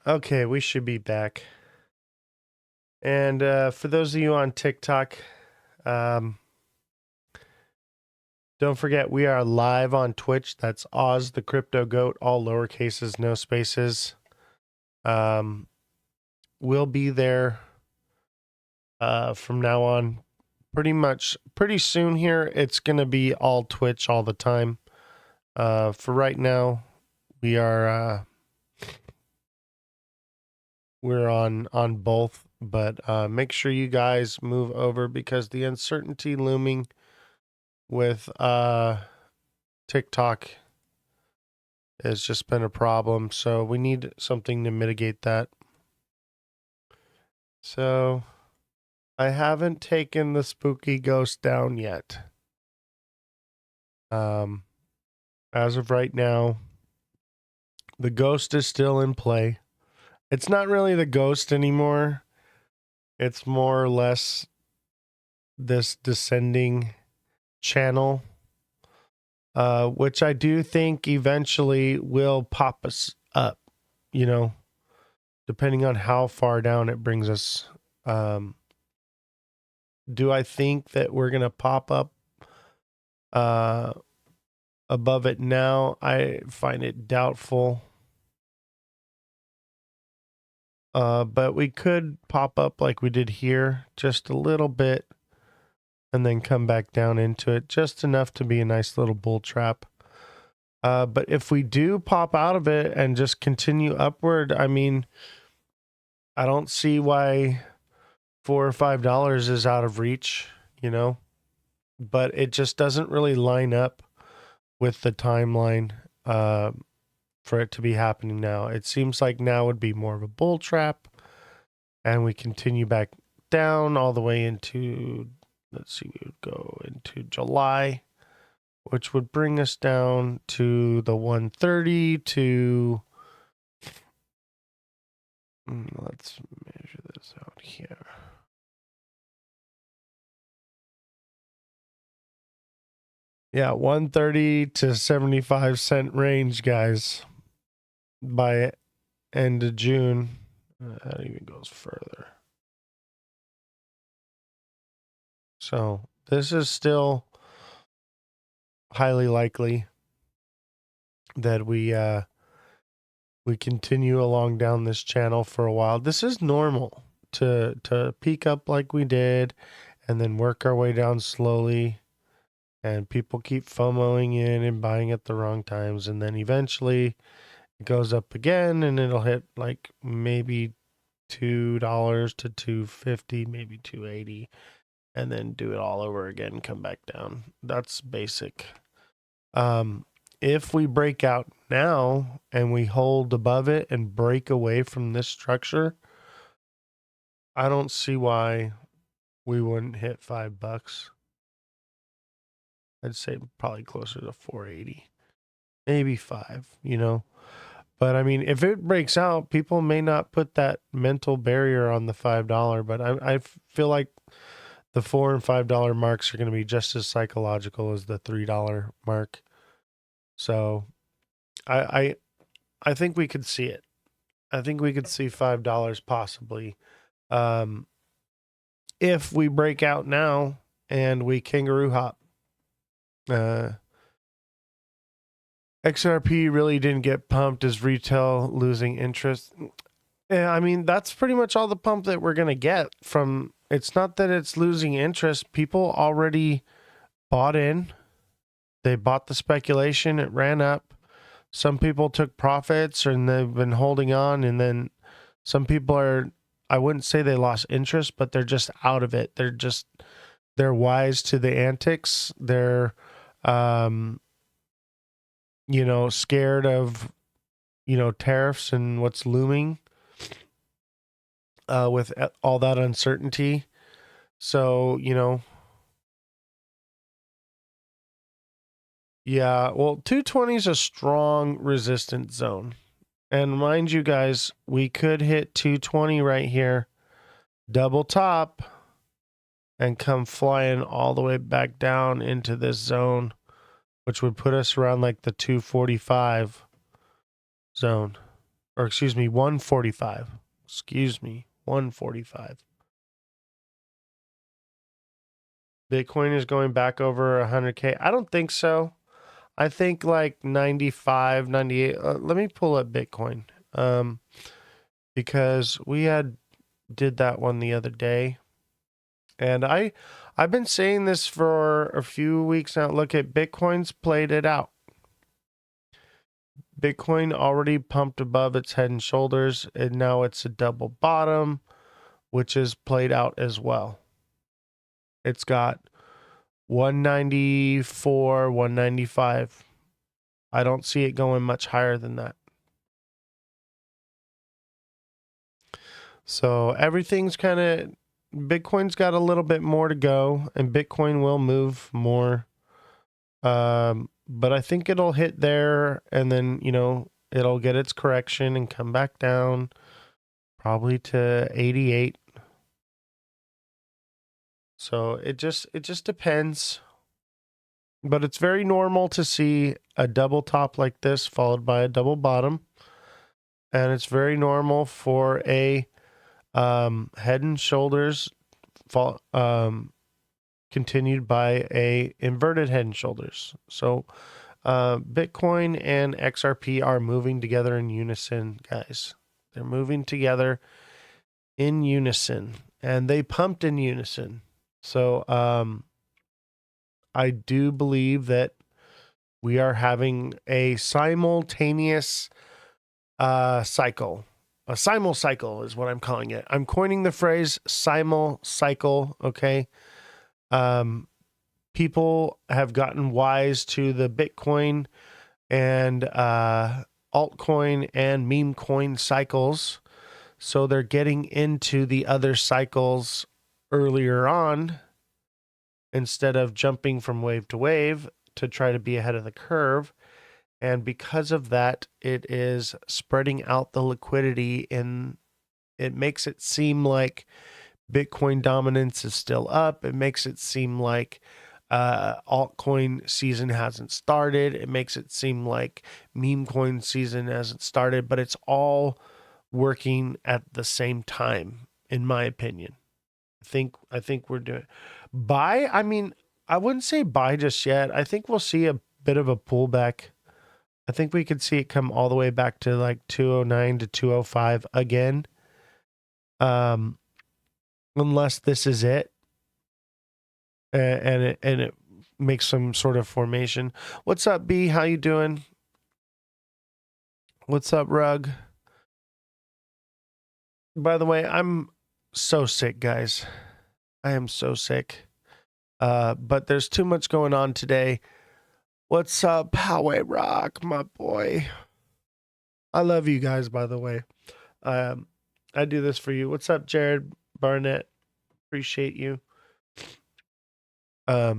Okay, we should be back. And for those of you on TikTok, um, don't forget we are live on Twitch. That's Oz the Crypto Goat, all lowercases, no spaces. We'll be there from now on. Pretty soon here, it's going to be all Twitch all the time. For right now, we're on both, but make sure you guys move over because the uncertainty looming with TikTok has just been a problem. So we need something to mitigate that. So I haven't taken the spooky ghost down yet. As of right now, the ghost is still in play. It's not really the ghost anymore. It's more or less this descending channel, which I do think eventually will pop us up, depending on how far down it brings us. Do I think that we're going to pop up above it now? I find it doubtful. But we could pop up like we did here, just a little bit, and then come back down into it, just enough to be a nice little bull trap. But if we do pop out of it and just continue upward, I mean, I don't see why $4 or $5 is out of reach, but it just doesn't really line up with the timeline for it to be happening now. It seems like now would be more of a bull trap, and we continue back down all the way into, let's see, we would go into July, which would bring us down to the 130 to, let's measure this out here. Yeah, 130 to 75 cent range, guys, by end of June. That even goes further. So this is still highly likely that we continue along down this channel for a while. This is normal to peak up like we did and then work our way down slowly, and people keep FOMOing in and buying at the wrong times, and then eventually it goes up again and it'll hit like maybe $2 to $2.50, maybe $2.80, and then do it all over again, come back down. That's basic. If we break out now and we hold above it and break away from this structure, I don't see why we wouldn't hit $5. I'd say probably closer to 480, maybe 5, But I mean, if it breaks out, people may not put that mental barrier on the $5, but I feel like the $4 and $5 marks are going to be just as psychological as the $3 mark. So I think we could see it. I think we could see $5 possibly. If we break out now and we kangaroo hop. XRP really didn't get pumped as retail losing interest. Yeah, I mean, that's pretty much all the pump that we're going to get from. It's not that it's losing interest. People already bought in. They bought the speculation. It ran up. Some people took profits and they've been holding on. And then some people are, I wouldn't say they lost interest, but they're just out of it. They're wise to the antics. They're, scared of, tariffs and what's looming with all that uncertainty. So, yeah, well, 220 is a strong resistance zone. And mind you guys, we could hit 220 right here, double top, and come flying all the way back down into this zone, which would put us around like the 245 zone. or excuse me, 145. Excuse me, 145. Bitcoin is going back over 100K. I don't think so. I think like 95, 98. Let me pull up Bitcoin. Because we did that one the other day. And I've been saying this for a few weeks now. Look at Bitcoin's played it out. Bitcoin already pumped above its head and shoulders, and now it's a double bottom, which is played out as well. It's got 194, 195. I don't see it going much higher than that. So everything's kind of, Bitcoin's got a little bit more to go, and Bitcoin will move more. But I think it'll hit there, and then, it'll get its correction and come back down probably to 88. So it just depends. But it's very normal to see a double top like this followed by a double bottom. And it's very normal for a head and shoulders fall, continued by a inverted head and shoulders. So Bitcoin and XRP are moving together in unison, guys. They're moving together in unison, and they pumped in unison. So I do believe that we are having a simultaneous cycle. A simul cycle is what I'm calling it. I'm coining the phrase simul cycle, okay? People have gotten wise to the Bitcoin and altcoin and meme coin cycles. So they're getting into the other cycles earlier on instead of jumping from wave to wave to try to be ahead of the curve. And because of that, it is spreading out the liquidity, and it makes it seem like Bitcoin dominance is still up. It makes it seem like altcoin season hasn't started. It makes it seem like meme coin season hasn't started, but it's all working at the same time, in my opinion. I think we're doing buy. I mean, I wouldn't say buy just yet. I think we'll see a bit of a pullback. I think we could see it come all the way back to like 209 to 205 again. Unless this is it. And it makes some sort of formation. What's up, B? How you doing? What's up, Rug? By the way, I'm so sick, guys. I am so sick. But there's too much going on today. What's up, Highway Rock, my boy? I love you guys, by the way. I do this for you. What's up, Jared Barnett? Appreciate you. I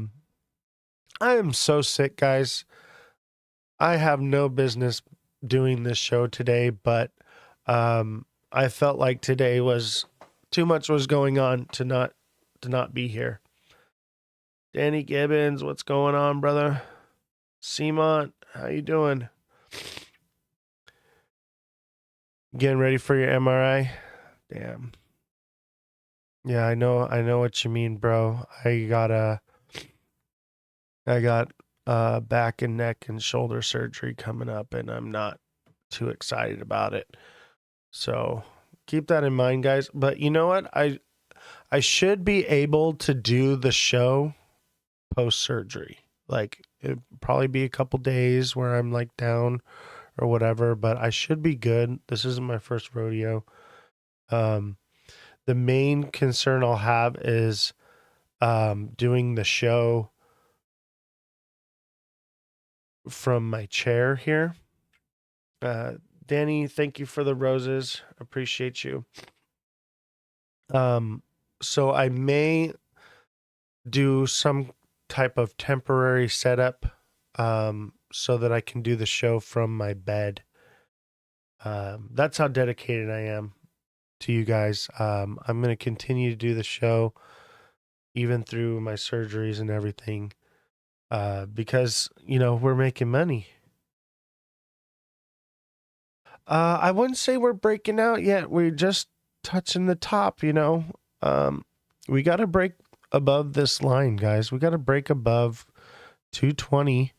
am so sick, guys. I have no business doing this show today, but I felt like today was too much was going on to not be here. Danny Gibbons, what's going on, brother? Seamont, how you doing? Getting ready for your MRI? Damn. Yeah, I know what you mean, bro. I got back and neck and shoulder surgery coming up, and I'm not too excited about it. So keep that in mind, guys. But you know what? I should be able to do the show post surgery. Like, it'd probably be a couple days where I'm like down or whatever, but I should be good. This isn't my first rodeo. The main concern I'll have is doing the show from my chair here. Danny, thank you for the roses. Appreciate you. So I may do some type of temporary setup so that I can do the show from my bed. That's how dedicated I am to you guys. I'm going to continue to do the show even through my surgeries and everything because, we're making money. I wouldn't say we're breaking out yet. We're just touching the top, you know. We got to break above this line, guys. We got to break above 220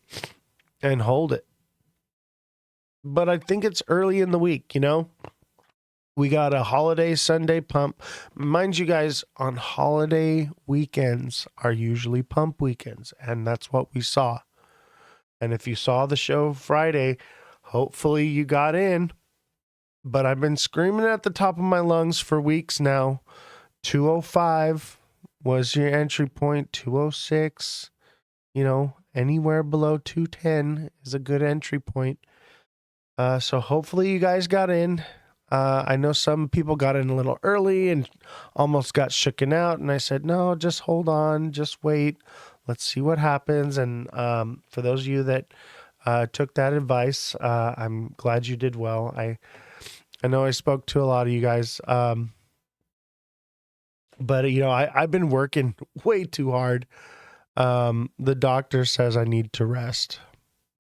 and hold it. But I think it's early in the week, you know. We got a holiday Sunday pump. Mind you guys, on holiday weekends are usually pump weekends, and that's what we saw. And if you saw the show Friday, hopefully you got in. But I've been screaming at the top of my lungs for weeks now. 205 was your entry point, 206. You know, anywhere below 210 is a good entry point. So hopefully you guys got in. I know some people got in a little early and almost got shooken out. And I said, no, just hold on, just wait. Let's see what happens. And for those of you that took that advice, I'm glad you did well. I know I spoke to a lot of you guys. But, you know, I've been working way too hard. The doctor says I need to rest.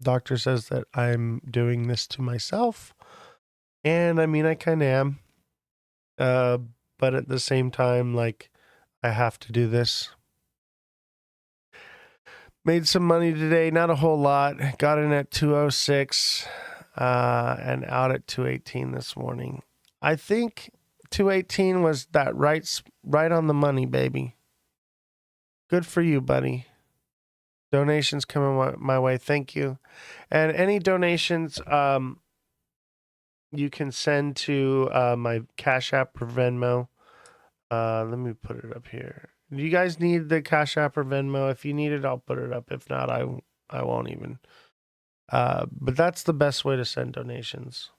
Doctor says that I'm doing this to myself. And I mean, I kind of am. But at the same time, like, I have to do this. Made some money today, not a whole lot. Got in at 206 and out at 218 this morning. I think 218 was that right on the money, baby. Good for you, buddy. Donations coming my way. Thank you. And any donations you can send to my Cash App or Venmo. Let me put it up here. Do you guys need the Cash App or Venmo? If you need it, I'll put it up. If not, I won't even. But that's the best way to send donations.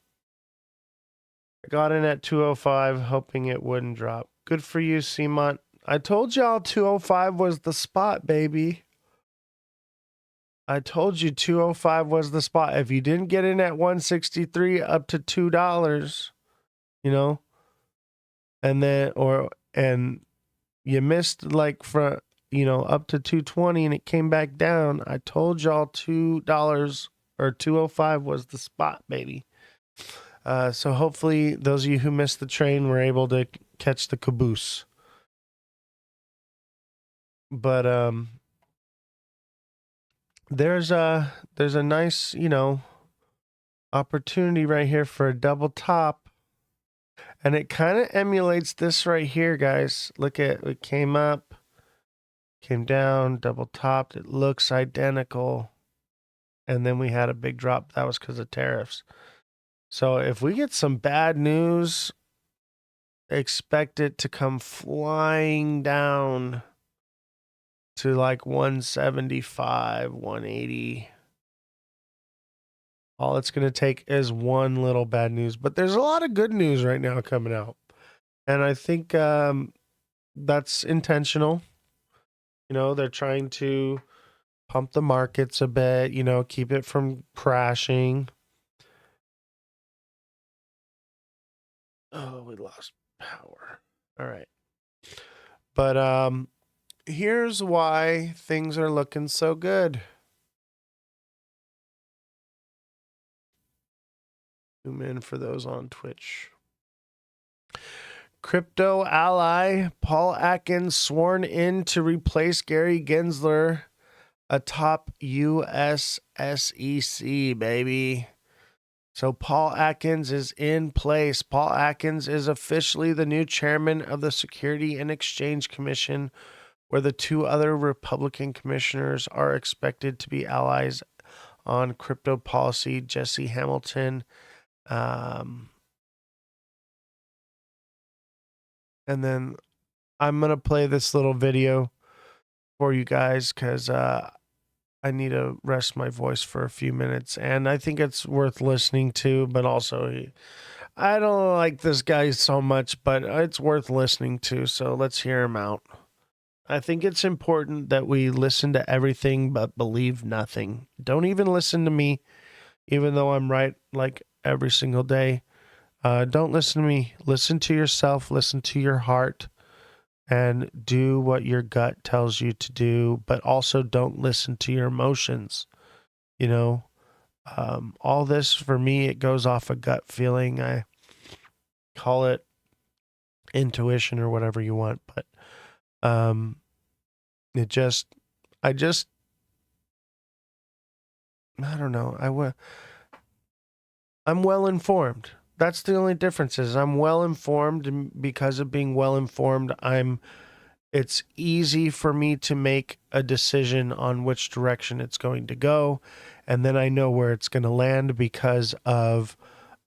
I got in at 205, hoping it wouldn't drop. Good for you, Seamont. I told y'all 205 was the spot, baby. I told you 205 was the spot. If you didn't get in at 163 up to $2, you know, and you missed like for, you know, up to 220 and it came back down. I told y'all $2 or 205 was the spot, baby. So hopefully those of you who missed the train were able to catch the caboose. But there's a nice, you know, opportunity right here for a double top. And it kind of emulates this right here, guys. Look at it, came up, came down, double topped. It looks identical. And then we had a big drop. That was because of tariffs. So if we get some bad news, expect it to come flying down to like 175, 180. All it's going to take is one little bad news. But there's a lot of good news right now coming out. And I think that's intentional. You know, they're trying to pump the markets a bit, you know, keep it from crashing. Oh, we lost power. All right. But here's why things are looking so good. Zoom in for those on Twitch. Crypto ally Paul Atkins sworn in to replace Gary Gensler atop US SEC, baby. So Paul Atkins is in place. Paul Atkins is officially the new chairman of the Security and Exchange Commission, where the two other Republican commissioners are expected to be allies on crypto policy. Jesse Hamilton. And then I'm going to play this little video for you guys because I need to rest my voice for a few minutes. And I think it's worth listening to, but also I don't like this guy so much, but it's worth listening to. So let's hear him out. I think it's important that we listen to everything but believe nothing. Don't even listen to me, even though I'm right like every single day. Don't listen to me. Listen to yourself. Listen to your heart. And do what your gut tells you to do, but also don't listen to your emotions. You know, All this for me, it goes off a gut feeling. I call it intuition or whatever you want, but it just, I just, I don't know. I'm well informed. That's the only difference is I'm well informed, and because of being well informed, it's easy for me to make a decision on which direction it's going to go, and then I know where it's going to land because of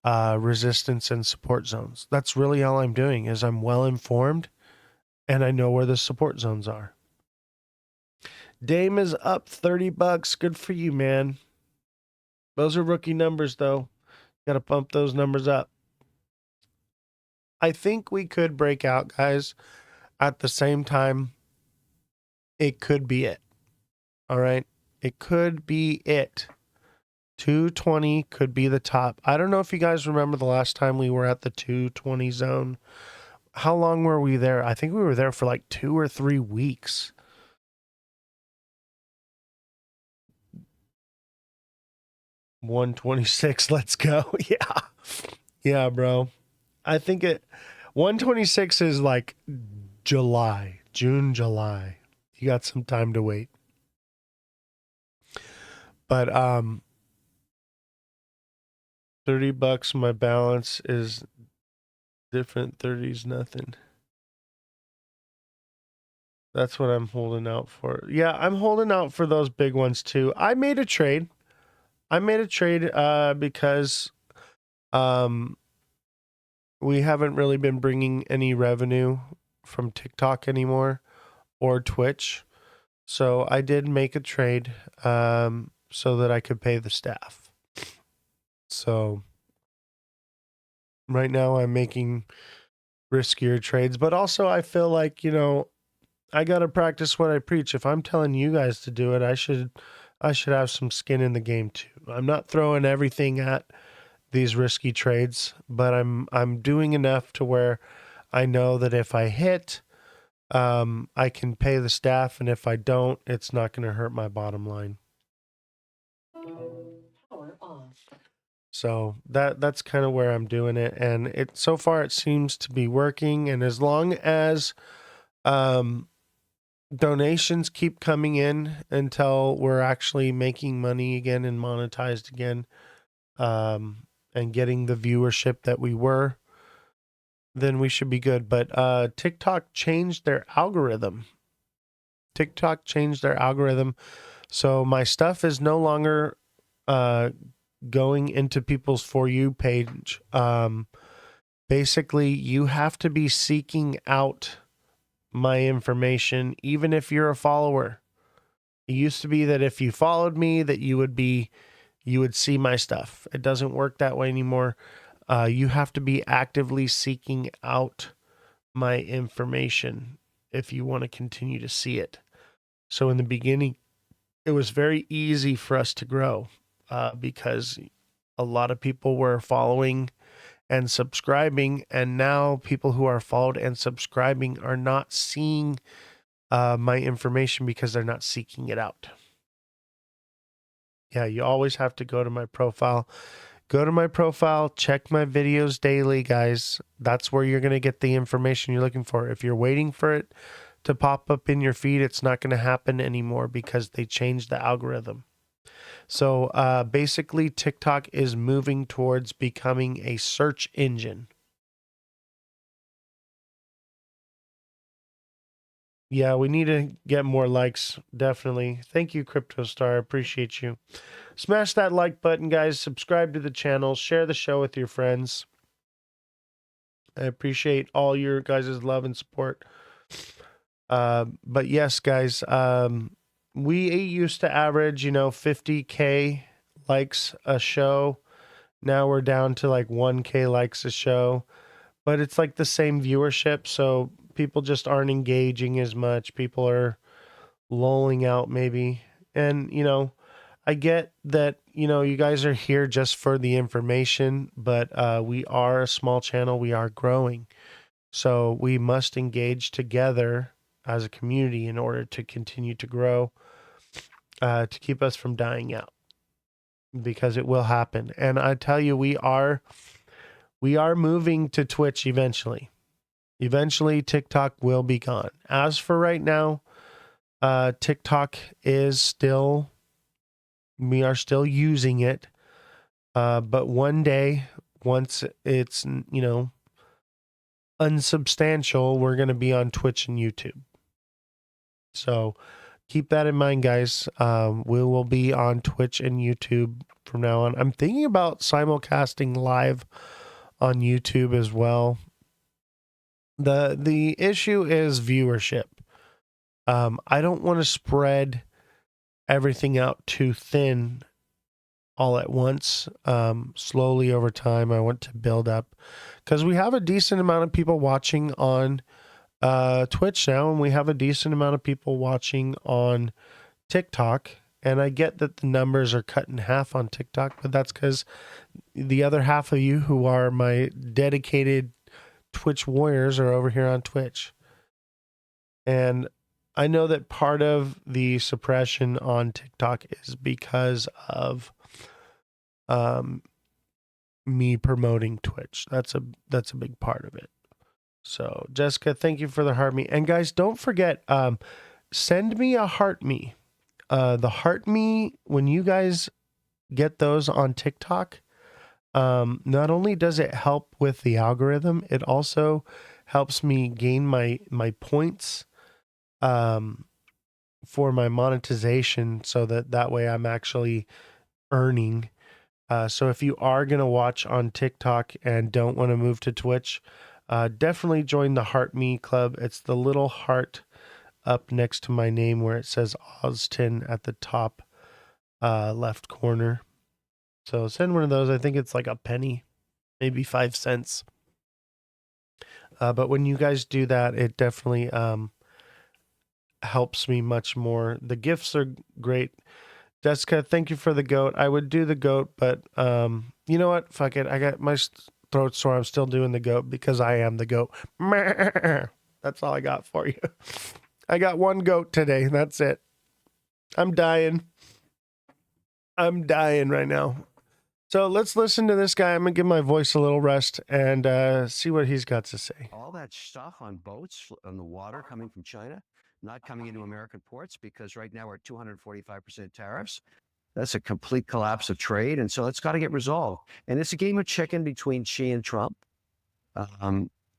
resistance and support zones. That's really all I'm doing is I'm well informed and I know where the support zones are. Dame is up $30. Good for you, man. Those are rookie numbers though. Got to bump those numbers up. I think we could break out, guys. At the same time, it could be it. All right. It could be it. 220 could be the top. I don't know if you guys remember the last time we were at the 220 zone. How long were we there? I think we were there for like 2 or 3 weeks. $126. Let's go. Yeah. Yeah, bro. I think 126 is like June, July. You got some time to wait. But $30 my balance is different. 30's nothing. That's what I'm holding out for. Yeah, I'm holding out for those big ones too. I made a trade because we haven't really been bringing any revenue from TikTok anymore or Twitch. So I did make a trade so that I could pay the staff. So right now I'm making riskier trades, but also I feel like, I got to practice what I preach. If I'm telling you guys to do it, I should have some skin in the game too. I'm not throwing everything at these risky trades, but I'm doing enough to where I know that if I hit, I can pay the staff, and if I don't, it's not going to hurt my bottom line. Power off. So that's kind of where I'm doing it, and so far it seems to be working. And as long as donations keep coming in until we're actually making money again and monetized again, and getting the viewership that we were, then we should be good. But TikTok changed their algorithm. So my stuff is no longer going into people's For You page. Basically, you have to be seeking out my information, even if you're a follower. It used to be that if you followed me, that you would see my stuff. It doesn't work that way anymore. You have to be actively seeking out my information if you want to continue to see it. So in the beginning, it was very easy for us to grow because a lot of people were following and subscribing, and now people who are followed and subscribing are not seeing my information because they're not seeking it out. Yeah, you always have to go to my profile. Go to my profile, check my videos daily, guys. That's where you're going to get the information you're looking for. If you're waiting for it to pop up in your feed, it's not going to happen anymore because they changed the algorithm. So basically, TikTok is moving towards becoming a search engine. Yeah, we need to get more likes, definitely. Thank you, CryptoStar. I appreciate you. Smash that like button, guys. Subscribe to the channel. Share the show with your friends. I appreciate all your guys' love and support. But yes, guys, we used to average, 50K likes a show. Now we're down to like 1K likes a show, but it's like the same viewership. So people just aren't engaging as much. People are lolling out maybe. And, I get that, you guys are here just for the information, but we are a small channel. We are growing. So we must engage together as a community in order to continue to grow, to keep us from dying out. because it will happen. And I tell you, we are moving to Twitch eventually. Eventually, TikTok will be gone. As for right now, TikTok is still, we are still using it. But one day, once it's, unsubstantial, we're going to be on Twitch and YouTube. So keep that in mind, guys. We will be on Twitch and YouTube from now on. I'm thinking about simulcasting live on YouTube as well. The issue is viewership. I don't want to spread everything out too thin all at once. Slowly over time, I want to build up, because we have a decent amount of people watching on Twitch now, and we have a decent amount of people watching on TikTok. And I get that the numbers are cut in half on TikTok, but that's because the other half of you who are my dedicated Twitch warriors are over here on Twitch. And I know that part of the suppression on TikTok is because of me promoting Twitch. That's a big part of it. So Jessica, thank you for the heart me. And guys, don't forget, send me a heart me. The heart me, when you guys get those on TikTok, not only does it help with the algorithm, it also helps me gain my points for my monetization, so that way I'm actually earning. So if you are going to watch on TikTok and don't want to move to Twitch, definitely join the Heart Me Club. It's the little heart up next to my name where it says Austin at the top left corner. So send one of those. I think it's like a penny, maybe 5 cents. But when you guys do that, it definitely helps me much more. The gifts are great. Jessica, thank you for the goat. I would do the goat, but you know what? Fuck it. I got my throat sore. I'm still doing the goat because I am the goat. That's all I got for you. I got one goat today. That's it. I'm dying. I'm dying right now. So let's listen to this guy. I'm going to give my voice a little rest and see what he's got to say. All that stuff on boats on the water coming from China, not coming into American ports, because right now we're at 245% tariffs. That's a complete collapse of trade. And so it's got to get resolved. And it's a game of chicken between Xi and Trump.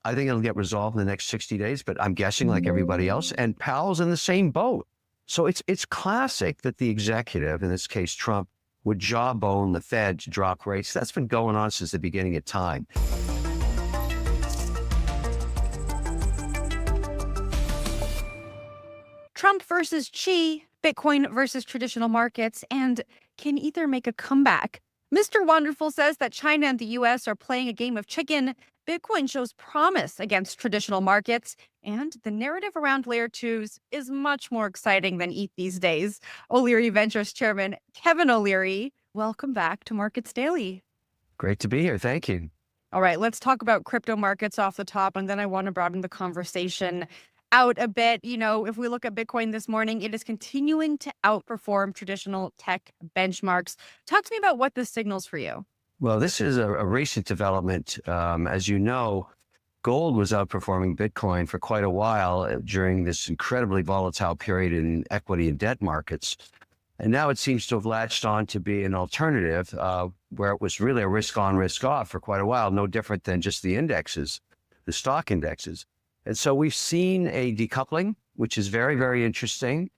I think it'll get resolved in the next 60 days, but I'm guessing like everybody else. And Powell's in the same boat. So it's classic that the executive, in this case Trump, would jawbone the Fed to drop rates. That's been going on since the beginning of time. Trump versus Xi, Bitcoin versus traditional markets, and can either make a comeback? Mr. Wonderful says that China and the US are playing a game of chicken. Bitcoin shows promise against traditional markets, and the narrative around layer twos is much more exciting than ETH these days. O'Leary Ventures Chairman Kevin O'Leary, welcome back to Markets Daily. Great to be here. Thank you. All right, let's talk about crypto markets off the top, and then I want to broaden the conversation out a bit. You know, if we look at Bitcoin this morning, it is continuing to outperform traditional tech benchmarks. Talk to me about what this signals for you. Well, this is a recent development. As you know, gold was outperforming Bitcoin for quite a while during this incredibly volatile period in equity and debt markets. And now it seems to have latched on to be an alternative where it was really a risk on, risk off for quite a while, no different than just the indexes, the stock indexes. And so we've seen a decoupling, which is very, very interesting.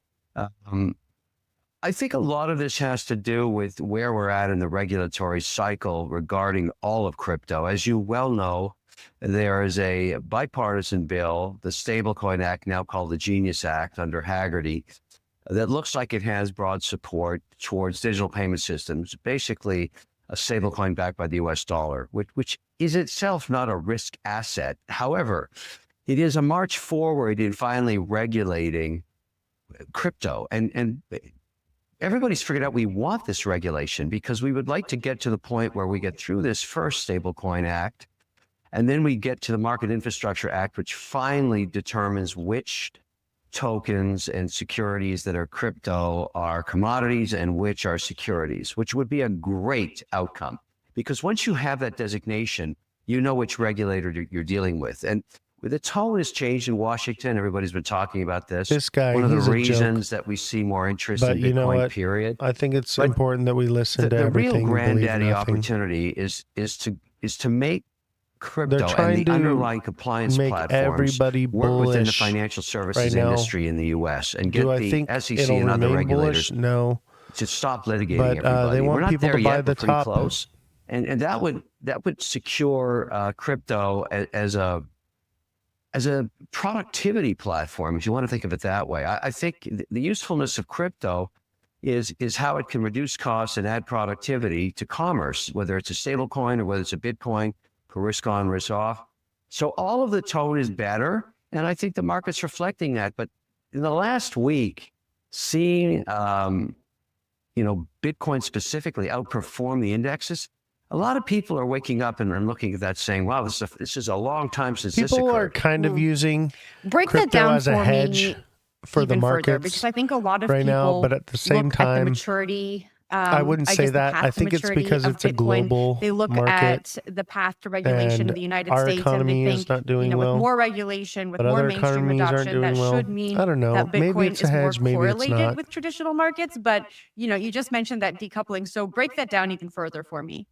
I think a lot of this has to do with where we're at in the regulatory cycle regarding all of crypto. As you well know, there is a bipartisan bill, the Stablecoin Act, now called the Genius Act under Haggerty, that looks like it has broad support towards digital payment systems, basically a stablecoin backed by the US dollar, which is itself not a risk asset. However, it is a march forward in finally regulating crypto. And everybody's figured out we want this regulation because we would like to get to the point where we get through this first Stablecoin Act, and then we get to the Market Infrastructure Act, which finally determines which tokens and securities that are crypto are commodities and which are securities, which would be a great outcome. Because once you have that designation, you know which regulator you're dealing with. And the tone has changed in Washington. Everybody's been talking about this. This guy, one of the he's a reasons joke. that we see more interest But in you know Bitcoin, what? period. I think it's But important that we listen to the real everything, believe granddaddy nothing. opportunity is to make They're crypto and trying the to underlying compliance make platforms everybody work within the bullish financial services right now. industry in the U.S. and get Do I the think SEC it'll and other remain regulators bullish? No. to stop litigating But everybody. they We're want not people there to buy yet. the We're pretty top. close, and that would secure crypto as a productivity platform, if you want to think of it that way. I think the usefulness of crypto is how it can reduce costs and add productivity to commerce, whether it's a stable coin or whether it's a Bitcoin for risk on, risk off. So all of the tone is better, and I think the market's reflecting that. But in the last week, seeing Bitcoin specifically outperform the indexes, a lot of people are waking up and looking at that saying, wow, this is a long time since this People are occurred. kind of using Break that crypto down as a for hedge me for the even further, markets because I think a lot of right now, people but at the same look at the time, maturity. I wouldn't say the that. path I to think it's maturity because of it's a Bitcoin. global They look market, at the path to regulation and in the United our States, and they economy is think, not doing with well. more regulation, with But more other mainstream economies aren't adoption, that doing well. should mean I don't know. that Maybe Bitcoin it's a is more hedge, maybe it's correlated not. with traditional markets. But you just mentioned that decoupling, so break that down even further for me.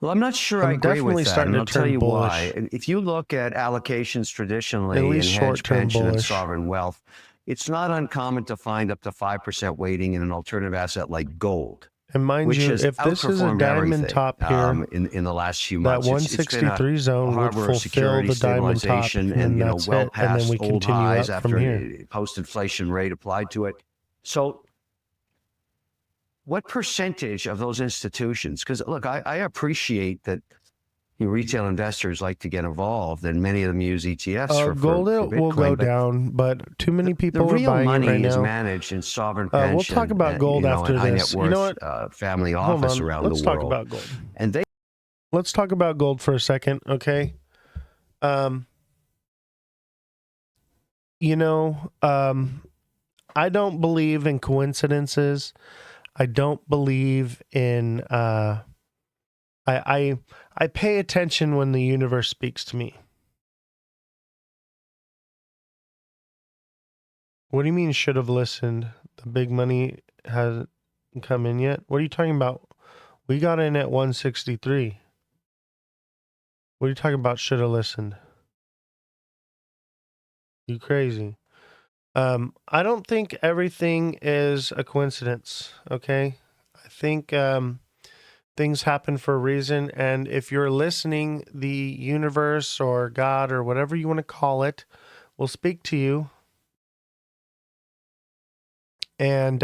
Well, I'm not sure I'm I agree definitely with that, starting and to I'll tell turn you bullish. why. If you look at allocations traditionally At in least hedge, short-term pension, and bullish. sovereign wealth, it's not uncommon to find up to 5% weighting in an alternative asset like gold, And mind which you, has if this is a outperformed diamond everything top here, in the last few that months. It's been a 163 zone would hardware fulfill security the diamond top, stabilization and then and that's well it. And then past we old continue highs up from after here. post-inflation rate applied to it. So what percentage of those institutions, because look, I appreciate that retail investors like to get involved, and many of them use ETFs for Gold Bitcoin. will go down, but too many The people are real buying money it right is now. managed in sovereign pension. We'll talk about gold after and high this. net You know worth what? family Hold office on. around Let's the talk world. about gold. And they Let's talk about gold for a second, okay? I don't believe in coincidences. I don't believe in I pay attention when the universe speaks to me. What do you mean should have listened? The big money hasn't come in yet? What are you talking about? We got in at 163. What are you talking about should have listened? You crazy. I don't think everything is a coincidence, okay? I think things happen for a reason, and if you're listening, the universe or God or whatever you want to call it will speak to you. And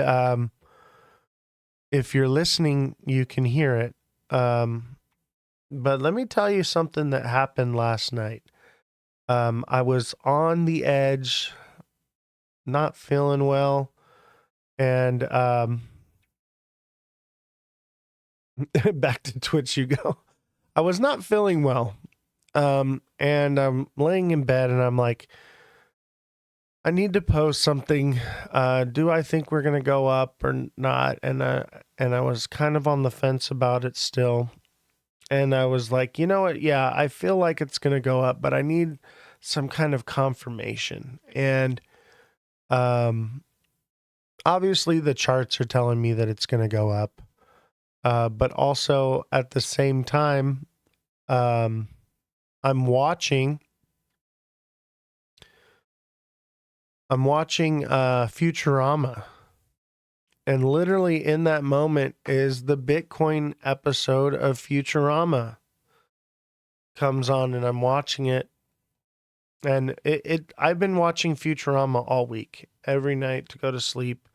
if you're listening, you can hear it. But let me tell you something that happened last night. I was on the edge, not feeling well, and back to Twitch you go. I was not feeling well, and I'm laying in bed, and I'm like, I need to post something. Do I think we're gonna go up or not? And I was kind of on the fence about it still. And I was like, you know what? Yeah, I feel like it's gonna go up, but I need some kind of confirmation. And obviously the charts are telling me that it's gonna go up. But also at the same time, I'm watching Futurama, and literally in that moment is the Bitcoin episode of Futurama comes on, and I'm watching it, and I've been watching Futurama all week, every night to go to sleep,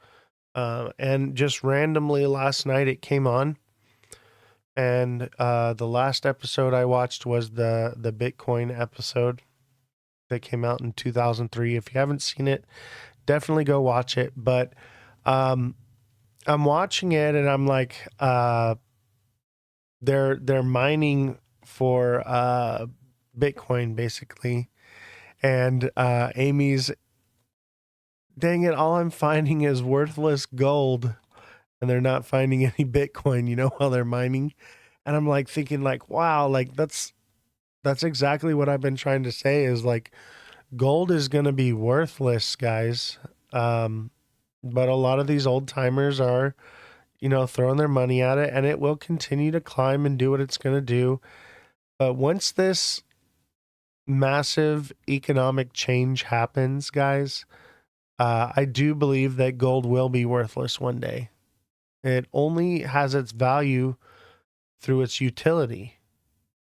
and just randomly last night it came on, and the last episode I watched was the Bitcoin episode that came out in 2003. If you haven't seen it, definitely go watch it. But I'm watching it, and I'm like, they're mining for Bitcoin basically, and Amy's dang it, all I'm finding is worthless gold, and they're not finding any Bitcoin, while they're mining. And I'm like thinking like, wow, like that's exactly what I've been trying to say is like gold is going to be worthless, guys. But a lot of these old timers are, throwing their money at it, and it will continue to climb and do what it's going to do. But once this massive economic change happens, guys, I do believe that gold will be worthless one day. It only has its value through its utility.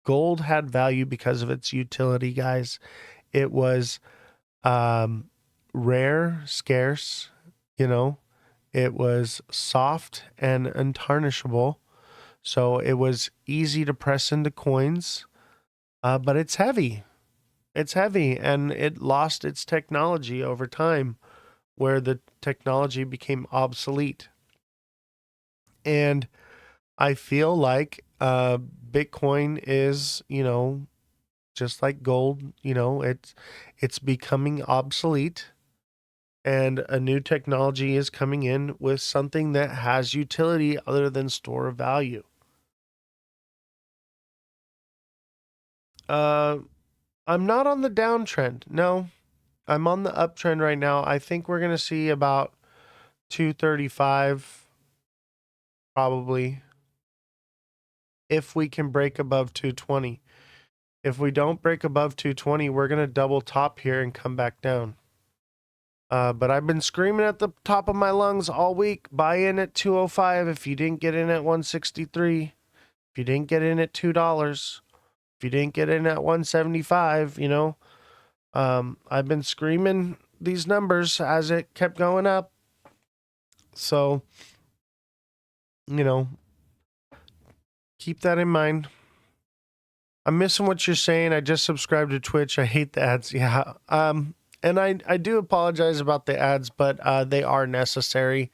Gold had value because of its utility, guys. It was rare, scarce, it was soft and untarnishable. So it was easy to press into coins, but it's heavy. It's heavy, and it lost its technology over time, where the technology became obsolete. And I feel like Bitcoin is, just like gold, it's becoming obsolete, and a new technology is coming in with something that has utility other than store of value. I'm not on the downtrend. No, I'm on the uptrend right now. I think we're going to see about 235 probably if we can break above 220. If we don't break above 220, we're going to double top here and come back down. But I've been screaming at the top of my lungs all week, buy in at 205 if you didn't get in at 163. If you didn't get in at $2, if you didn't get in at 175, I've been screaming these numbers as it kept going up. So, keep that in mind. I'm missing what you're saying. I just subscribed to Twitch. I hate the ads. Yeah. And I do apologize about the ads, but they are necessary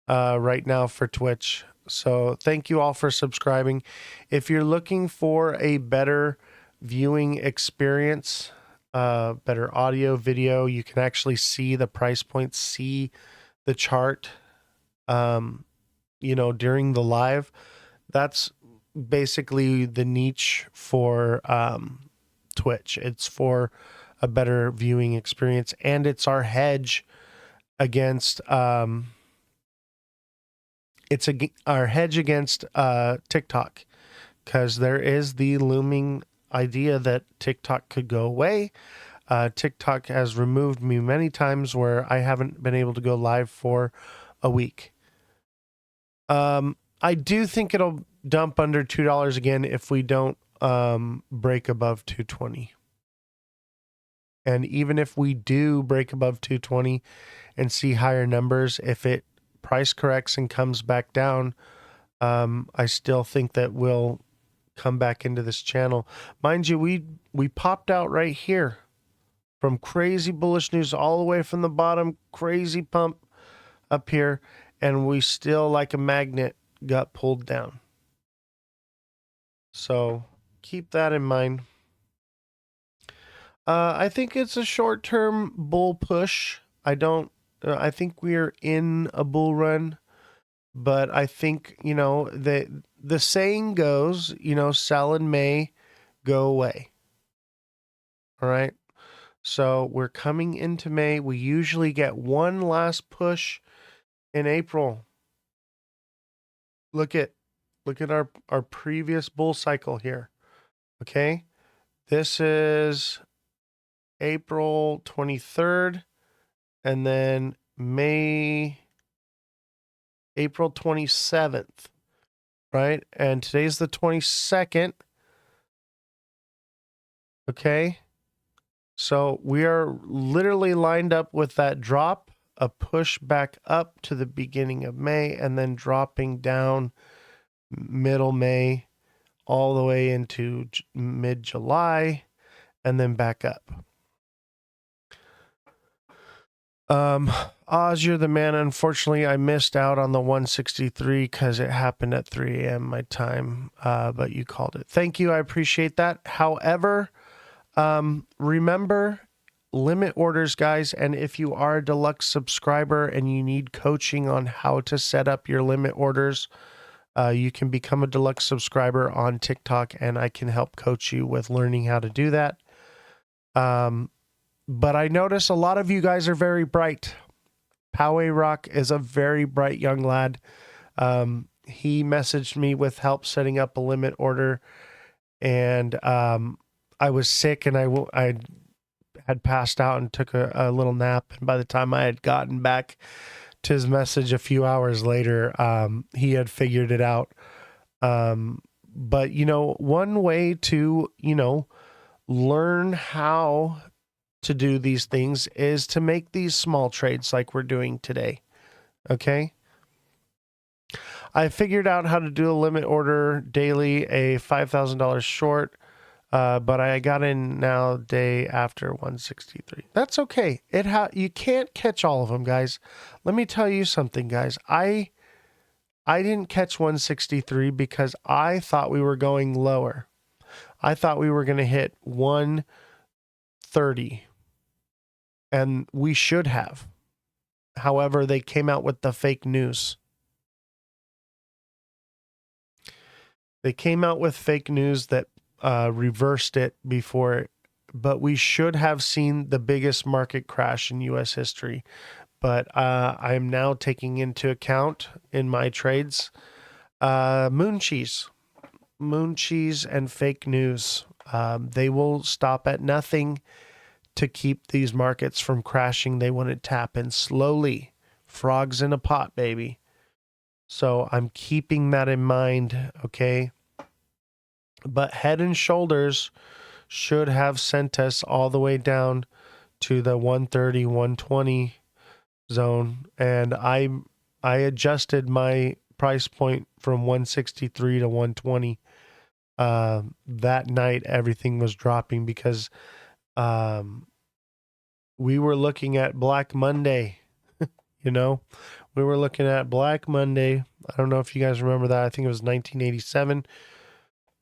right now for Twitch. So thank you all for subscribing. If you're looking for a better viewing experience, better audio, video, you can actually see the price points, see the chart, during the live. That's basically the niche for Twitch. It's for a better viewing experience, and it's our hedge against our hedge against TikTok, because there is the looming idea that TikTok could go away. TikTok has removed me many times where I haven't been able to go live for a week. I do think it'll dump under $2 again if we don't break above 220. And even if we do break above 220 and see higher numbers, if it price corrects and comes back down, I still think that we'll come back into this channel. Mind you, we popped out right here from crazy bullish news all the way from the bottom, crazy pump up here, and we still, like a magnet, got pulled down. So keep that in mind. I think it's a short-term bull push. I think we're in a bull run, but I think, the saying goes, sell in May, go away. All right. So we're coming into May. We usually get one last push in April. Look at our previous bull cycle here. Okay. This is April 23rd, and then April 27th, right? And today's the 22nd. Okay. So we are literally lined up with that drop, a push back up to the beginning of May, and then dropping down middle May all the way into mid-July, and then back up. Oz, you're the man. Unfortunately, I missed out on the 163 because it happened at 3 a.m. my time, but you called it. Thank you. I appreciate that. However, remember, limit orders, guys. And if you are a deluxe subscriber and you need coaching on how to set up your limit orders, you can become a deluxe subscriber on TikTok, and I can help coach you with learning how to do that. But I notice a lot of you guys are very bright. Poway Rock is a very bright young lad. He messaged me with help setting up a limit order, and I was sick, and I had passed out and took a little nap. And by the time I had gotten back to his message a few hours later, he had figured it out. But, you know, one way to, you know, learn how to do these things is to make these small trades like we're doing today. Okay. I figured out how to do a limit order daily, a $5,000 short. But I got in now day after 163. That's okay. You can't catch all of them, guys. Let me tell you something, guys. I didn't catch 163 because I thought we were going lower. I thought we were going to hit 130, and we should have. However, they came out with the fake news. They came out with fake news that reversed it before, but we should have seen the biggest market crash in U.S. history. But I am now taking into account in my trades moon cheese and fake news. They will stop at nothing to keep these markets from crashing. They want it to happen slowly. Frogs in a pot, baby. So I'm keeping that in mind, okay? But Head and Shoulders should have sent us all the way down to the 130, 120 zone. And I adjusted my price point from 163 to 120. That night, everything was dropping because we were looking at Black Monday. You know, we were looking at Black Monday. I don't know if you guys remember that. I think it was 1987.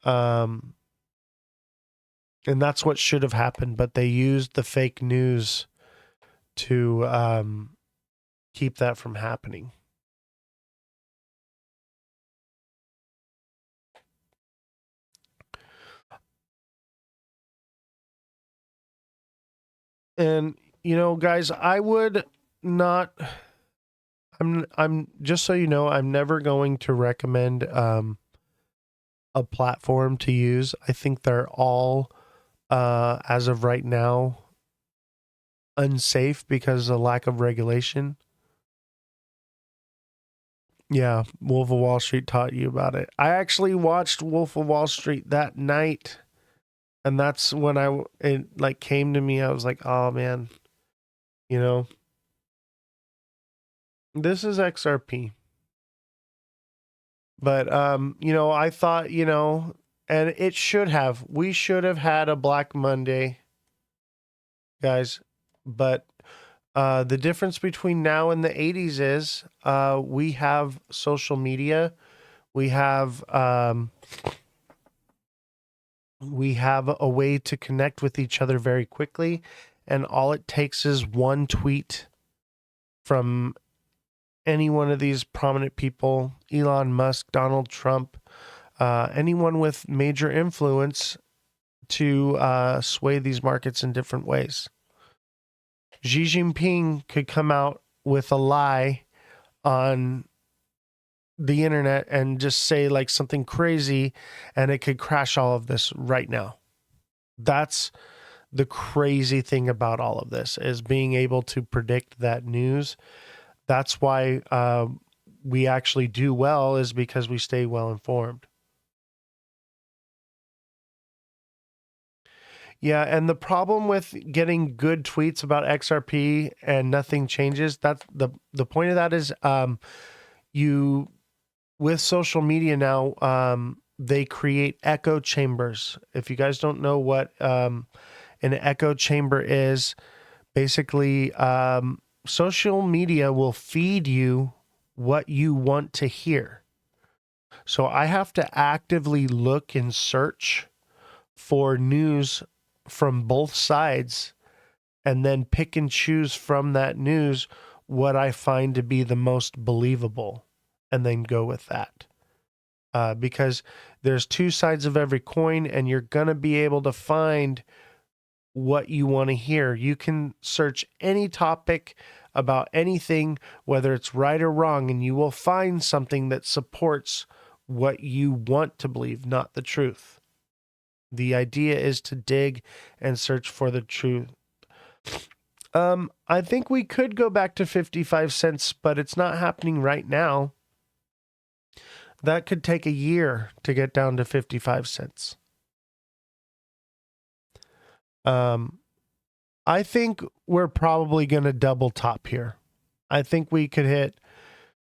And that's what should have happened, but they used the fake news to keep that from happening. And you know, guys, I would not. I'm just so you know, I'm never going to recommend a platform to use. I think they're all, as of right now, unsafe because of lack of regulation. Yeah, Wolf of Wall Street taught you about it. I actually watched Wolf of Wall Street that night, and that's when it like came to me. I was like, oh man, you know, this is XRP. But you know, I thought, you know, and we should have had a Black Monday, guys. But the difference between now and the 80s is we have social media. We have a way to connect with each other very quickly. And all it takes is one tweet from any one of these prominent people, Elon Musk, Donald Trump, anyone with major influence to sway these markets in different ways. Xi Jinping could come out with a lie on the internet and just say like something crazy, and it could crash all of this right now. That's the crazy thing about all of this, is being able to predict that news. That's why we actually do well, is because we stay well informed. Yeah, and the problem with getting good tweets about XRP and nothing changes, that's the point of that is you, with social media now, they create echo chambers. If you guys don't know what an echo chamber is, basically social media will feed you what you want to hear. So I have to actively look and search for news from both sides and then pick and choose from that news what I find to be the most believable and then go with that. Because there's two sides of every coin, and you're going to be able to find what you want to hear. You can search any topic about anything, whether it's right or wrong, and you will find something that supports what you want to believe, not the truth. The idea is to dig and search for the truth. I think we could go back to 55 cents, but it's not happening right now. That could take a year to get down to 55 cents. I think we're probably going to double top here. I think we could hit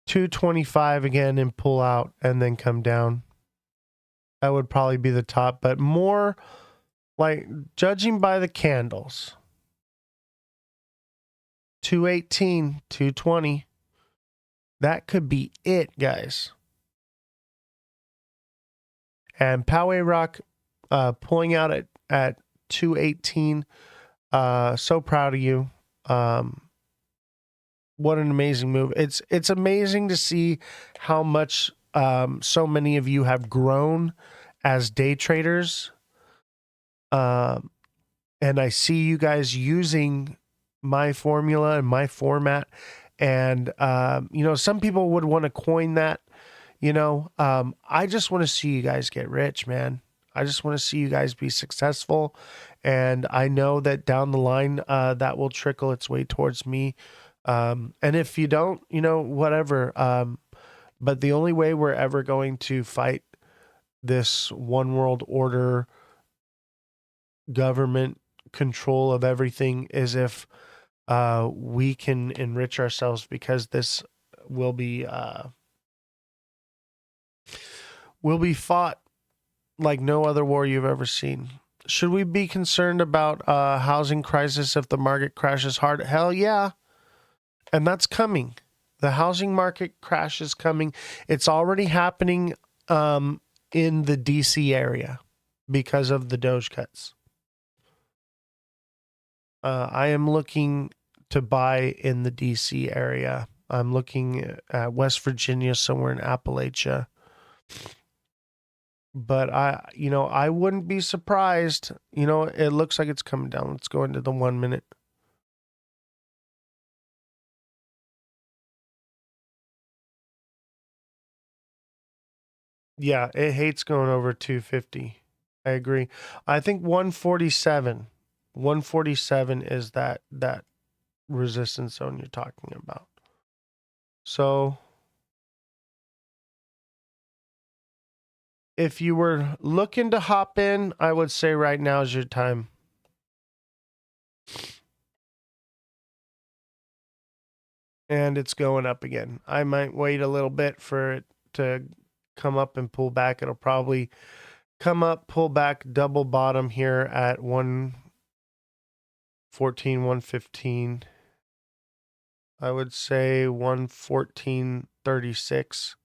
225 again and pull out and then come down. That would probably be the top, but more like judging by the candles. 218, 220. That could be it, guys. And Poway Rock pulling out at 218. So proud of you. What an amazing move. It's amazing to see how much so many of you have grown as day traders. And I see you guys using my formula and my format. And, some people would want to coin that, I just want to see you guys get rich, man. I just want to see you guys be successful. And I know that down the line, that will trickle its way towards me. And if you don't, whatever. But the only way we're ever going to fight this one world order government control of everything is if we can enrich ourselves, because this will be fought like no other war you've ever seen. Should we be concerned about housing crisis if the market crashes hard? Hell yeah. And that's coming. The housing market crash is coming. It's already happening in the DC area because of the Doge cuts. I am looking to buy in the DC area. I'm looking at West Virginia, somewhere in Appalachia. But I wouldn't be surprised. It looks like it's coming down. Let's go into the 1 minute. Yeah, it hates going over 250. I agree. I think 147. 147 is that resistance zone you're talking about. So if you were looking to hop in, I would say right now is your time. And it's going up again. I might wait a little bit for it to come up and pull back. It'll probably come up, pull back, double bottom here at 114, 115. I would say 114.36.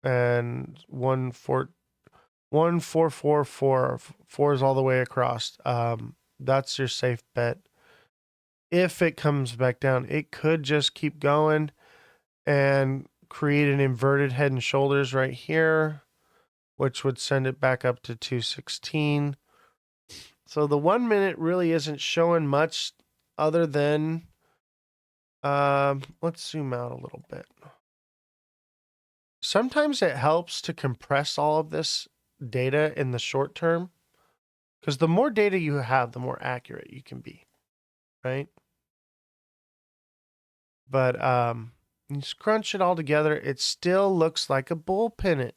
And 14444. 4 is all the way across. That's your safe bet. If it comes back down, it could just keep going and create an inverted head and shoulders right here, which would send it back up to 216. So the 1 minute really isn't showing much other than, let's zoom out a little bit. Sometimes it helps to compress all of this data in the short term, because the more data you have, the more accurate you can be, right? But you scrunch it all together, it still looks like a bull pennant.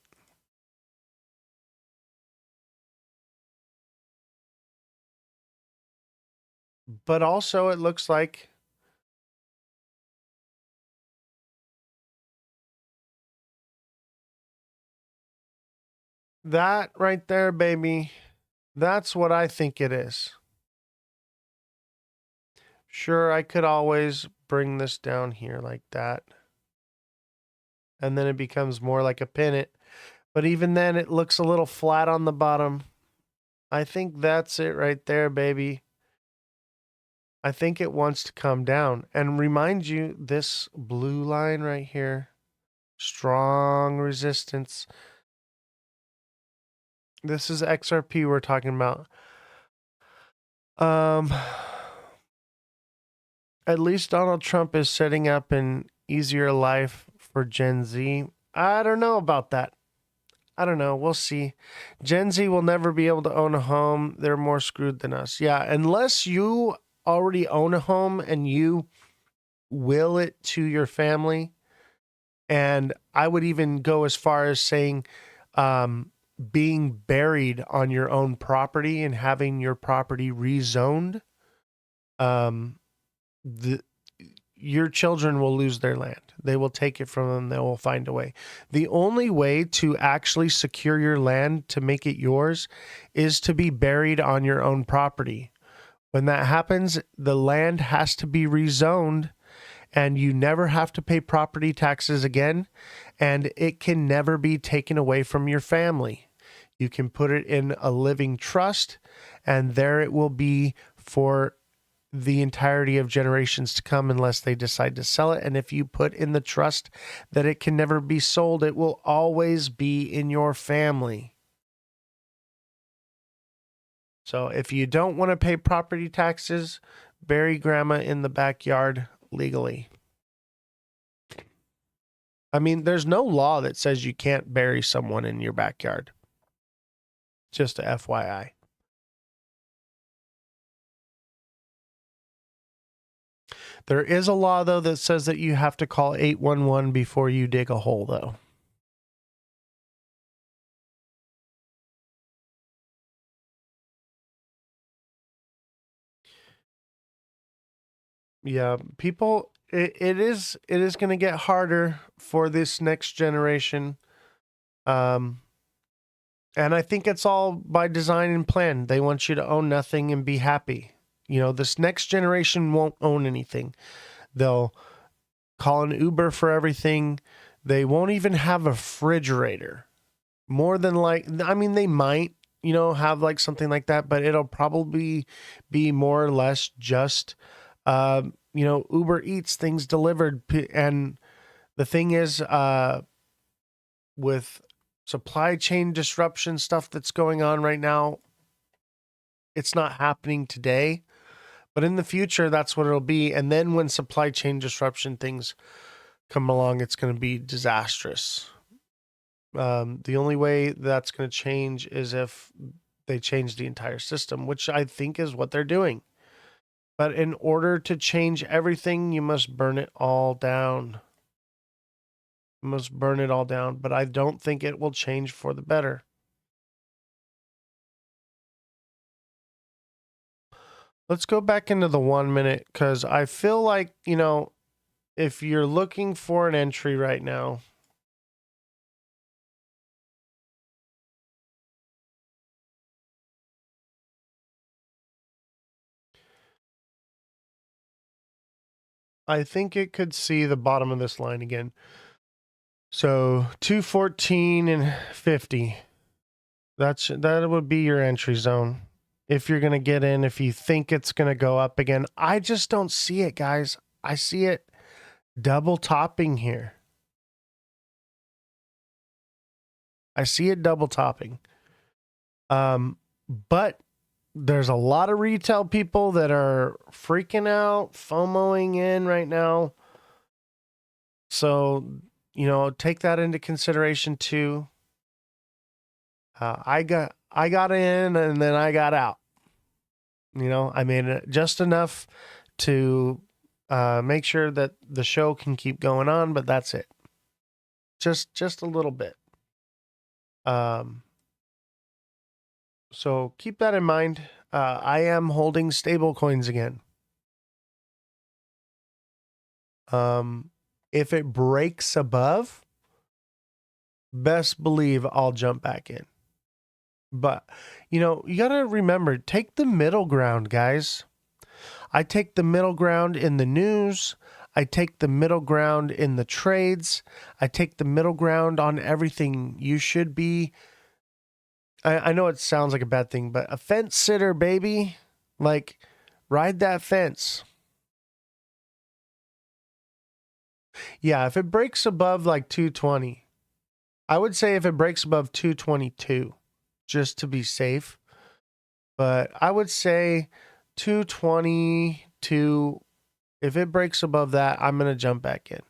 But also it looks like that right there, baby. That's what I think it is. Sure, I could always bring this down here like that. And then it becomes more like a pennant. But even then, it looks a little flat on the bottom. I think that's it right there, baby. I think it wants to come down. And remind you, this blue line right here, strong resistance. This is XRP we're talking about. At least Donald Trump is setting up an easier life for Gen Z. I don't know about that. I don't know. We'll see. Gen Z will never be able to own a home. They're more screwed than us. Yeah, unless you already own a home and you will it to your family. And I would even go as far as saying being buried on your own property and having your property rezoned. Your children will lose their land. They will take it from them. They will find a way. The only way to actually secure your land to make it yours is to be buried on your own property. When that happens, the land has to be rezoned and you never have to pay property taxes again. And it can never be taken away from your family. You can put it in a living trust and there it will be for the entirety of generations to come unless they decide to sell it. And if you put in the trust that it can never be sold, it will always be in your family. So if you don't want to pay property taxes, bury grandma in the backyard legally. I mean, there's no law that says you can't bury someone in your backyard. Just a FYI. There is a law, though, that says that you have to call 811 before you dig a hole, though. Yeah, people, it is going to get harder for this next generation. And I think it's all by design and plan. They want you to own nothing and be happy. You know, this next generation won't own anything. They'll call an Uber for everything. They won't even have a refrigerator. More than I mean, they might, have like something like that, but it'll probably be more or less just, Uber Eats, things delivered. And the thing is, with supply chain disruption stuff that's going on right now, it's not happening today. But in the future, that's what it'll be. And then when supply chain disruption things come along, it's going to be disastrous. The only way that's going to change is if they change the entire system, which I think is what they're doing. But in order to change everything, you must burn it all down. You must burn it all down. But I don't think it will change for the better. Let's go back into the 1 minute because I feel like, if you're looking for an entry right now, I think it could see the bottom of this line again. So 214 and 50. That would be your entry zone. If you're going to get in, if you think it's going to go up again. I just don't see it, guys. I see it double topping here. I see it double topping. But there's a lot of retail people that are freaking out, FOMOing in right now. So, take that into consideration too. I got in and then I got out. I made just enough to make sure that the show can keep going on, but that's it. Just a little bit. So keep that in mind. I am holding stable coins again. If it breaks above, best believe I'll jump back in. But, you got to remember, take the middle ground, guys. I take the middle ground in the news. I take the middle ground in the trades. I take the middle ground on everything. You should be, I know it sounds like a bad thing, but a fence sitter, baby. Like, Ride that fence. Yeah, if it breaks above like 220, I would say if it breaks above 222, just to be safe. But I would say 222, if it breaks above that, I'm going to jump back in.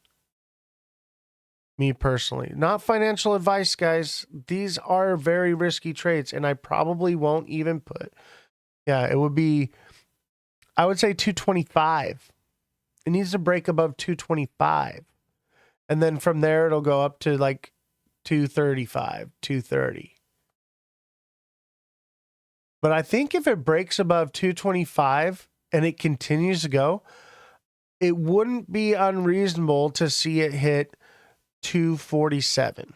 Me personally. Not financial advice, guys. These are very risky trades, and I probably won't even put. Yeah, it would be, I would say 225. It needs to break above 225. And then from there, it'll go up to like 235, 230. But I think if it breaks above 225 and it continues to go, it wouldn't be unreasonable to see it hit 247.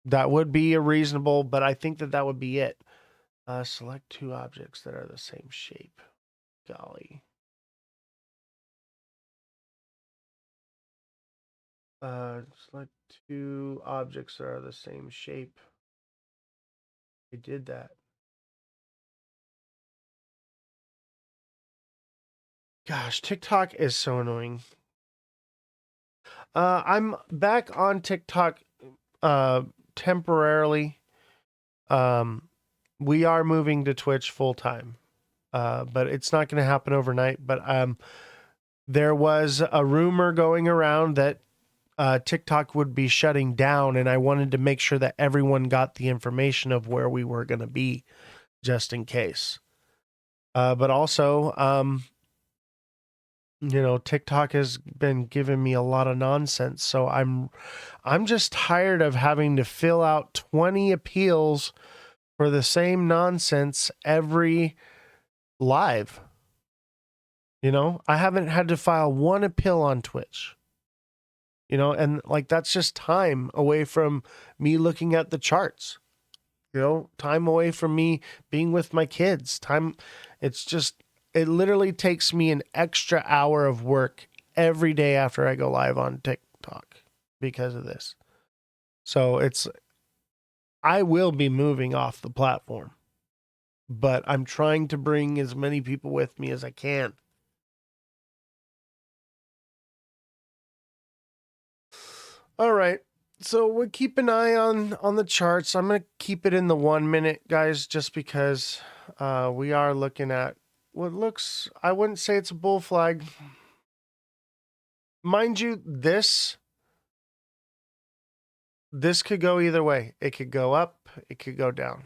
That would be a reasonable, but I think that would be it. Select two objects that are the same shape. Golly. Select two objects that are the same shape. I did that. Gosh, TikTok is so annoying. I'm back on TikTok temporarily. We are moving to Twitch full time. But it's not going to happen overnight. But there was a rumor going around that TikTok would be shutting down, and I wanted to make sure that everyone got the information of where we were going to be, just in case. But also, TikTok has been giving me a lot of nonsense, so I'm just tired of having to fill out 20 appeals for the same nonsense every live. I haven't had to file one appeal on Twitch. And like that's just time away from me looking at the charts. Time away from me being with my kids. It literally takes me an extra hour of work every day after I go live on TikTok because of this. So I will be moving off the platform, but I'm trying to bring as many people with me as I can. All right. So we'll keep an eye on the charts. I'm going to keep it in the 1 minute, guys, just because we are looking at what looks, I wouldn't say it's a bull flag. Mind you, this could go either way. It could go up, it could go down.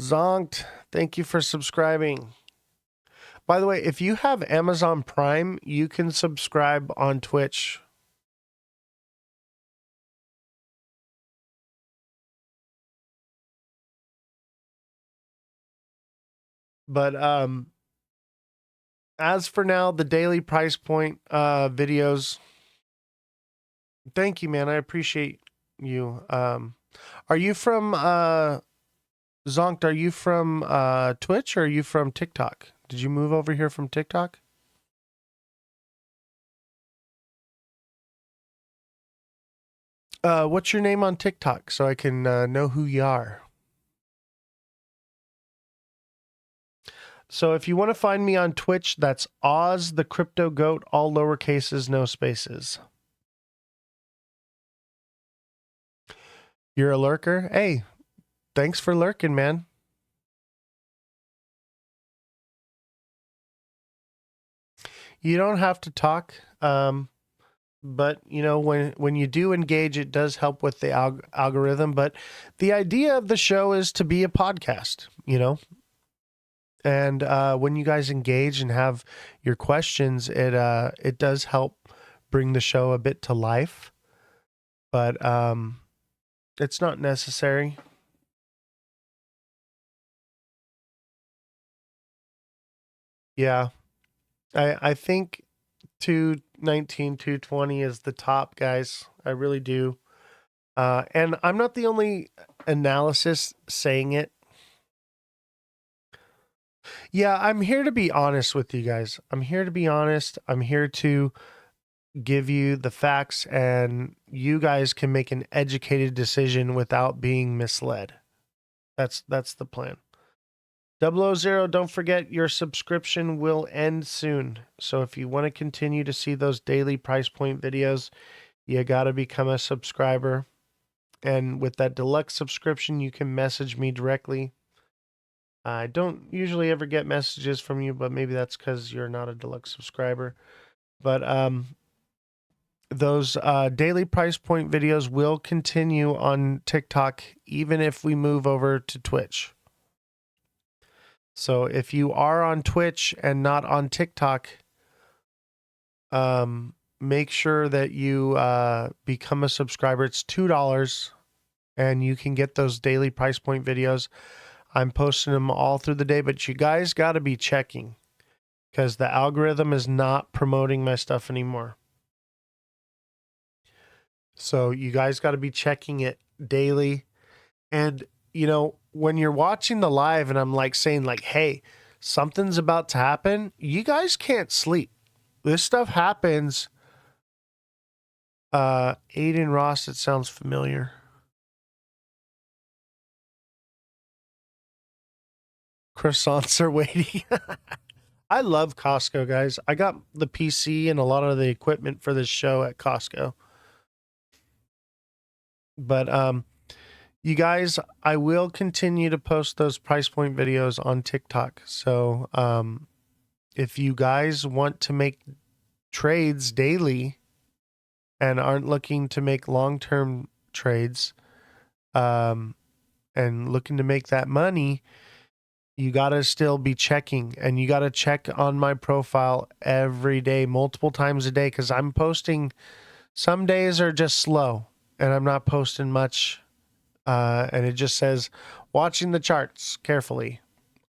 Zonked, thank you for subscribing. By the way, if you have Amazon Prime, you can subscribe on Twitch. But as for now, the daily price point videos. Thank you, man. I appreciate you. Are you from Zonked? Are you from Twitch or are you from TikTok? Did you move over here from TikTok? What's your name on TikTok so I can know who you are? So if you want to find me on Twitch, that's Oz the Crypto Goat, all lower cases, no spaces. You're a lurker? Hey, thanks for lurking, man. You don't have to talk, but when you do engage, it does help with the algorithm. But the idea of the show is to be a podcast, and when you guys engage and have your questions, it does help bring the show a bit to life. But it's not necessary. Yeah. I think 219, 220 is the top, guys. I really do. And I'm not the only analysis saying it. Yeah, I'm here to be honest with you guys. I'm here to be honest. I'm here to give you the facts, and you guys can make an educated decision without being misled. That's the plan. 000, don't forget your subscription will end soon. So if you want to continue to see those daily price point videos, you got to become a subscriber. And with that deluxe subscription, you can message me directly. I don't usually ever get messages from you, but maybe that's because you're not a deluxe subscriber. But those daily price point videos will continue on TikTok, even if we move over to Twitch. So if you are on Twitch and not on TikTok, make sure that you become a subscriber. It's $2 and you can get those daily price point videos. I'm posting them all through the day, but you guys got to be checking because the algorithm is not promoting my stuff anymore. So you guys got to be checking it daily. And, you know, when you're watching the live and I'm like saying like, hey, something's about to happen, you guys can't sleep. This stuff happens. Aiden Ross, it sounds familiar. Croissants are waiting. I love Costco, guys. I got the PC and a lot of the equipment for this show at Costco. But you guys, I will continue to post those price point videos on TikTok. So if you guys want to make trades daily and aren't looking to make long-term trades and looking to make that money, you got to still be checking, and you got to check on my profile every day, multiple times a day, because I'm posting. Some days are just slow and I'm not posting much. And it just says, watching the charts carefully.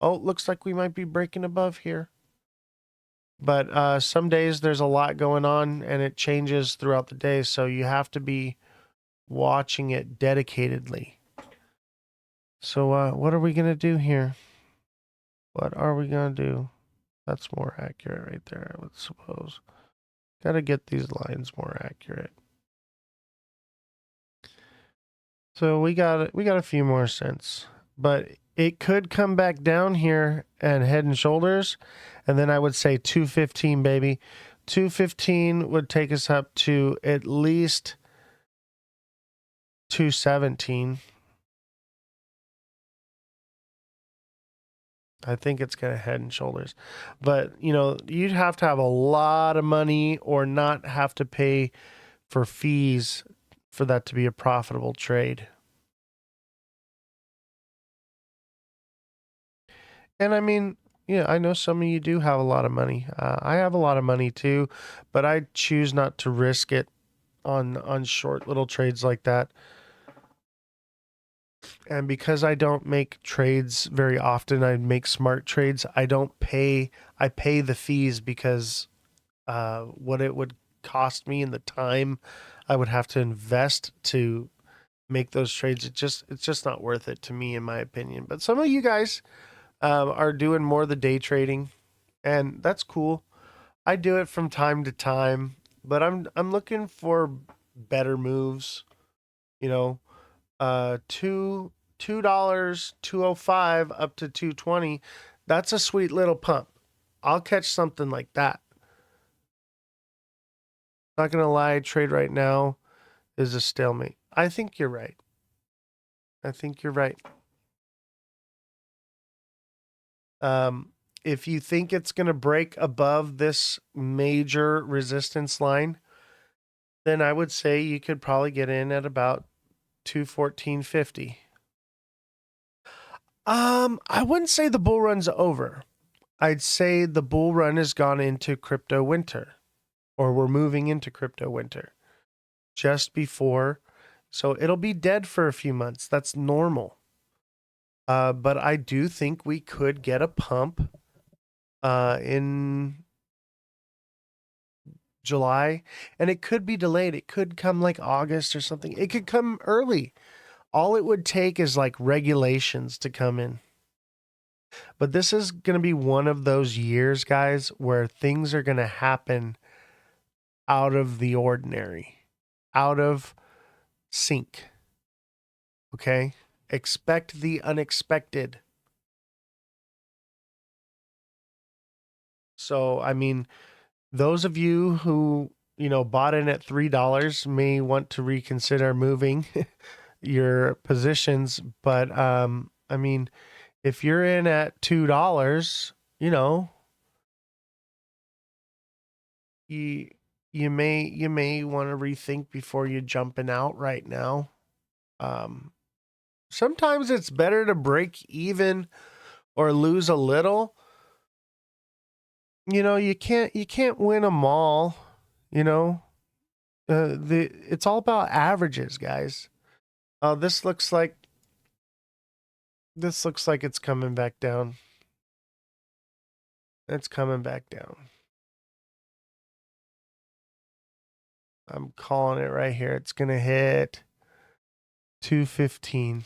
Oh, looks like we might be breaking above here. But some days there's a lot going on and it changes throughout the day. So you have to be watching it dedicatedly. So what are we going to do here? What are we going to do? That's more accurate right there, I would suppose. Got to get these lines more accurate. So we got a few more cents, but it could come back down here and head and shoulders, and then I would say 215, baby. 215 would take us up to at least 217. I think it's going to head and shoulders. But, you know, you'd have to have a lot of money or not have to pay for fees for that to be a profitable trade. And I mean, yeah, I know some of you do have a lot of money. I have a lot of money too, but I choose not to risk it on short little trades like that. And because I don't make trades very often, I make smart trades. I pay the fees because what it would cost me and the time I would have to invest to make those trades, it's just not worth it to me, in my opinion. But some of you guys are doing more of the day trading, and that's cool. I do it from time to time, but I'm looking for better moves. You know, $2, 205 up to 220. That's a sweet little pump. I'll catch something like that. Not gonna lie, trade right now is a stalemate. I think you're right. I think you're right. If you think it's gonna break above this major resistance line, then I would say you could probably get in at about 214.50. I wouldn't say the bull run's over. I'd say the bull run has gone into crypto winter, or we're moving into crypto winter just before. So it'll be dead for a few months. That's normal. But I do think we could get a pump in July, and it could be delayed. It could come like August or something. It could come early. All it would take is like regulations to come in. But this is going to be one of those years, guys, where things are going to happen out of the ordinary, out of sync. Okay? expect the unexpected. So, I mean, those of you who, bought in at $3 may want to reconsider moving your positions. But, I mean, if you're in at $2, you you may want to rethink before you jumping out right now. Sometimes it's better to break even or lose a little. You can't win them all. It's all about averages, guys. This looks like it's coming back down. It's coming back down. I'm calling it right here. It's gonna hit 215,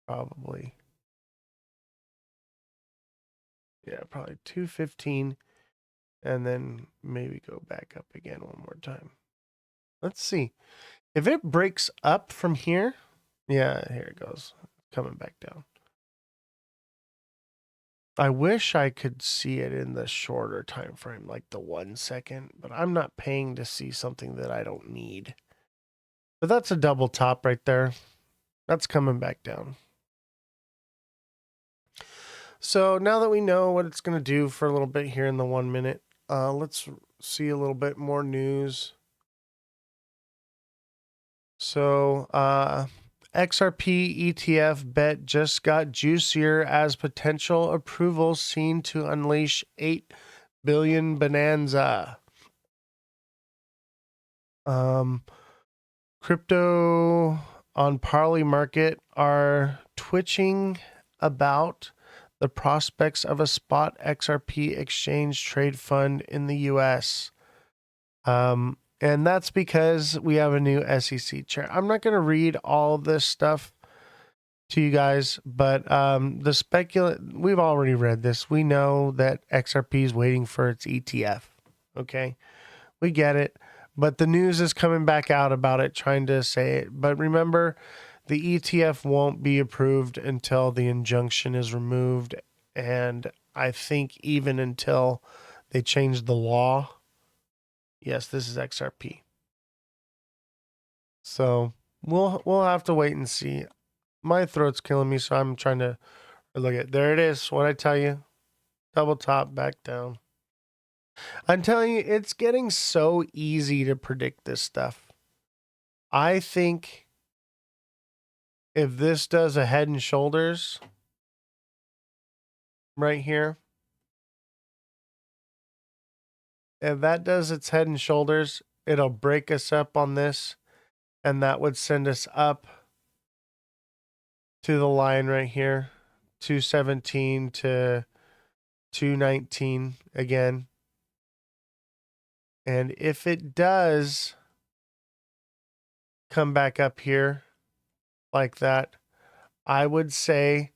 probably. Yeah, probably 215, and then maybe go back up again one more time. Let's see. If it breaks up from here, yeah, here it goes. Coming back down. I wish I could see it in the shorter time frame, like the 1 second, but I'm not paying to see something that I don't need. But that's a double top right there. That's coming back down. So now that we know what it's going to do for a little bit here in the 1 minute, let's see a little bit more news. So, XRP ETF bet just got juicier as potential approvals seen to unleash 8 billion bonanza. Crypto on Parley Market are twitching about the prospects of a spot XRP exchange trade fund in the US. And that's because we have a new SEC chair. I'm not going to read all this stuff to you guys, but we've already read this. We know that XRP is waiting for its ETF. Okay, we get it, but the news is coming back out about it, trying to say it. But remember, the ETF won't be approved until the injunction is removed, and I think even until they change the law. Yes, this is XRP. So we'll have to wait and see. My throat's killing me, so I'm trying to look at. There it is. What I tell you, double top, back down. I'm telling you, it's getting so easy to predict this stuff. I think if this does a head and shoulders right here, if that does its head and shoulders, it'll break us up on this, and that would send us up to the line right here, 217 to 219 again. And if it does come back up here like that, I would say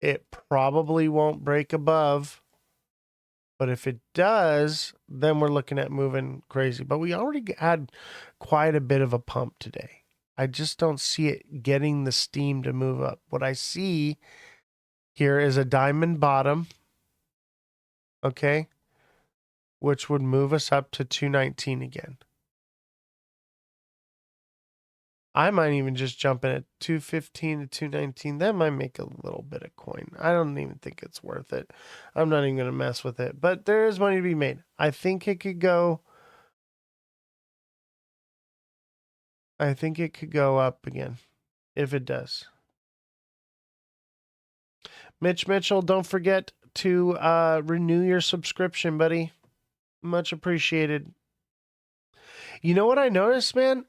it probably won't break above. But if it does, then we're looking at moving crazy. But we already had quite a bit of a pump today. I just don't see it getting the steam to move up. What I see here is a diamond bottom, okay, which would move us up to 219 again. I might even just jump in at 215 to 219. That might make a little bit of coin. I don't even think it's worth it. I'm not even going to mess with it. But there is money to be made. I think it could go up again if it does. Mitch Mitchell, don't forget to renew your subscription, buddy. Much appreciated. You know what I noticed, man?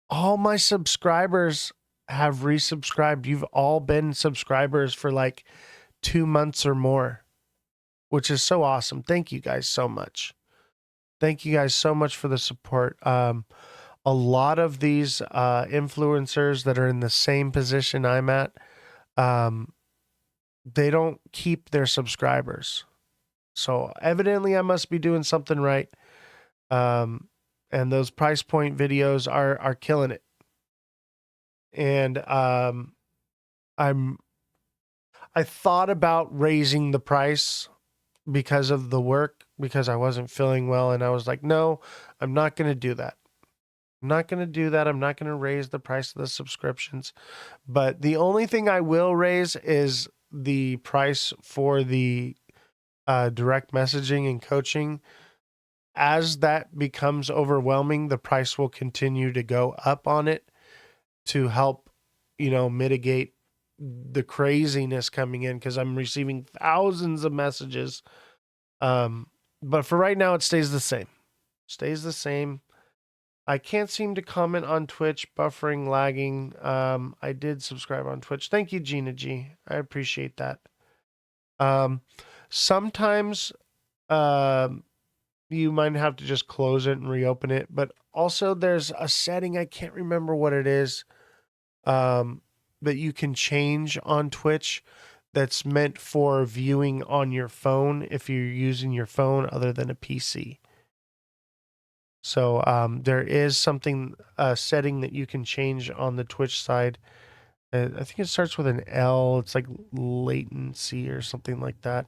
All my subscribers have resubscribed. You've all been subscribers for like 2 months or more, which is so awesome. Thank you guys so much. Thank you guys so much for the support. A lot of these influencers that are in the same position I'm at, they don't keep their subscribers. So evidently I must be doing something right. And those price point videos are killing it. and I thought about raising the price because of the work, because I wasn't feeling well, and I was like, no, I'm not going to do that. I'm not going to do that. I'm not going to raise the price of the subscriptions. But the only thing I will raise is the price for the direct messaging and coaching. As that becomes overwhelming, the price will continue to go up on it to help, mitigate the craziness coming in, because I'm receiving thousands of messages. But for right now, it stays the same. Stays the same. I can't seem to comment on Twitch, buffering, lagging. I did subscribe on Twitch. Thank you, Gina G. I appreciate that. Sometimes you might have to just close it and reopen it. But also there's a setting, I can't remember what it is, that you can change on Twitch that's meant for viewing on your phone if you're using your phone other than a PC. So there is a setting that you can change on the Twitch side. I think it starts with an L. It's like latency or something like that.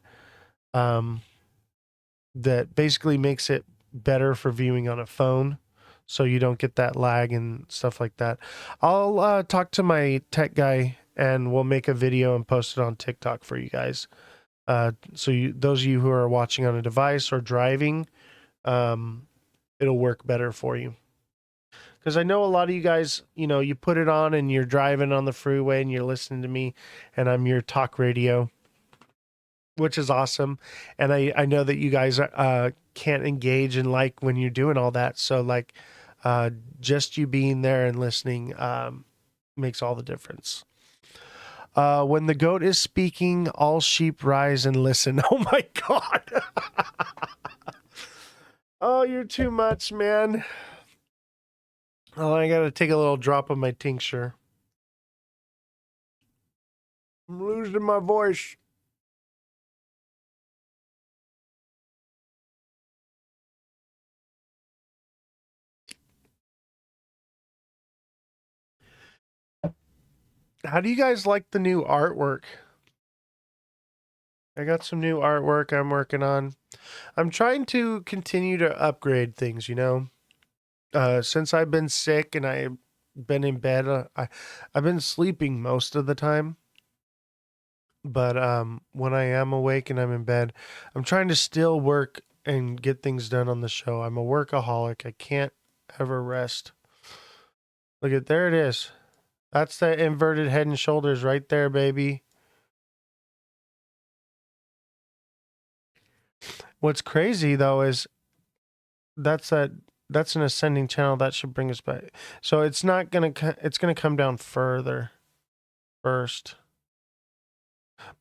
That basically makes it better for viewing on a phone, so you don't get that lag and stuff like that. I'll talk to my tech guy and we'll make a video and post it on TikTok for you guys. So those of you who are watching on a device or driving, it'll work better for you. Because I know a lot of you guys, you put it on and you're driving on the freeway and you're listening to me and I'm your talk radio, which is awesome. And I know that you guys can't engage and like when you're doing all that. So like just you being there and listening makes all the difference. When the goat is speaking, all sheep rise and listen. Oh my God. Oh, you're too much, man. Oh, I got to take a little drop of my tincture. I'm losing my voice. How do you guys like the new artwork? I got some new artwork I'm working on. I'm trying to continue to upgrade things, since I've been sick and I've been in bed. I've been sleeping most of the time. But when I am awake and I'm in bed, I'm trying to still work and get things done on the show. I'm a workaholic. I can't ever rest. Look at, there it is. That's the inverted head and shoulders right there, baby. What's crazy though is that's an ascending channel that should bring us back. So it's not gonna it's gonna come down further first.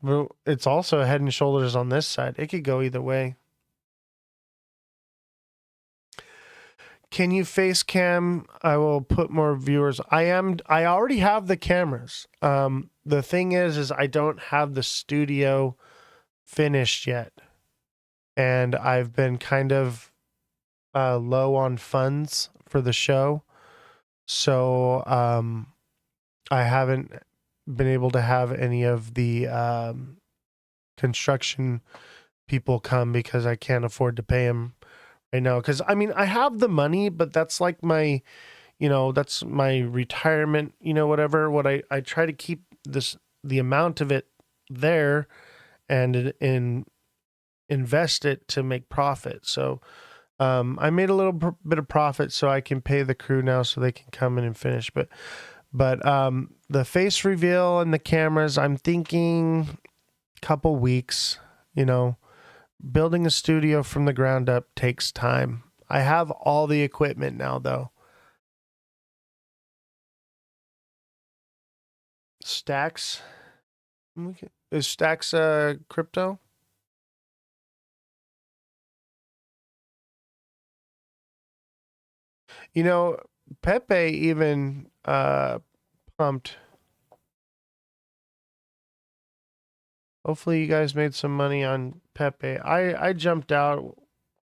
But it's also head and shoulders on this side. It could go either way. Can you face cam? I will put more viewers. I already have the cameras. The thing is I don't have the studio finished yet. And I've been kind of low on funds for the show. So I haven't been able to have any of the construction people come because I can't afford to pay them right now. Because I have the money, but that's like my, that's my retirement, whatever. What I try to keep the amount of it there and invest it to make profit. So I made a little bit of profit so I can pay the crew now so they can come in and finish. But the face reveal and the cameras, I'm thinking a couple weeks. Building a studio from the ground up takes time. I have all the equipment now, though. Stacks? Is Stacks crypto? Pepe even pumped. Hopefully you guys made some money on Pepe. I jumped out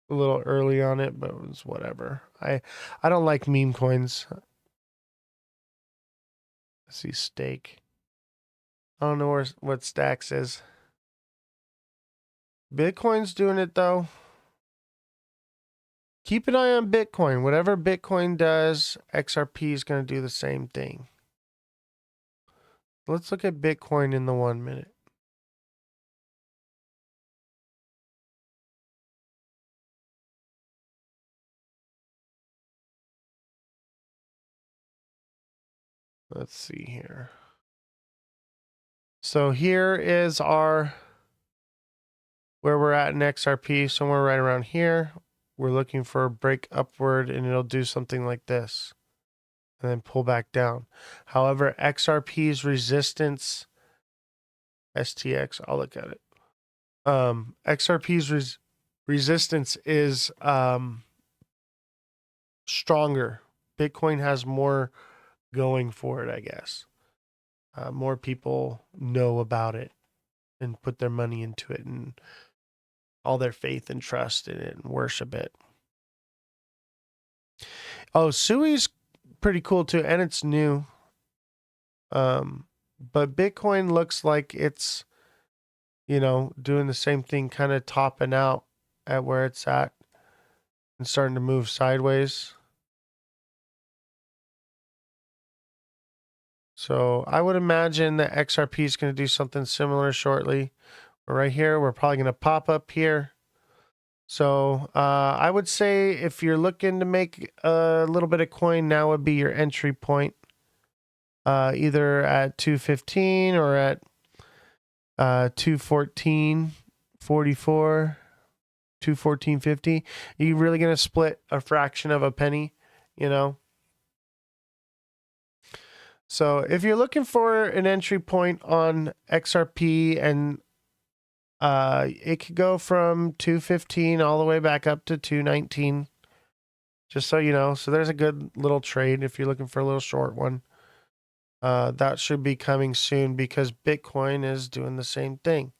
a little early on it, but it was whatever. I don't like meme coins. I see stake. I don't know what Stacks is. Bitcoin's doing it though. Keep an eye on Bitcoin. Whatever Bitcoin does, XRP is going to do the same thing. Let's look at Bitcoin in the 1 minute. Let's see here. So here is where we're at in XRP, somewhere right around here. We're looking for a break upward and it'll do something like this and then pull back down. However, XRP's resistance, STX, I'll look at it. XRP's resistance is stronger. Bitcoin has more going for it, I guess. More people know about it and put their money into it and all their faith and trust in it and worship it. Oh, Sui's pretty cool too, and it's new. But Bitcoin looks like it's, doing the same thing, kind of topping out at where it's at and starting to move sideways. So I would imagine that XRP is going to do something similar shortly. Right here, we're probably going to pop up here. So I would say if you're looking to make a little bit of coin, now would be your entry point. Either at 215 or at 214.44, 214.50. Are you really going to split a fraction of a penny, So if you're looking for an entry point on XRP, and it could go from 215 all the way back up to 219, just so you know. So there's a good little trade if you're looking for a little short one. That should be coming soon because Bitcoin is doing the same thing.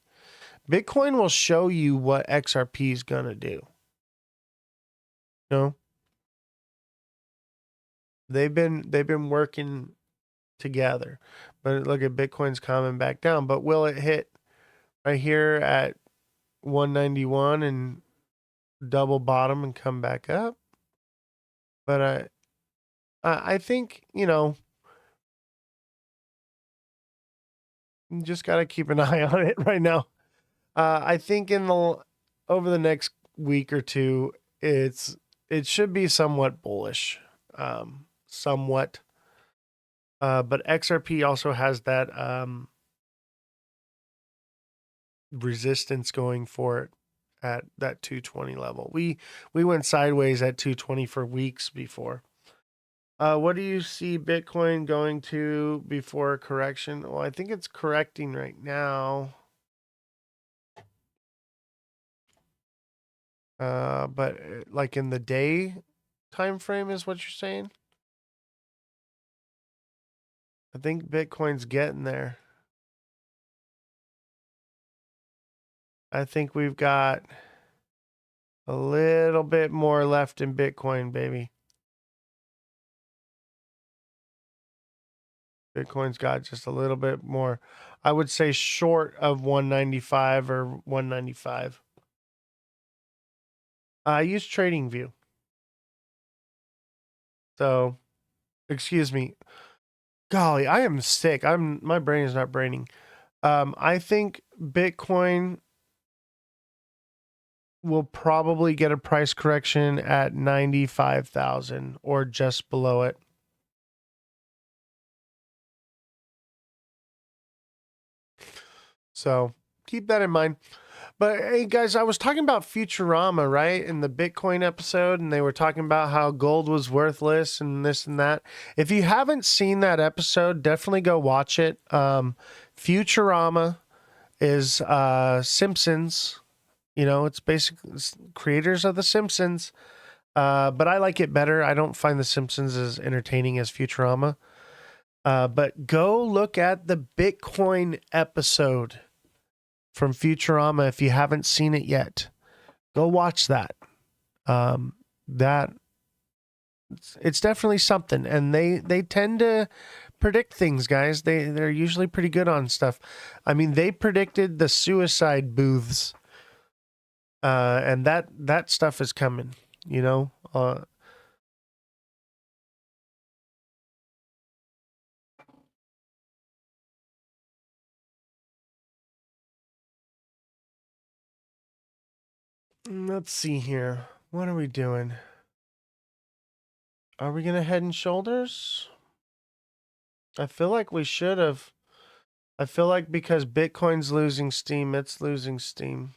Bitcoin will show you what XRP is going to do. They've been working together. But look at Bitcoin's coming back down. But will it hit right here at 191 and double bottom and come back up? But I think, you just got to keep an eye on it right now. I think over the next week or two, it should be somewhat bullish, somewhat. But XRP also has that resistance going for it at that 220 level. We went sideways at 220 for weeks before. What do you see Bitcoin going to before a correction? Well, I think it's correcting right now. But like in the day time frame is what you're saying? I think Bitcoin's getting there. I think we've got a little bit more left in Bitcoin, baby. Bitcoin's got just a little bit more. I would say short of 195 or 195. I use TradingView. So, excuse me. Golly, I am sick. My brain is not braining. I think Bitcoin will probably get a price correction at 95,000 or just below it. So keep that in mind. But hey, guys, I was talking about Futurama, right, in the Bitcoin episode, and they were talking about how gold was worthless and this and that. If you haven't seen that episode, definitely go watch it. Futurama is Simpsons. It's basically creators of The Simpsons. But I like it better. I don't find The Simpsons as entertaining as Futurama. But go look at the Bitcoin episode from Futurama if you haven't seen it yet. Go watch that. It's definitely something, and they tend to predict things, guys. They're usually pretty good on stuff. I mean, they predicted the suicide booths, and that stuff is coming. You know, let's see here. What are we doing? Are we gonna head and shoulders? I feel like we should have. I feel like because Bitcoin's losing steam, it's losing steam.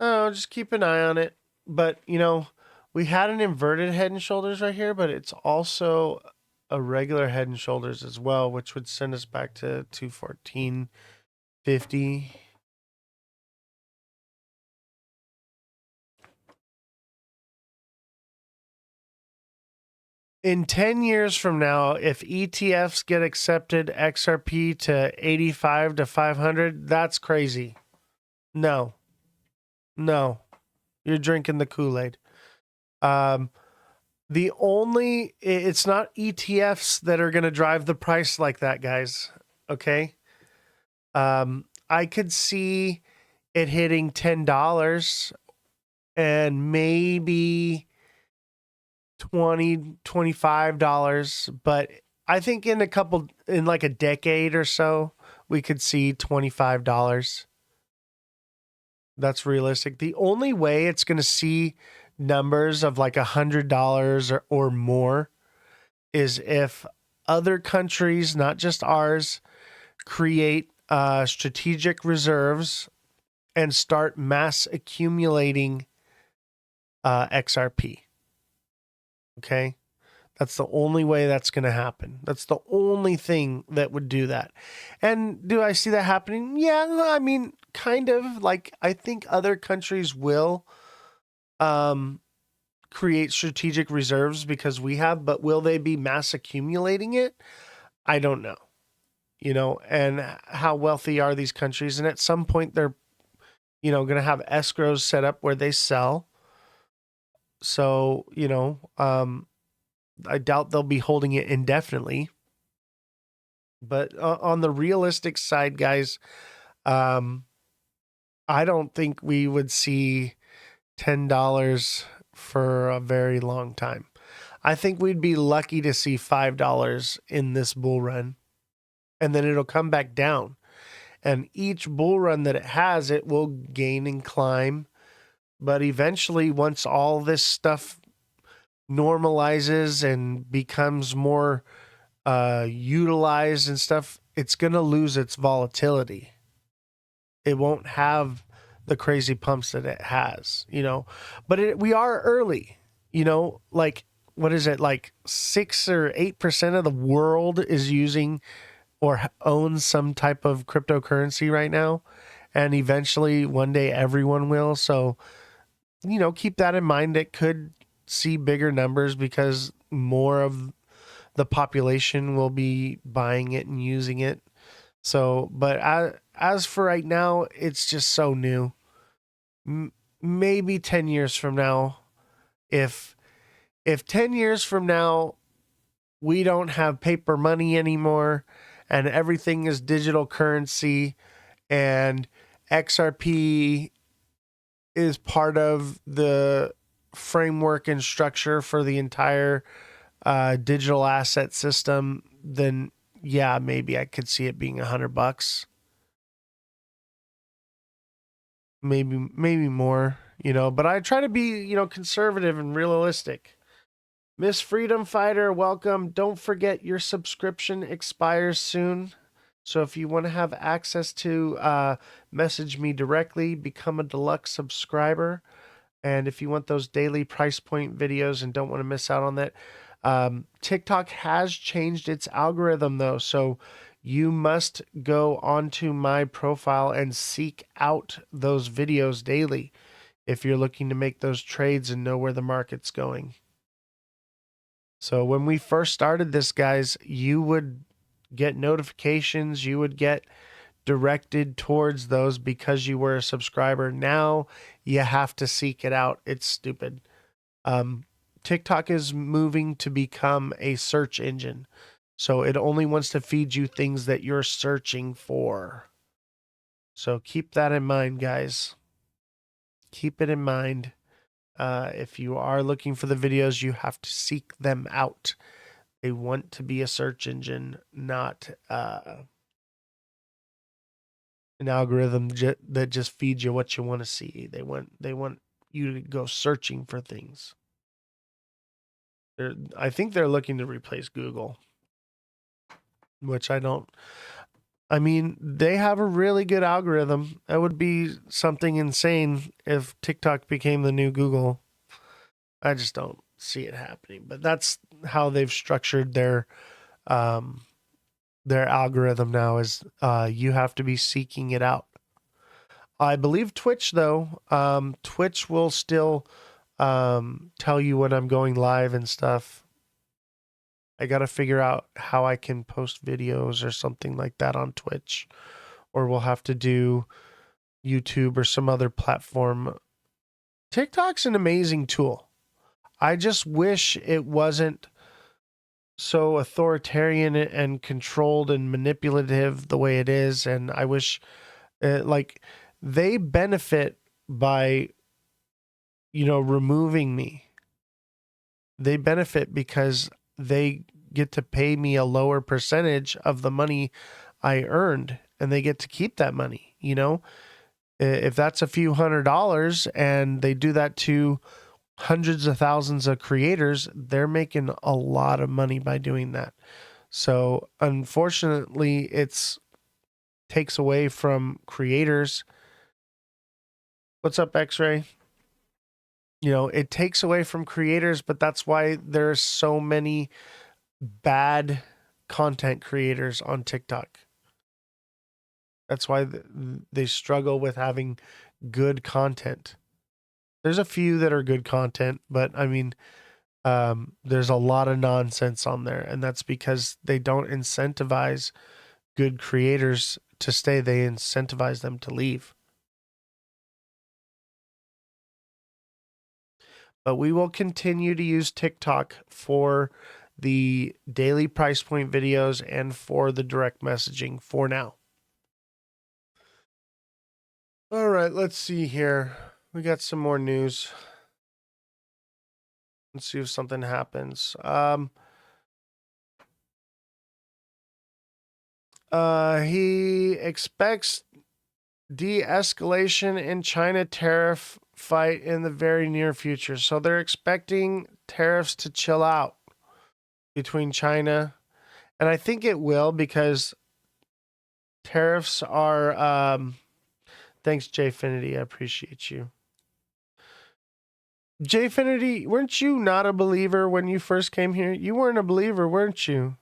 Oh, just keep an eye on it. But, you know, we had an inverted head and shoulders right here, but it's also a regular head and shoulders as well, which would send us back to 214.50. In 10 years from now, if ETFs get accepted XRP to 85 to 500, that's crazy. No. You're drinking the Kool-Aid. It's not ETFs that are going to drive the price like that, guys. Okay. I could see it hitting $10 and maybe $20, $25, but I think in like a decade or so, we could see $25. That's realistic. The only way it's going to see numbers of like $100 or more is if other countries, not just ours, create strategic reserves and start mass accumulating XRP. Okay? That's the only way that's going to happen. That's the only thing that would do that. And do I see that happening? Yeah, I mean, kind of. Like, I think other countries will create strategic reserves because we have, but will they be mass accumulating it? I don't know. You know, and how wealthy are these countries? And at some point, they're, you know, going to have escrows set up where they sell. So, you know, I doubt they'll be holding it indefinitely. But on the realistic side, guys, I don't think we would see $10 for a very long time. I think we'd be lucky to see $5 in this bull run, and then it'll come back down. And each bull run that it has, it will gain and climb. But eventually, once all this stuff normalizes and becomes more utilized and stuff, it's going to lose its volatility. It won't have the crazy pumps that it has, you know. But we are early, you know, like, what is it? Like 6 or 8% of the world is using or owns some type of cryptocurrency right now. And eventually one day everyone will. So, you know, keep that in mind. It could see bigger numbers because more of the population will be buying it and using it. So, but as for right now, it's just so new. Maybe 10 years from now, if 10 years from now we don't have paper money anymore and everything is digital currency and XRP is part of the framework and structure for the entire digital asset system, then yeah, maybe I could see it being $100. Maybe more, you know, but I try to be, you know, conservative and realistic. Miss Freedom Fighter, welcome. Don't forget your subscription expires soon. So if you want to have access to message me directly, become a deluxe subscriber. And if you want those daily price point videos and don't want to miss out on that, TikTok has changed its algorithm though. So you must go onto my profile and seek out those videos daily if you're looking to make those trades and know where the market's going. So when we first started this, guys, you would get notifications, you would get directed towards those because you were a subscriber. Now you have to seek it out. It's stupid. TikTok is moving to become a search engine. So it only wants to feed you things that you're searching for. So keep that in mind, guys. Keep it in mind. If you are looking for the videos, you have to seek them out. They want to be a search engine, not an algorithm that just feeds you what you want to see. They want you to go searching for things. I think they're looking to replace Google, which I don't. I mean, they have a really good algorithm. That would be something insane if TikTok became the new Google. I just don't see it happening. But that's how they've structured their algorithm now. Is you have to be seeking it out. I believe Twitch, though, Twitch will still tell you when I'm going live and stuff. I got to figure out how I can post videos or something like that on Twitch, or we'll have to do YouTube or some other platform. TikTok's an amazing tool. I just wish it wasn't so authoritarian and controlled and manipulative the way it is. And I wish like they benefit by, removing me. They benefit because they get to pay me a lower percentage of the money I earned, and they get to keep that money. If that's a few $100s and they do that to hundreds of thousands of creators, they're making a lot of money by doing that. So unfortunately, it's takes away from creators. What's up, X-Ray? It takes away from creators, but that's why there's so many bad content creators on TikTok. That's why they struggle with having good content. There's a few that are good content, but I mean, there's a lot of nonsense on there, and that's because they don't incentivize good creators to stay. They incentivize them to leave. But we will continue to use TikTok for the daily price point videos and for the direct messaging for now. All right, let's see here. We got some more news. Let's see if something happens. He expects de-escalation in China tariff fight in the very near future. So they're expecting tariffs to chill out between China. And I think it will, because tariffs are... thanks, Jfinity. I appreciate you. Jfinity, weren't you not a believer when you first came here? You weren't a believer, weren't you?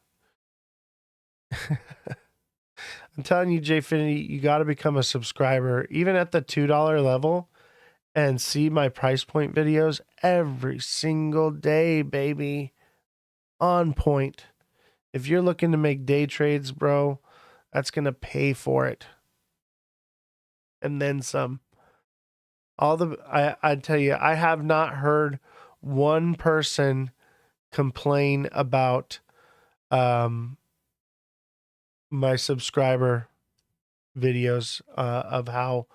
I'm telling you, Jfinity, you got to become a subscriber, even at the $2 level, and see my price point videos every single day, baby. On point. If you're looking to make day trades, bro, that's going to pay for it. And then some. I tell you, I have not heard one person complain about my subscriber videos of how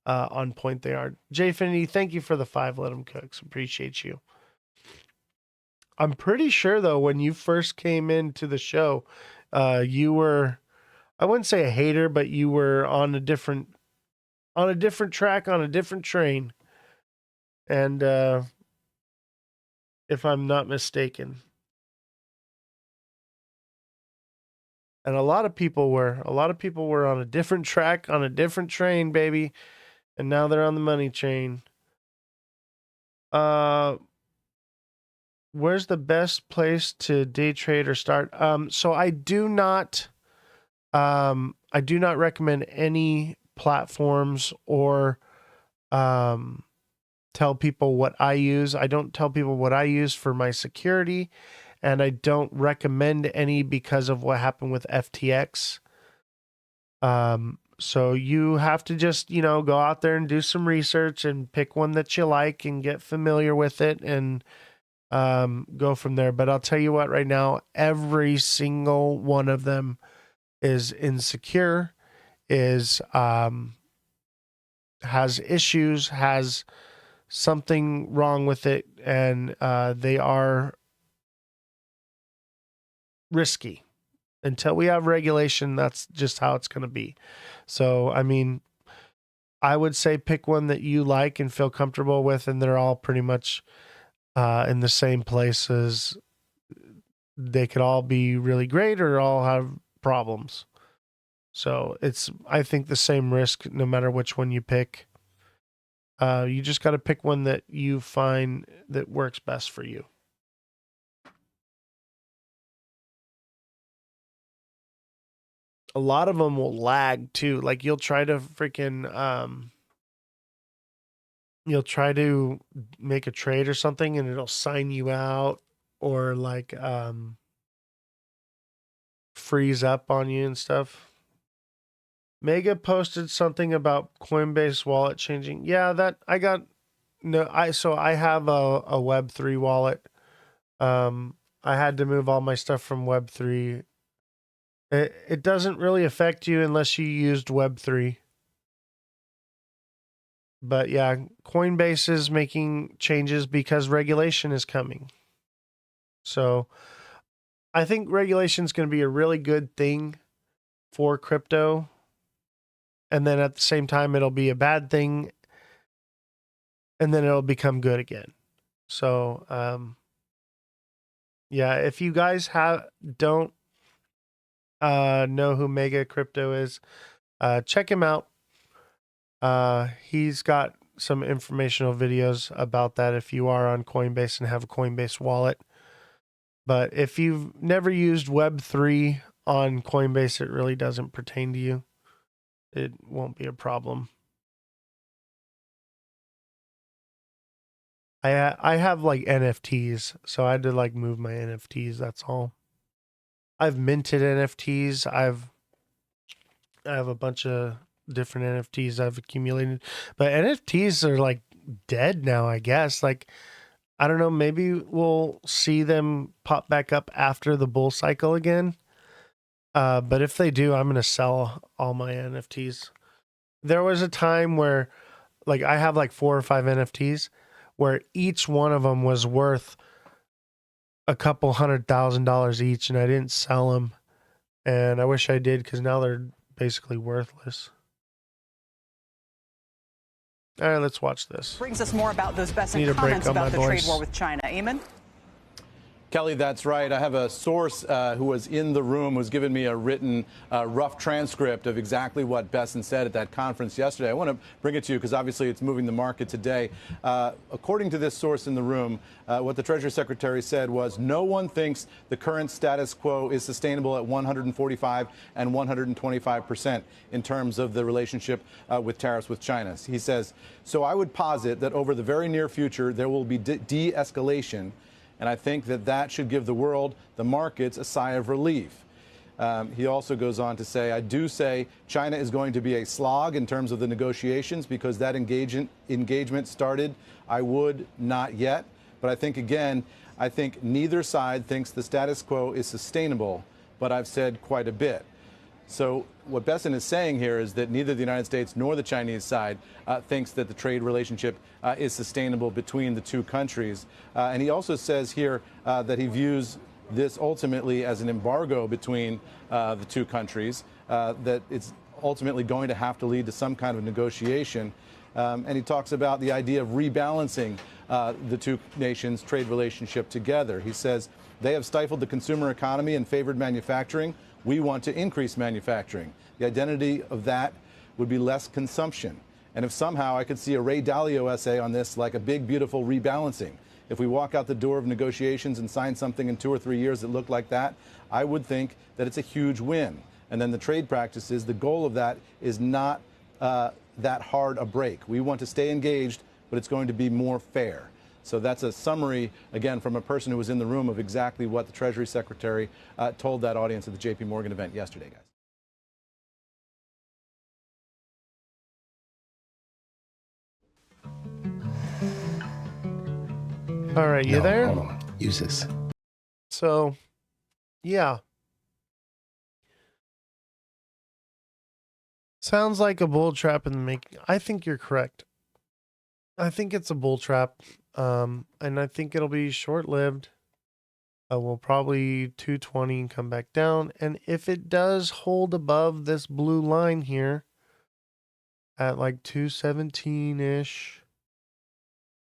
on point they are. Jfinity, thank you for the 5 Let 'em Cooks. Appreciate you. I'm pretty sure, though, when you first came into the show, you were, I wouldn't say a hater, but you were on a different track, on a different train. And if I'm not mistaken. And a lot of people were on a different track, on a different train, baby. And now they're on the money train. Where's the best place to day trade or start? So I do not recommend any platforms or tell people what I use. I don't tell people what I use for my security, and I don't recommend any because of what happened with FTX. So you have to just, go out there and do some research and pick one that you like and get familiar with it and go from there. But I'll tell you what, right now, every single one of them is insecure, is has issues, has something wrong with it, and they are risky. Until we have regulation, that's just how it's going to be. So, I mean, I would say pick one that you like and feel comfortable with, and they're all pretty much in the same places. They could all be really great or all have problems. So it's, I think, the same risk no matter which one you pick. You just got to pick one that you find that works best for you. A lot of them will lag too. Like you'll try to you'll try to make a trade or something and it'll sign you out or like freeze up on you and stuff. Mega posted something about Coinbase wallet changing. Yeah, that I got I have a Web3 wallet. I had to move all my stuff from Web3. It doesn't really affect you unless you used Web3. But yeah, Coinbase is making changes because regulation is coming. So I think regulation is going to be a really good thing for crypto. And then at the same time, it'll be a bad thing. And then it'll become good again. So, yeah, if you guys don't know who Mega Crypto is, check him out. He's got some informational videos about that if you are on Coinbase and have a Coinbase wallet. But if you've never used Web3 on Coinbase, it really doesn't pertain to you. It won't be a problem. I have like NFTs, so I had to like move my NFTs. That's all. I've minted NFTs. I have a bunch of different NFTs I've accumulated, but NFTs are like dead now, I guess. Like, I don't know, maybe we'll see them pop back up after the bull cycle again. But if they do, I'm going to sell all my NFTs. There was a time where like I have like 4 or 5 NFTs where each one of them was worth a couple $100,000 each, and I didn't sell them. And I wish I did because now they're basically worthless. All right, let's watch this. Brings us more about those Besson comments about the trade war with China. Eamon? Kelly, that's right. I have a source who was in the room who's given me a written rough transcript of exactly what Besson said at that conference yesterday. I want to bring it to you because obviously it's moving the market today. According to this source in the room, what the Treasury Secretary said was no one thinks the current status quo is sustainable at 145 and 125% in terms of the relationship with tariffs with China. He says, so I would posit that over the very near future, there will be de-escalation. And I think that should give the world, the markets, a sigh of relief. He also goes on to say, I do say China is going to be a slog in terms of the negotiations because that engagement started. I would not yet. But I think, again, I think neither side thinks the status quo is sustainable. But I've said quite a bit. So what Besson is saying here is that neither the United States nor the Chinese side thinks that the trade relationship is sustainable between the two countries. And he also says here that he views this ultimately as an embargo between the two countries, that it's ultimately going to have to lead to some kind of negotiation. And he talks about the idea of rebalancing the two nations' trade relationship together. He says they have stifled the consumer economy and favored manufacturing. We want to increase manufacturing. The identity of that would be less consumption. And if somehow I could see a Ray Dalio essay on this, like a big, beautiful rebalancing, if we walk out the door of negotiations and sign something in 2 or 3 years that looked like that, I would think that it's a huge win. And then the trade practices, the goal of that is not that hard a break. We want to stay engaged, but it's going to be more fair. So that's a summary, again, from a person who was in the room of exactly what the Treasury Secretary told that audience at the JP Morgan event yesterday, guys. All right, you there? Hold on. uses. So, yeah. Sounds like a bull trap in the making. I think you're correct. I think it's a bull trap. And I think it'll be short-lived. We'll probably 220 and come back down. And if it does hold above this blue line here at like 217-ish,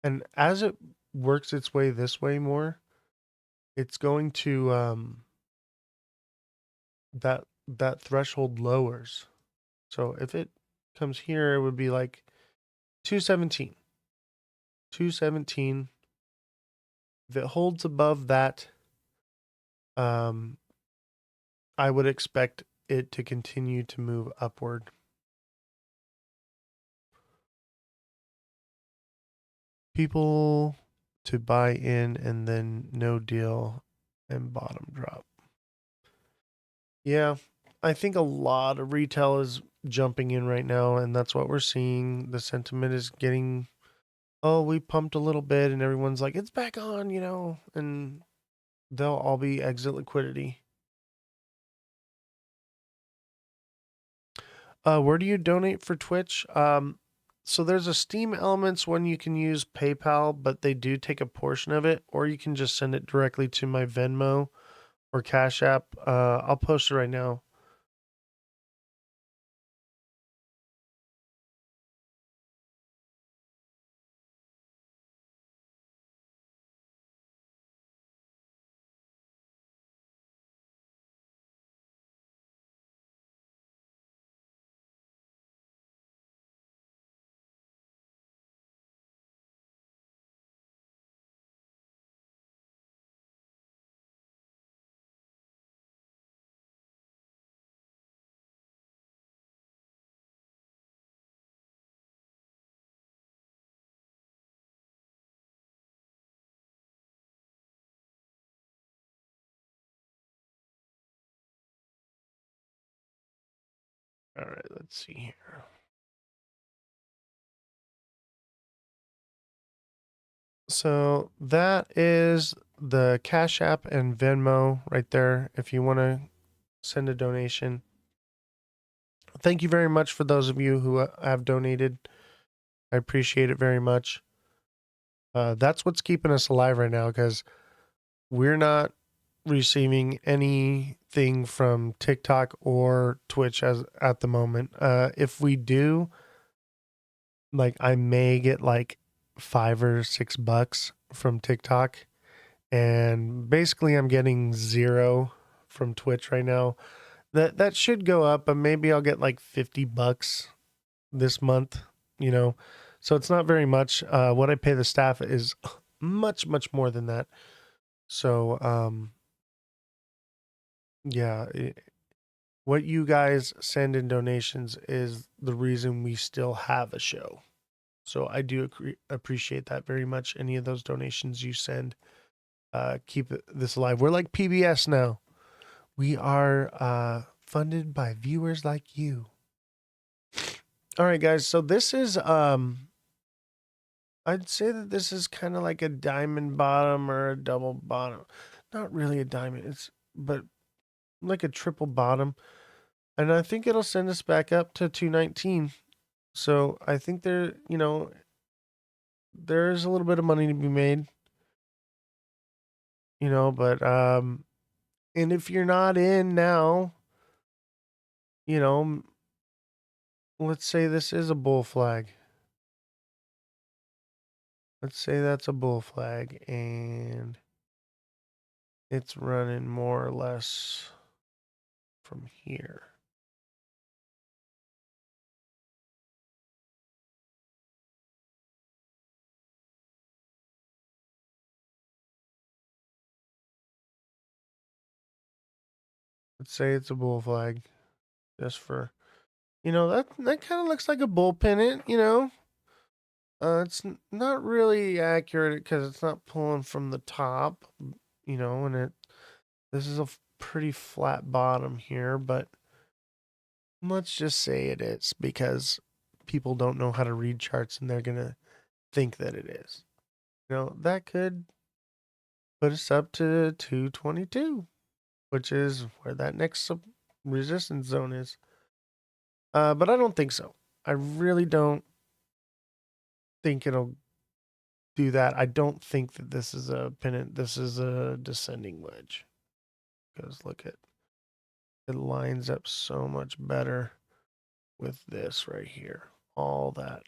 and as it works its way this way more, it's going to that threshold lowers. So if it comes here, it would be like 217. 217. If it holds above that, I would expect it to continue to move upward. People to buy in and then no deal and bottom drop. Yeah, I think a lot of retail is jumping in right now, and that's what we're seeing. The sentiment is getting, oh, we pumped a little bit, and everyone's like, it's back on, and they'll all be exit liquidity. Where do you donate for Twitch? So there's a Steam Elements one you can use PayPal, but they do take a portion of it, or you can just send it directly to my Venmo or Cash App. I'll post it right now. All right, let's see here. So that is the Cash App and Venmo right there if you want to send a donation. Thank you very much for those of you who have donated. I appreciate it very much. That's what's keeping us alive right now, because we're not receiving anything from TikTok or Twitch as at the moment. If we do, like, I may get like $5 or $6 from TikTok, and basically I'm getting 0 from Twitch right now. That should go up, but maybe I'll get like $50 this month, So it's not very much. What I pay the staff is much, much more than that. So, yeah, what you guys send in donations is the reason we still have a show. So I do appreciate that very much. Any of those donations you send, keep this alive. We're like PBS now. We are funded by viewers like you. All right, guys. So this is, I'd say that this is kind of like a diamond bottom or a double bottom. Not really a diamond, but like a triple bottom. And I think it'll send us back up to 219. So I think there's a little bit of money to be made, but, and if you're not in now, let's say this is a bull flag. Let's say that's a bull flag and it's running more or less from here. Let's say it's a bull flag, just for, that kind of looks like a bull pennant, It's not really accurate because it's not pulling from the top, and this is a pretty flat bottom here, but let's just say it is, because people don't know how to read charts and they're going to think that it is. That could put us up to 222, which is where that next resistance zone is. But I don't think so. I really don't think it'll do that. I don't think that this is a pennant. This is a descending wedge. Because look at it, lines up so much better with this right here. All that.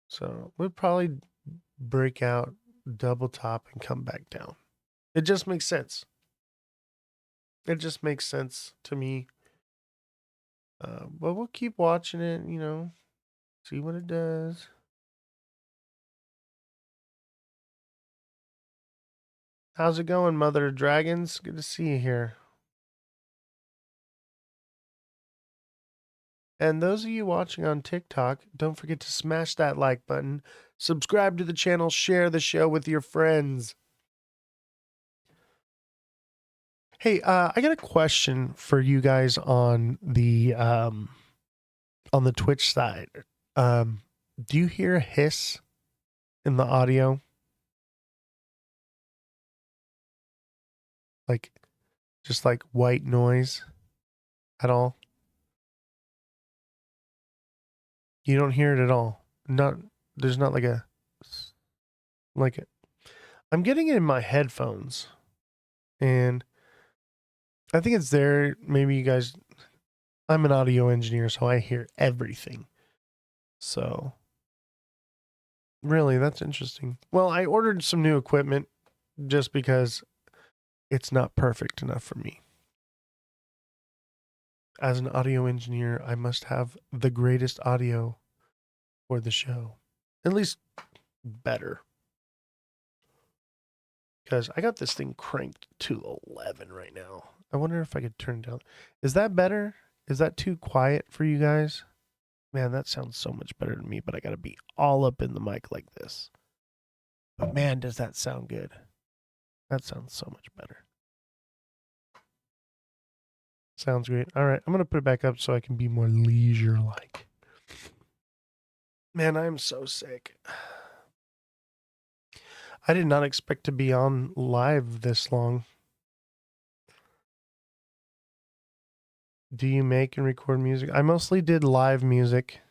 So we'll probably break out, double top, and come back down. It just makes sense. It just makes sense to me. But we'll keep watching it, see what it does. How's it going, Mother of Dragons? Good to see you here. And those of you watching on TikTok, don't forget to smash that like button, subscribe to the channel, share the show with your friends. Hey, I got a question for you guys on the Twitch side. Do you hear a hiss in the audio? Like, just like white noise at all? You don't hear it at all. There's not like I'm getting it in my headphones, and I think it's there. Maybe you guys, I'm an audio engineer, so I hear everything. So really, that's interesting. Well, I ordered some new equipment just because it's not perfect enough for me. As an audio engineer, I must have the greatest audio for the show. At least better. Because I got this thing cranked to 11 right now. I wonder if I could turn it down. Is that better? Is that too quiet for you guys? Man, that sounds so much better to me, but I got to be all up in the mic like this. But man, does that sound good. That sounds so much better. Sounds great. All right, I'm going to put it back up so I can be more leisure-like. Man, I'm so sick. I did not expect to be on live this long. Do you make and record music? I mostly did live music.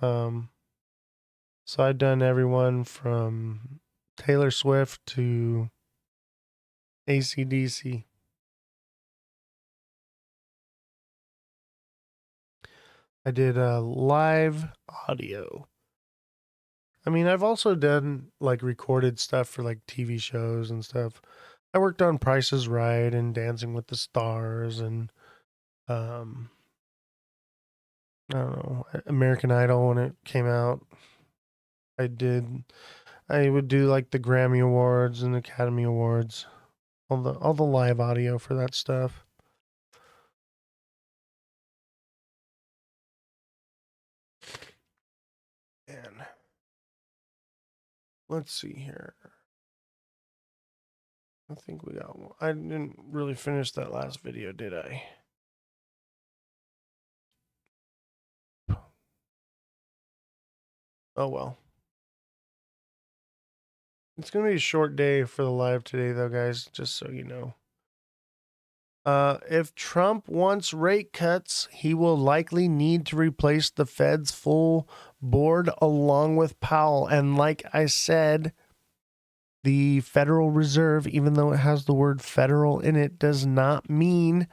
So I've done everyone from Taylor Swift to AC/DC. I did live audio. I mean, I've also done like recorded stuff for like TV shows and stuff. I worked on Price is Right and Dancing with the Stars and I don't know, American Idol when it came out. I would do like the Grammy Awards and Academy Awards. All the live audio for that stuff. And let's see here. I think we got one. I didn't really finish that last video, did I? Oh well. It's going to be a short day for the live today, though, guys, just so you know. If Trump wants rate cuts, he will likely need to replace the Fed's full board along with Powell. And like I said, the Federal Reserve, even though it has the word federal in it, does not mean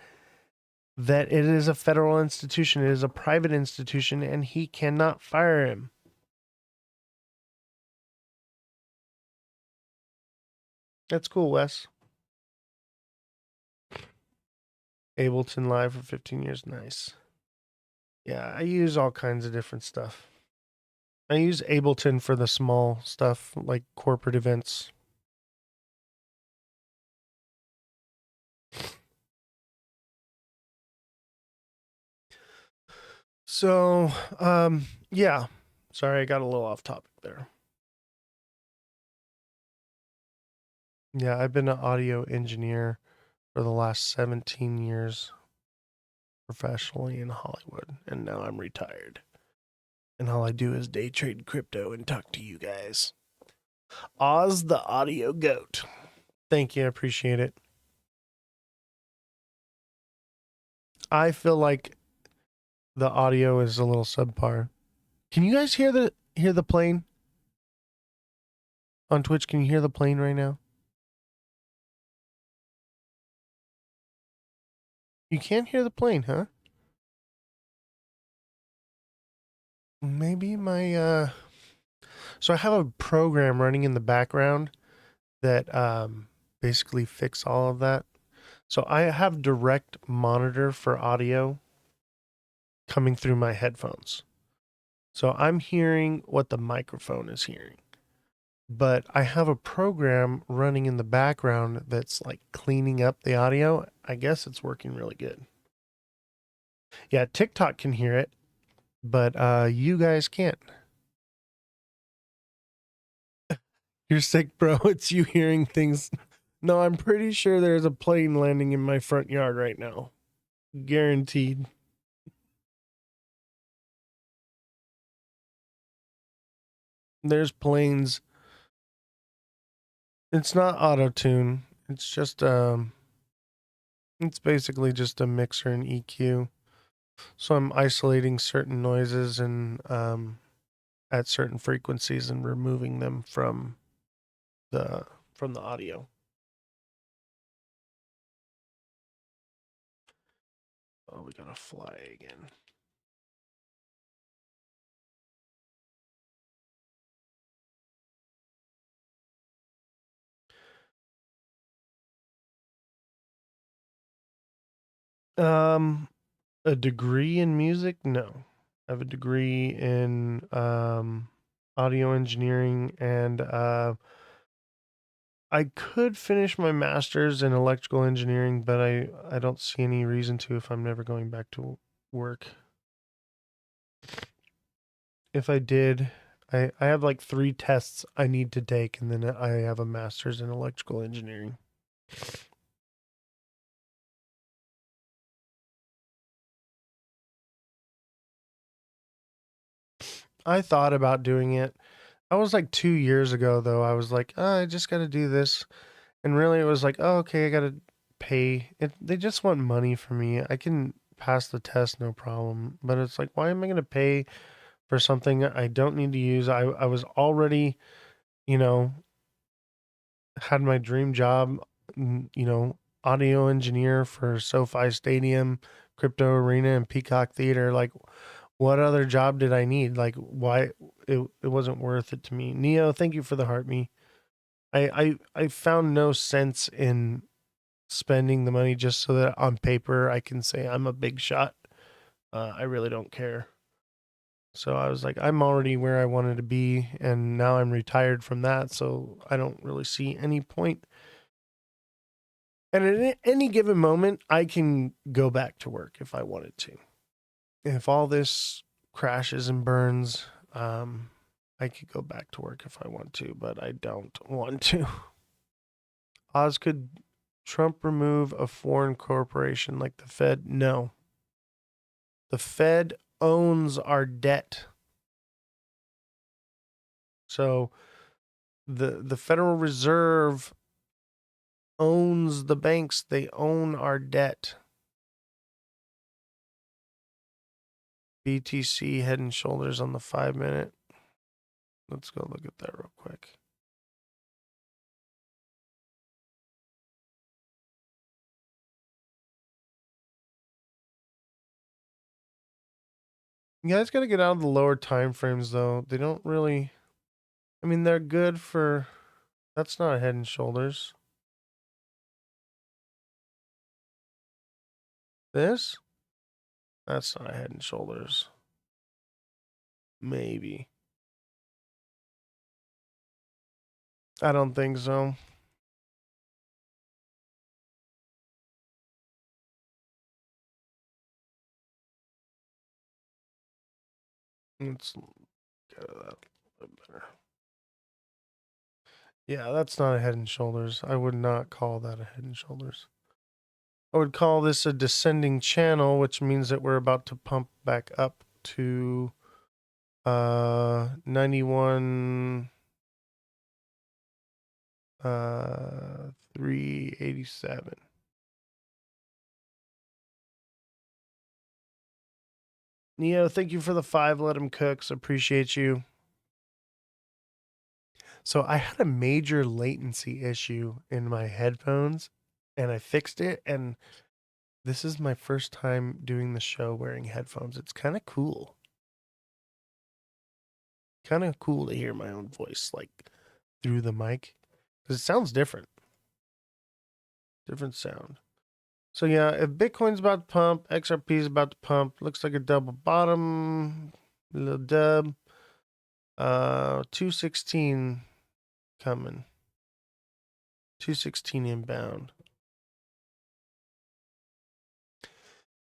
that it is a federal institution. It is a private institution, and he cannot fire him. That's cool, Wes. Ableton Live for 15 years. Nice. Yeah, I use all kinds of different stuff. I use Ableton for the small stuff, like corporate events. So, yeah. Sorry, I got a little off topic there. Yeah, I've been an audio engineer for the last 17 years professionally in Hollywood, and now I'm retired. And all I do is day trade crypto and talk to you guys. Oz the audio goat. Thank you. I appreciate it. I feel like the audio is a little subpar. Can you guys hear the plane? On Twitch, can you hear the plane right now? You can't hear the plane, huh? Maybe my so I have a program running in the background that basically fix all of that. So I have direct monitor for audio coming through my headphones. So I'm hearing what the microphone is hearing. But I have a program running in the background that's like cleaning up the audio. I guess it's working really good. Yeah, TikTok can hear it, but you guys can't. You're sick, bro. It's you hearing things. No, I'm pretty sure there's a plane landing in my front yard right now. Guaranteed. There's planes. It's not auto-tune. It's just it's basically just a mixer and EQ. So I'm isolating certain noises and at certain frequencies and removing them from the audio. Oh, we gotta fly again. A degree in music? No. I have a degree in audio engineering, and I could finish my master's in electrical engineering, but I don't see any reason to if I'm never going back to work. If I did, I have like 3 tests I need to take, and then I have a master's in electrical engineering. I thought about doing it. I was like 2 years ago, though. I was like, oh, I just got to do this. And really, it was like, oh, okay, I got to pay. They just want money from me. I can pass the test, no problem. But it's like, why am I going to pay for something I don't need to use? I was already, you know, had my dream job, audio engineer for SoFi Stadium, Crypto Arena, and Peacock Theater. Like, what other job did I need? Like, why it wasn't worth it to me. Neo, thank you for the heart me. I found no sense in spending the money just so that on paper I can say I'm a big shot. I really don't care. So I was like, I'm already where I wanted to be, and now I'm retired from that, so I don't really see any point. And at any given moment, I can go back to work if I wanted to. If all this crashes and burns, I could go back to work if I want to, but I don't want to. Oz, could Trump remove a foreign corporation like the Fed? No. The Fed owns our debt. So the Federal Reserve owns the banks. They own our debt. BTC head and shoulders on the 5-minute. Let's go look at that real quick. You guys got to get out of the lower time frames, though. They don't really... I mean, they're good for... That's not a head and shoulders. This? That's not a head and shoulders. Maybe. I don't think so. Let's get that a little bit better. Yeah, that's not a head and shoulders. I would not call that a head and shoulders. I would call this a descending channel, which means that we're about to pump back up to 91 387. Neo, thank you for the 5. Let him cooks. Appreciate you. So I had a major latency issue in my headphones and I fixed it. And this is my first time doing the show wearing headphones. It's kind of cool. Kind of cool to hear my own voice like through the mic because it sounds different. Different sound. So yeah, if Bitcoin's about to pump, XRP is about to pump. Looks like a double bottom, little dub. 216 coming. 216 inbound.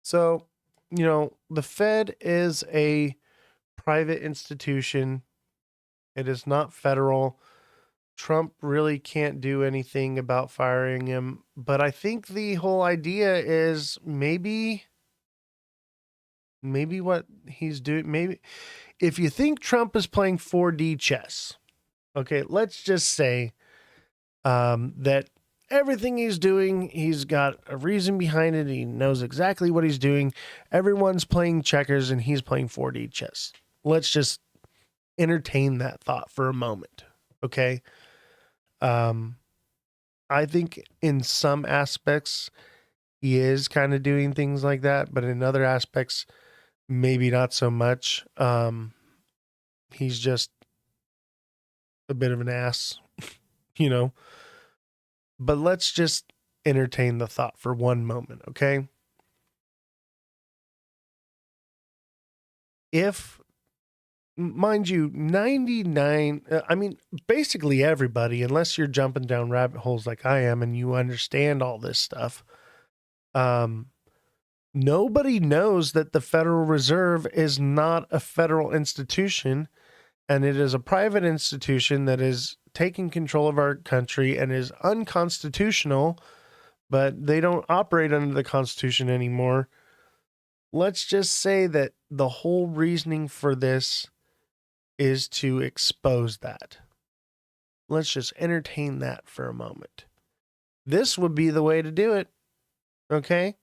So, you know, the Fed is a private institution. It is not federal. Trump really can't do anything about firing him. But I think the whole idea is maybe what he's doing, maybe if you think Trump is playing 4D chess, okay, let's just say that everything he's doing, he's got a reason behind it. He knows exactly what he's doing. Everyone's playing checkers and he's playing 4D chess. Let's just entertain that thought for a moment, okay? I think in some aspects he is kind of doing things like that, but in other aspects, maybe not so much. He's just a bit of an ass, you know. But let's just entertain the thought for one moment, okay? If, mind you, 99, I mean, basically everybody, unless you're jumping down rabbit holes like I am and you understand all this stuff, nobody knows that the Federal Reserve is not a federal institution, and it is a private institution that is taking control of our country and is unconstitutional, but they don't operate under the Constitution anymore. Let's just say that the whole reasoning for this is to expose that. Let's just entertain that for a moment. This would be the way to do it, okay?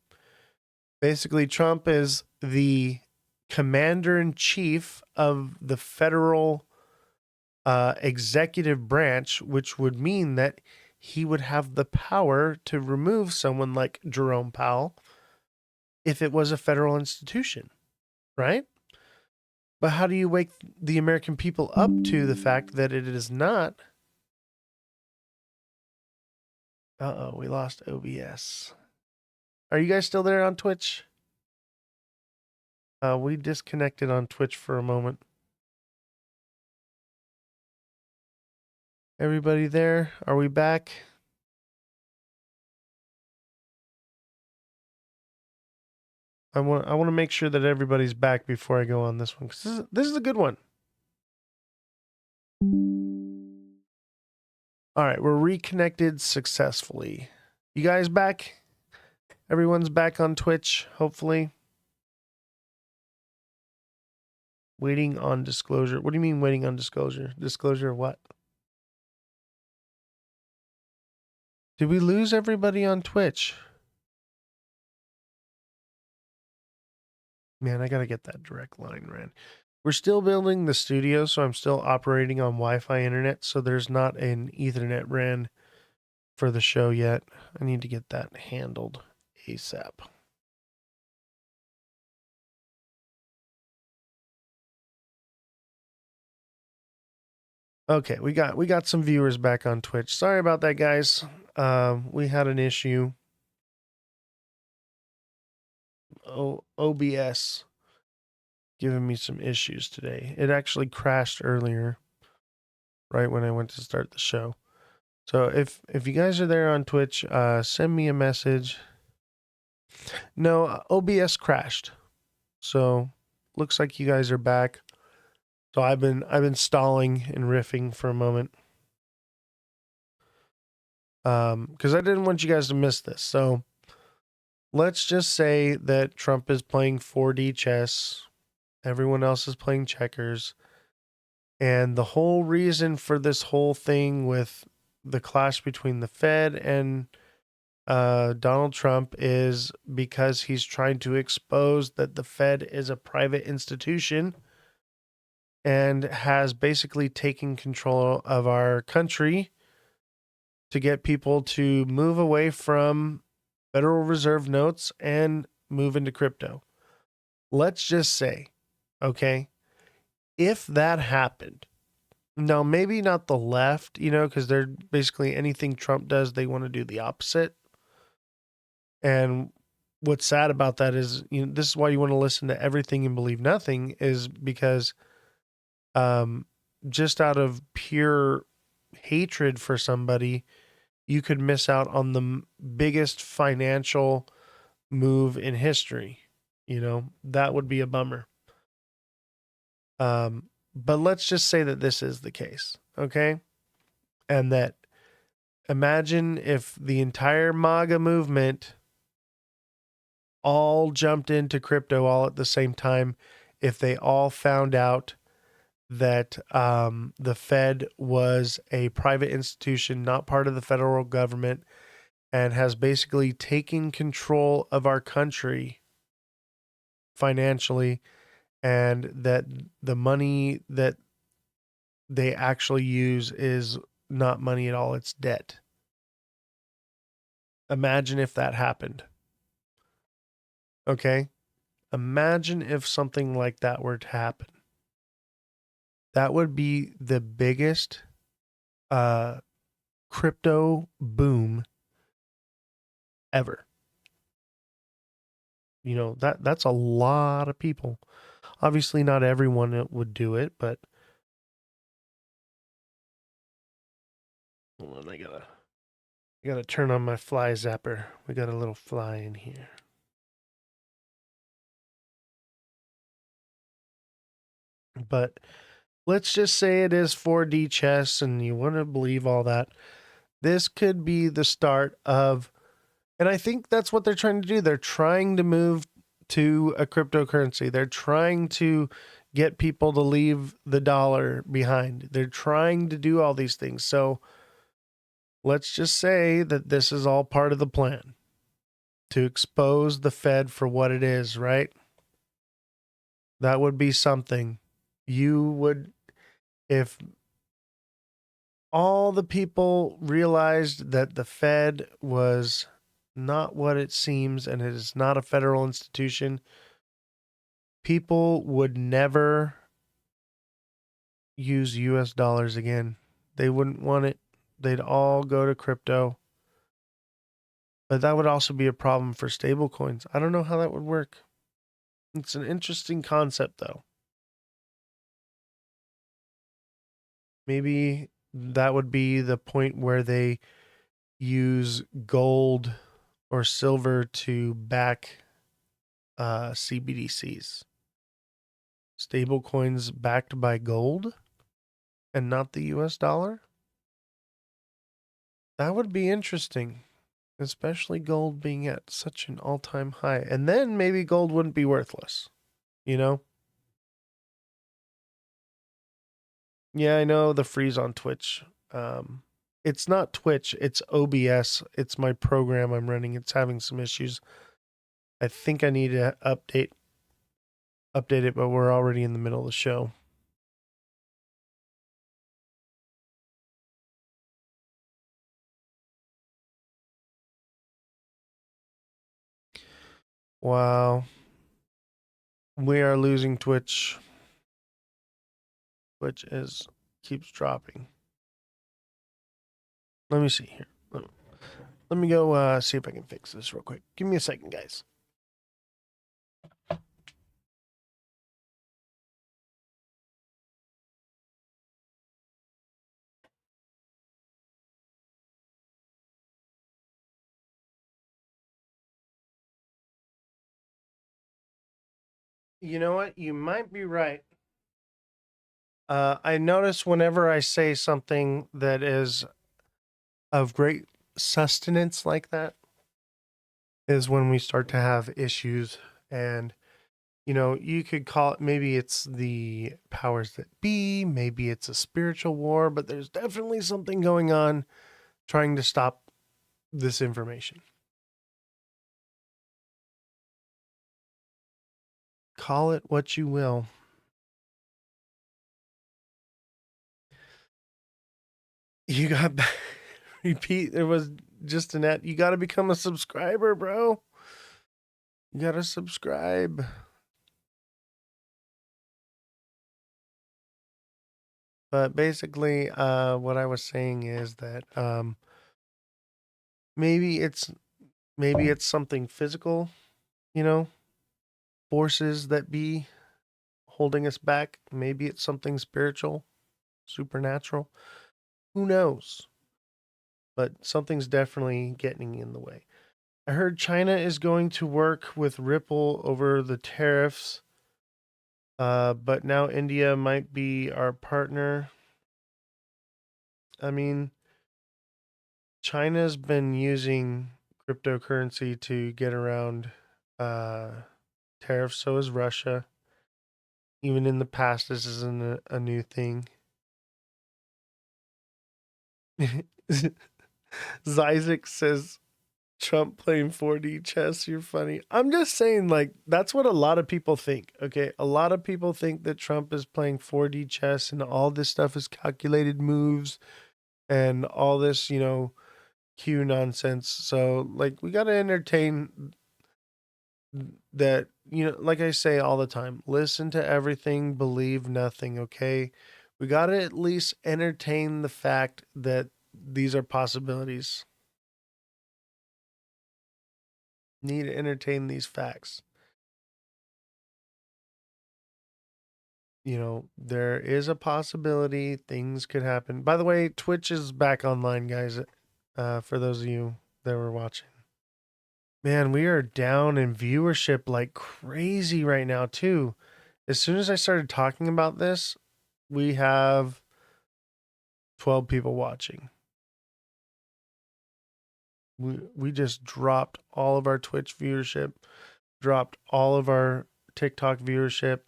Basically, Trump is the commander-in-chief of the federal executive branch, which would mean that he would have the power to remove someone like Jerome Powell if it was a federal institution, right? But how do you wake the American people up to the fact that it is not? Uh-oh, we lost OBS. Are you guys still there on Twitch? We disconnected on Twitch for a moment. Everybody there? Are we back? I want to make sure that everybody's back before I go on this one, because this is a good one. All right, we're reconnected successfully. You guys back? Everyone's back on Twitch, hopefully. Waiting on disclosure. What do you mean waiting on disclosure? Disclosure of what? Did we lose everybody on Twitch? Man, I got to get that direct line ran. We're still building the studio, so I'm still operating on Wi-Fi internet, so there's not an Ethernet ran for the show yet. I need to get that handled ASAP. Okay, we got some viewers back on Twitch. Sorry about that, guys. We had an issue. OBS giving me some issues today. It actually crashed earlier, right when I went to start the show. So if you guys are there on Twitch, send me a message. No, OBS crashed. So looks like you guys are back. So I've been stalling and riffing for a moment. Because I didn't want you guys to miss this. So let's just say that Trump is playing 4D chess. Everyone else is playing checkers. And the whole reason for this whole thing with the clash between the Fed and Donald Trump is because he's trying to expose that the Fed is a private institution and has basically taken control of our country to get people to move away from Federal Reserve notes and move into crypto. Let's just say, okay, if that happened, now maybe not the left, because they're basically anything Trump does, they want to do the opposite. And what's sad about that is, this is why you want to listen to everything and believe nothing, is because just out of pure hatred for somebody, you could miss out on the biggest financial move in history. That would be a bummer. But let's just say that this is the case, okay? And that imagine if the entire MAGA movement all jumped into crypto all at the same time, if they all found out that the Fed was a private institution, not part of the federal government, and has basically taken control of our country financially, and that the money that they actually use is not money at all, it's debt. Imagine if that happened. Okay? Imagine if something like that were to happen. That would be the biggest crypto boom ever. That's a lot of people. Obviously not everyone would do it, but hold on, I gotta turn on my fly zapper. We got a little fly in here. But let's just say it is 4D chess and you want to believe all that. This could be the start of, and I think that's what they're trying to do. They're trying to move to a cryptocurrency. They're trying to get people to leave the dollar behind. They're trying to do all these things. So let's just say that this is all part of the plan to expose the Fed for what it is, right? That would be something. You would, if all the people realized that the Fed was not what it seems and it is not a federal institution, people would never use US dollars again. They wouldn't want it. They'd all go to crypto. But that would also be a problem for stable coins. I don't know how that would work. It's an interesting concept, though. Maybe that would be the point where they use gold or silver to back CBDCs. Stable coins backed by gold and not the US dollar? That would be interesting, especially gold being at such an all-time high. And then maybe gold wouldn't be worthless, Yeah, I know the freeze on Twitch. It's not Twitch, it's OBS. It's my program I'm running. It's having some issues. I think I need to update it, but we're already in the middle of the show. Wow. We are losing Twitch. Twitch keeps dropping. Let me see here. Let me go see if I can fix this real quick. Give me a second, guys. You know what? You might be right. I notice whenever I say something that is of great sustenance like that is when we start to have issues. And You know, you could call it, maybe it's the powers that be, maybe it's a spiritual war, but there's definitely something going on trying to stop this information. Call it what you will. You got repeat. There was just an ad. You got to become a subscriber, bro. You got to subscribe. But basically, what I was saying is that maybe it's something physical, you know, forces that be holding us back. Maybe it's something spiritual, supernatural. Who knows? But something's definitely getting in the way. I heard China is going to work with Ripple over the tariffs, but now India might be our partner. I mean, China's been using cryptocurrency to get around tariffs. So is Russia. Even in the past, this isn't a new thing. Zizek says Trump playing 4D chess. You're funny. I'm just saying, like, that's what a lot of people think. Okay. A lot of people think that Trump is playing 4D chess and all this stuff is calculated moves and all this, you know, Q nonsense. So, like, we got to entertain that, you know, like I say all the time, listen to everything, believe nothing. Okay. We got to at least entertain the fact that these are possibilities. Need to entertain these facts. You know, there is a possibility things could happen. By the way, Twitch is back online, guys. For those of you that were watching. Man, we are down in viewership like crazy right now, too. As soon as I started talking about this, we have 12 people watching. We just dropped all of our Twitch viewership, dropped all of our TikTok viewership.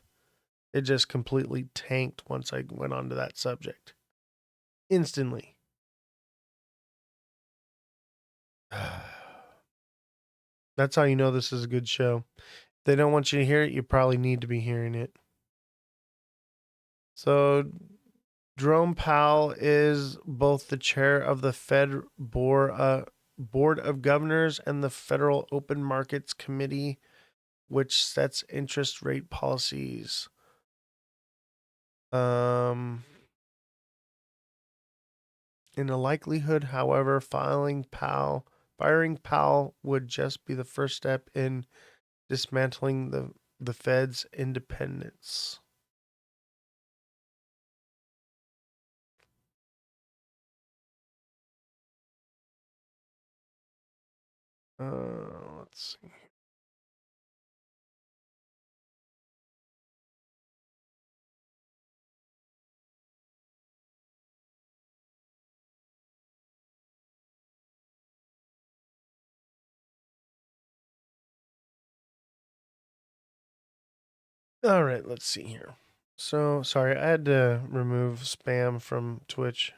It just completely tanked once I went on to that subject. Instantly. That's how you know this is a good show. If they don't want you to hear it, you probably need to be hearing it. So Jerome Powell is both the chair of the Fed Board of Governors and the Federal Open Markets Committee, which sets interest rate policies. In a likelihood, however, firing Powell would just be the first step in dismantling the Fed's independence. Let's see. All right, let's see here. So, sorry, I had to remove spam from Twitch.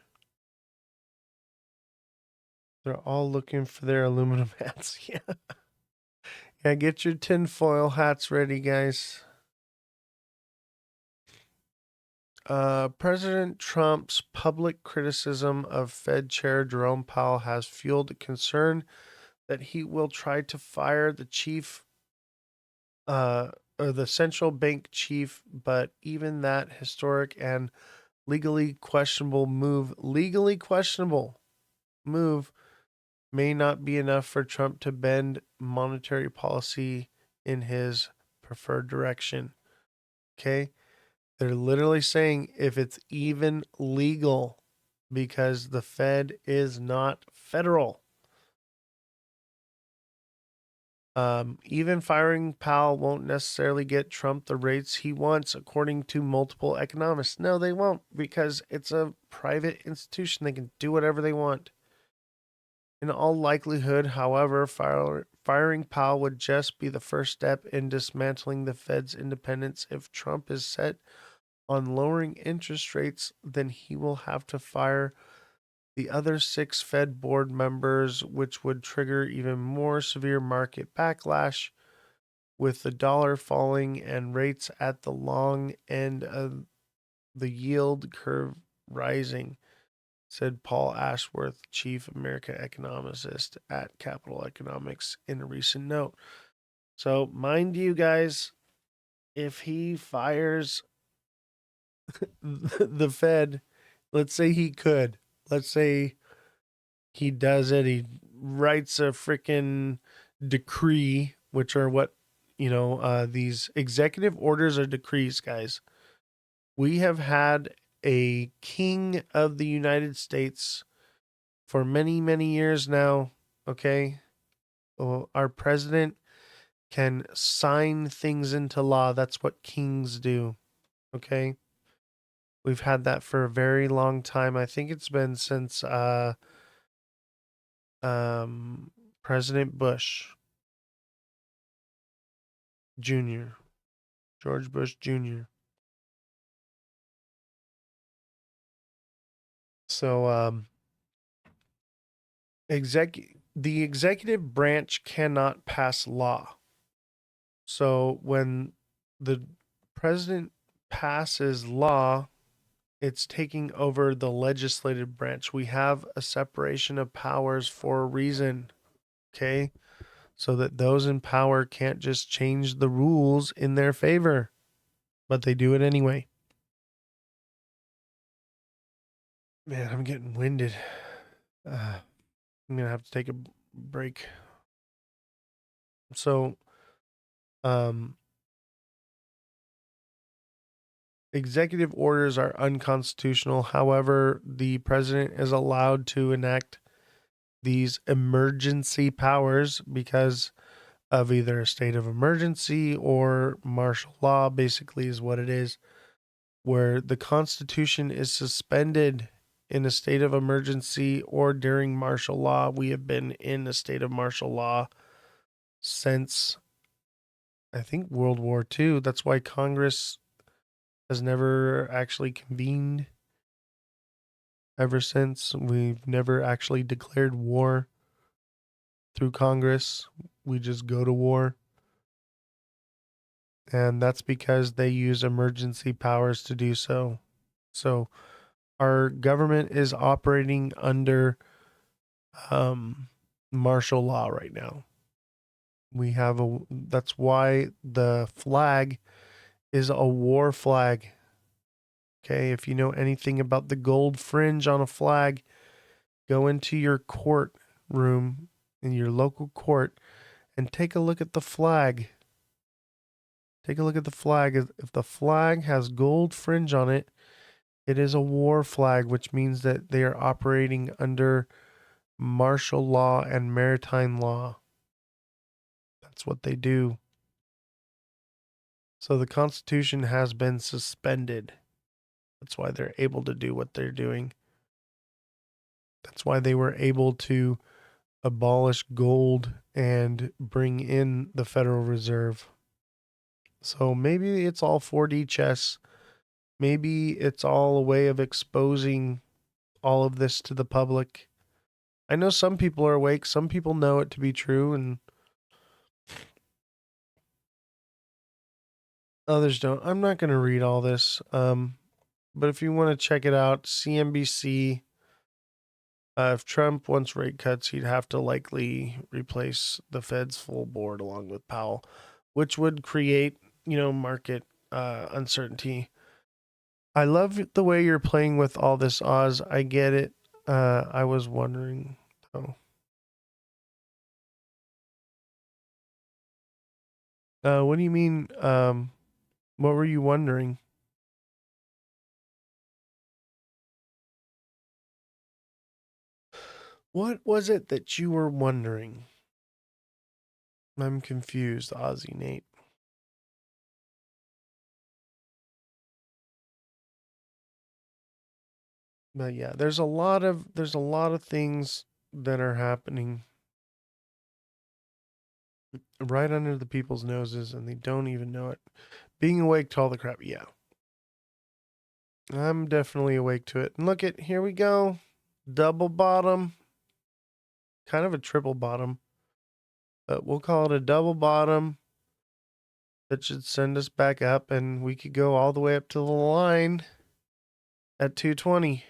They're all looking for their aluminum hats. Yeah. Yeah, get your tinfoil hats ready, guys. President Trump's public criticism of Fed Chair Jerome Powell has fueled concern that he will try to fire the chief, or the central bank chief, but even that historic and legally questionable move may not be enough for Trump to bend monetary policy in his preferred direction. Okay? They're literally saying if it's even legal, because the Fed is not federal. Even firing Powell won't necessarily get Trump the rates he wants, according to multiple economists. No, they won't, because it's a private institution. They can do whatever they want. In all likelihood, however, firing Powell would just be the first step in dismantling the Fed's independence. If Trump is set on lowering interest rates, then he will have to fire the other 6 Fed board members, which would trigger even more severe market backlash, with the dollar falling and rates at the long end of the yield curve rising, said Paul Ashworth, chief American economist at Capital Economics, in a recent note. So, mind you guys, if he fires the Fed, let's say he could, let's say he does it, he writes a freaking decree, which are what, these executive orders are decrees, guys. We have had a king of the United States for many, many years now. Okay. Our president can sign things into law. That's what kings do. Okay. We've had that for a very long time. I think it's been since President Bush Jr., George Bush Jr. So the executive branch cannot pass law. So when the president passes law, it's taking over the legislative branch. We have a separation of powers for a reason, okay? So that those in power can't just change the rules in their favor, but they do it anyway. Man, I'm getting winded. I'm going to have to take a break. So, executive orders are unconstitutional. However, the president is allowed to enact these emergency powers because of either a state of emergency or martial law, basically, is what it is, where the Constitution is suspended in a state of emergency or during martial law. We have been in a state of martial law since, I think, World War II. That's why Congress has never actually convened ever since. We've never actually declared war through Congress. We just go to war. And that's because they use emergency powers to do so. So our government is operating under martial law right now. That's why the flag is a war flag. Okay, if you know anything about the gold fringe on a flag, go into your court room in your local court and take a look at the flag. Take a look at the flag. If the flag has gold fringe on it, it is a war flag, which means that they are operating under martial law and maritime law. That's what they do. So the Constitution has been suspended. That's why they're able to do what they're doing. That's why they were able to abolish gold and bring in the Federal Reserve. So maybe it's all 4D chess. Maybe it's all a way of exposing all of this to the public. I know some people are awake. Some people know it to be true, and others don't. I'm not going to read all this. But if you want to check it out, CNBC, if Trump wants rate cuts, he'd have to likely replace the Fed's full board along with Powell, which would create, market uncertainty. I love the way you're playing with all this, Oz. I get it. I was wondering, though. What do you mean? What were you wondering? What was it that you were wondering? I'm confused, Ozzy Nate. But yeah, there's a lot of things that are happening right under the people's noses and they don't even know it. Being awake to all the crap. Yeah. I'm definitely awake to it. And look at, here we go. Double bottom. Kind of a triple bottom. But we'll call it a double bottom. That should send us back up and we could go all the way up to the line at 220.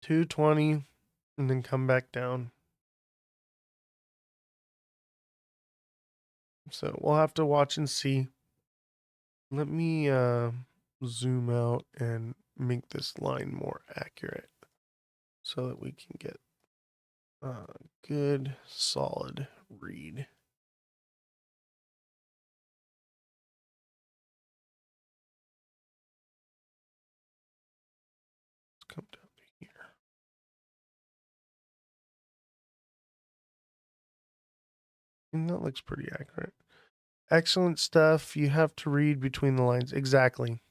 220 and then come back down. So we'll have to watch and see. Let me zoom out and make this line more accurate so that we can get a good solid read. Let's come down to here. And that looks pretty accurate. Excellent stuff. You have to read between the lines. Exactly.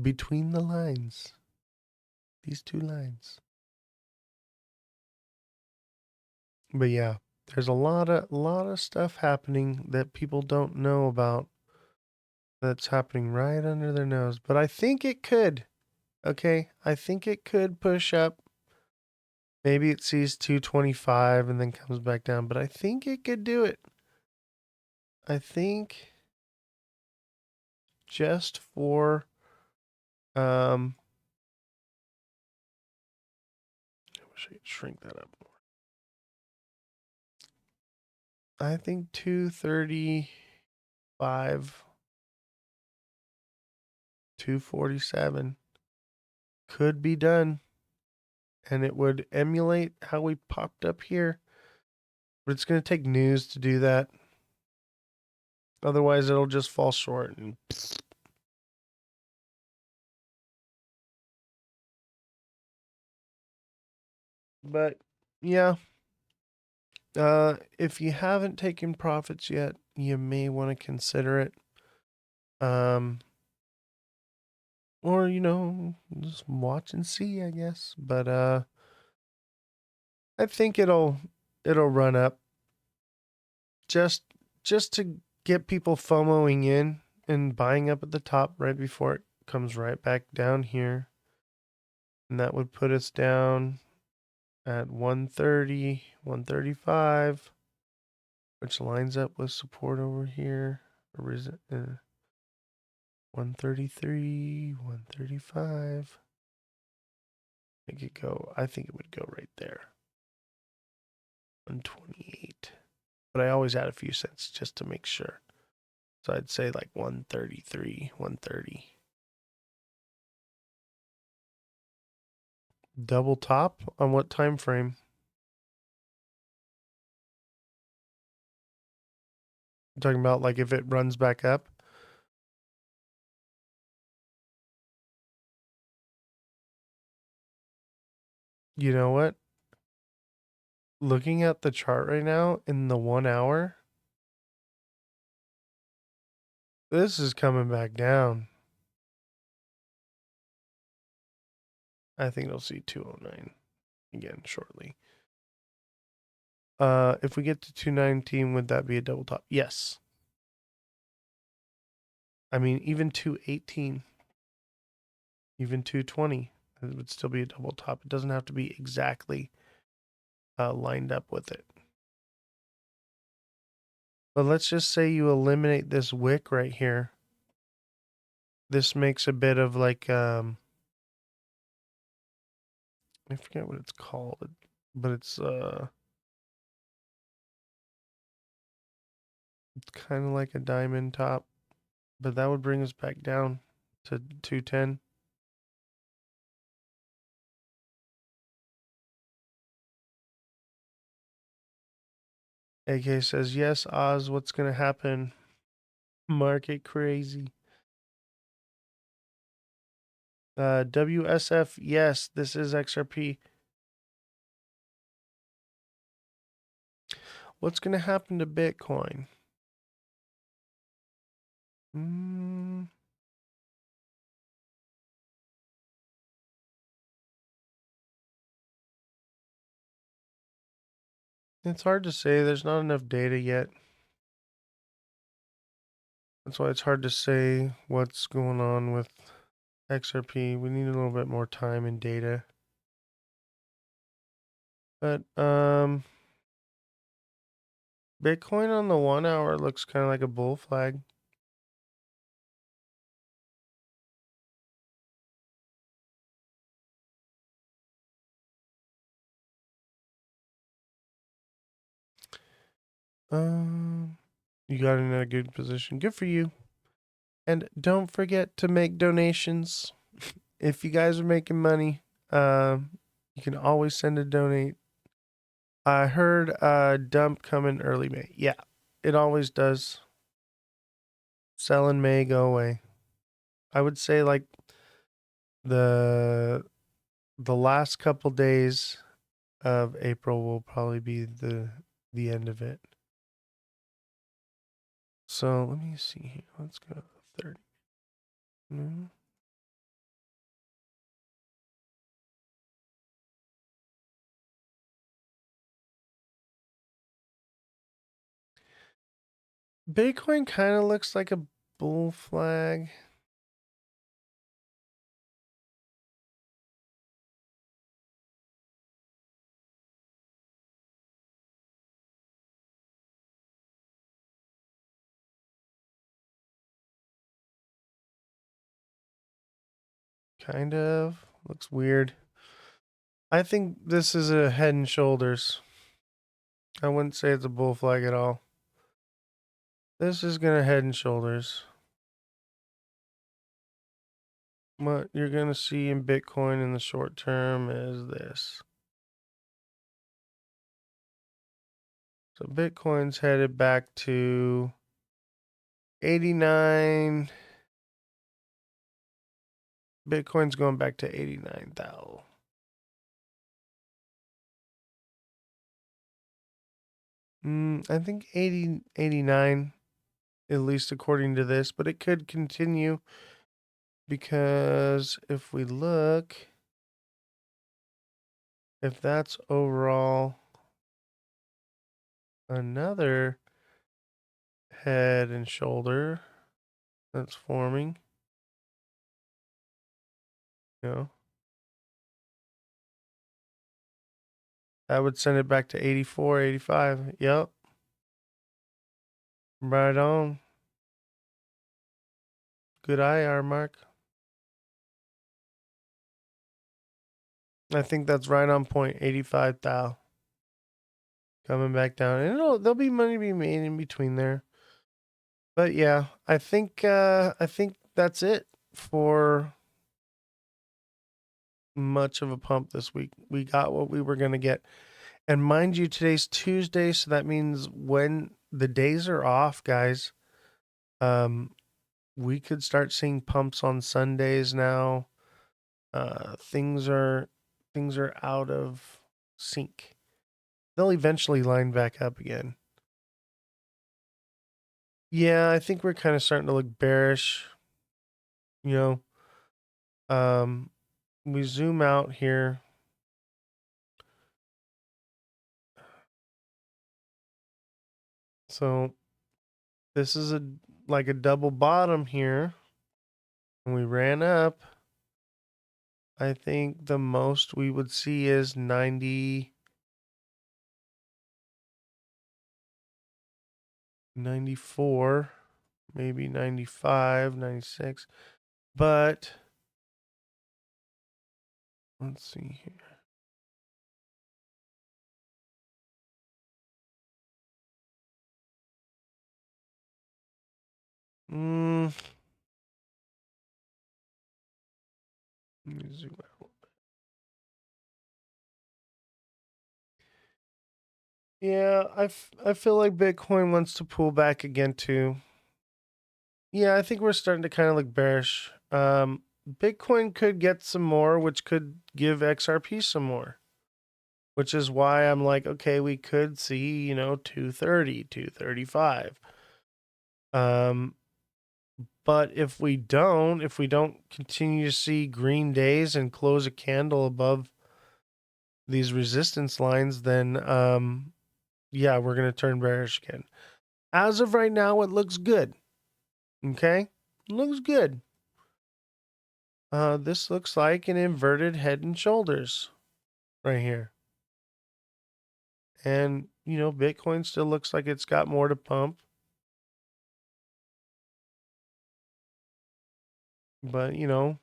Between the lines. These two lines. But yeah, there's a lot of stuff happening that people don't know about. That's happening right under their nose. But I think it could. Okay, I think it could push up. Maybe it sees 225 and then comes back down. But I think it could do it. I think just for I wish I could shrink that up more. I think 235, 247 could be done. And it would emulate how we popped up here. But it's going to take news to do that. Otherwise, it'll just fall short. And but yeah, if you haven't taken profits yet, you may want to consider it. Or just watch and see, I guess. But I think it'll run up just to get people FOMOing in and buying up at the top right before it comes right back down here. And that would put us down at 130, 135, which lines up with support over here. 133, 135. I think it would go right there. 128. But I always add a few cents just to make sure. So I'd say like 133, 130. Double top on what time frame? I'm talking about like if it runs back up. You know what? Looking at the chart right now in the 1 hour, this is coming back down. I think it'll see 209 again shortly. If we get to 219, would that be a double top? Yes. I mean, even 218, even 220, it would still be a double top. It doesn't have to be exactly lined up with it. But let's just say you eliminate this wick right here. This makes a bit of like, I forget what it's called, but it's kind of like a diamond top, but that would bring us back down to 210. AK says, yes, Oz, what's going to happen? Market crazy. WSF, yes, this is XRP. What's going to happen to Bitcoin? It's hard to say. There's not enough data yet. That's why it's hard to say what's going on with XRP. We need a little bit more time and data. But Bitcoin on the 1 hour looks kind of like a bull flag. You got in a good position. Good for you. And don't forget to make donations. If you guys are making money, you can always send a donate. I heard a dump coming early May. Yeah, it always does. Sell in May, go away. I would say like the last couple days of April will probably be the end of it. So let me see here. Let's go 30. Bitcoin kind of looks like a bull flag. Kind of. Looks weird. I think this is a head and shoulders. I wouldn't say it's a bull flag at all. This is going to head and shoulders. What you're going to see in Bitcoin in the short term is this. So Bitcoin's headed back to 89. Bitcoin's going back to 89,000. I think 80, 89, at least according to this, but it could continue because if we look, if that's overall another head and shoulder that's forming, that would send it back to 84, 85. Yep. Right on. Good IR, Mark. I think that's right on point. 85,000 coming back down, and there'll be money to be made in between there. But yeah, I think that's it for much of a pump this week. We got what we were gonna get, and mind you, today's Tuesday, so that means when the days are off, guys, we could start seeing pumps on Sundays now. Things are out of sync. They'll eventually line back up again. Yeah, I think we're kind of starting to look bearish. We zoom out here. So this is like a double bottom here. And we ran up. I think the most we would see is 90, 94, maybe 95, 96. But let's see here. Let me zoom out a little bit. Yeah, I feel like Bitcoin wants to pull back again too. Yeah, I think we're starting to kind of look bearish. Bitcoin could get some more, which could give XRP some more. Which is why I'm like, okay, we could see, 230, 235. But if we don't continue to see green days and close a candle above these resistance lines, then yeah, we're going to turn bearish again. As of right now, it looks good. Okay? It looks good. This looks like an inverted head and shoulders right here. And, you know, Bitcoin still looks like it's got more to pump. But, you know,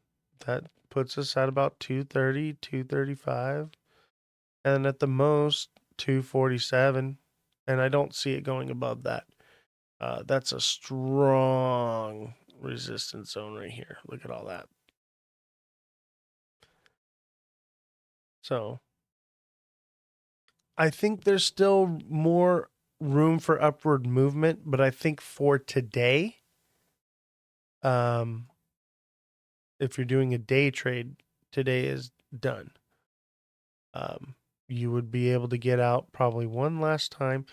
that puts us at about 230, 235. And at the most, 247. And I don't see it going above that. That's a strong resistance zone right here. Look at all that. So I think there's still more room for upward movement, but I think for today, if you're doing a day trade, today is done. You would be able to get out probably one last time.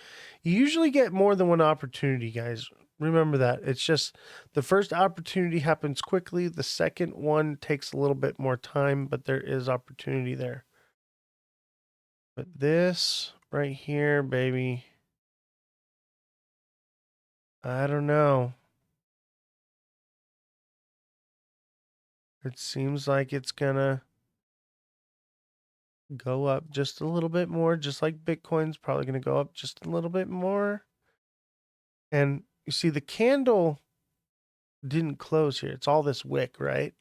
You usually get more than one opportunity, guys. Remember that. It's just the first opportunity happens quickly. The second one takes a little bit more time, but there is opportunity there. But this right here, baby, I don't know. It seems like it's gonna go up just a little bit more, just like Bitcoin's probably gonna go up just a little bit more. And you see the candle didn't close here. It's all this wick, right?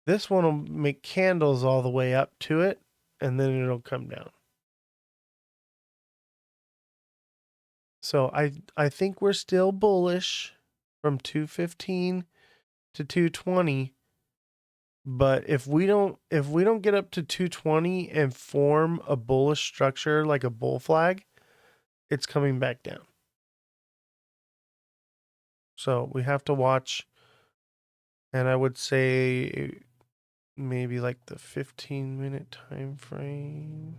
This one will make candles all the way up to it, and then it'll come down. So I think we're still bullish from 215 to 220. But if we don't get up to 220 and form a bullish structure like a bull flag, it's coming back down. So we have to watch, and I would say maybe like the 15-minute time frame.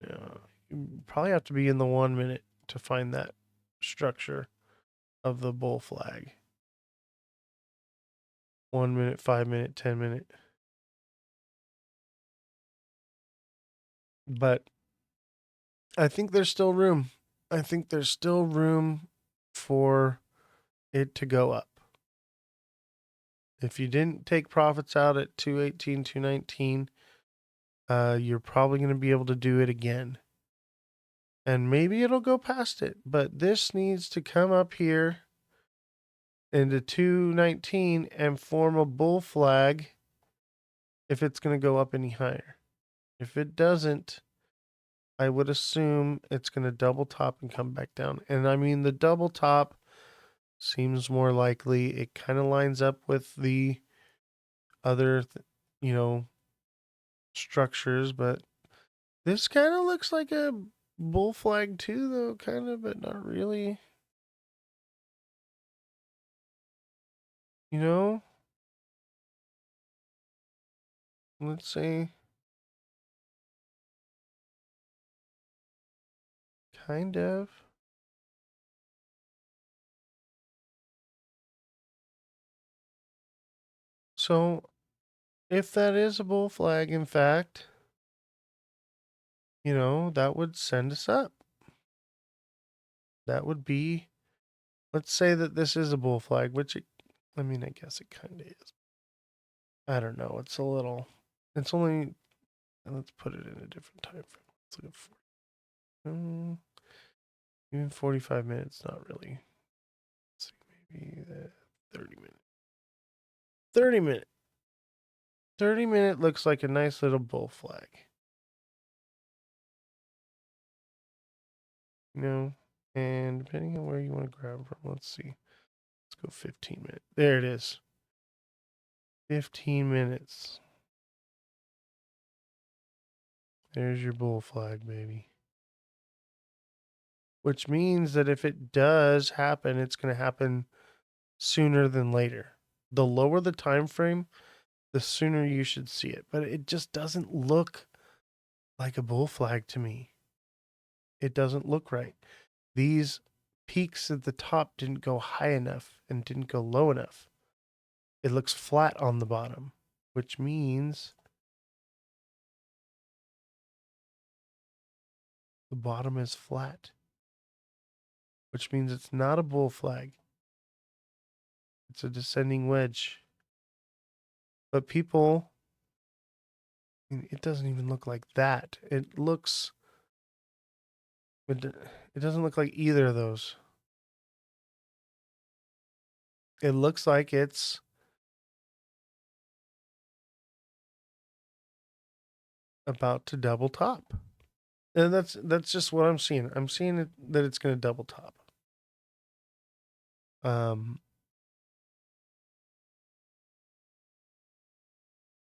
Yeah, you probably have to be in the 1 minute to find that structure of the bull flag. 1 minute, 5 minute, 10 minute. But I think there's still room. I think there's still room for it to go up. If you didn't take profits out at 218, 219, you're probably going to be able to do it again. And maybe it'll go past it, but this needs to come up here into 219 and form a bull flag if it's going to go up any higher. If it doesn't, I would assume it's going to double top and come back down. And I mean, the double top seems more likely. It kind of lines up with the other, structures, but this kind of looks like a bull flag too, though, kind of, but not really. You know? Let's see. Kind of. So, if that is a bull flag, in fact, that would send us up. That would be, let's say that this is a bull flag, which I guess it kind of is. I don't know. It's only, let's put it in a different time frame. Let's look at even 45 minutes, not really. Let's see, maybe 30 minutes. 30 minute. 30 minute looks like a nice little bull flag. And depending on where you want to grab from, let's see. Let's go 15 minutes. There it is. 15 minutes. There's your bull flag, baby. Which means that if it does happen, it's going to happen sooner than later. The lower the time frame, the sooner you should see it. But it just doesn't look like a bull flag to me. It doesn't look right. These peaks at the top didn't go high enough and didn't go low enough. It looks flat on the bottom, which means The bottom is flat, which means it's not a bull flag. It's a descending wedge. But people, it doesn't even look like that. It doesn't look like either of those. It looks like it's about to double top. And that's just what I'm seeing. I'm seeing that it's going to double top.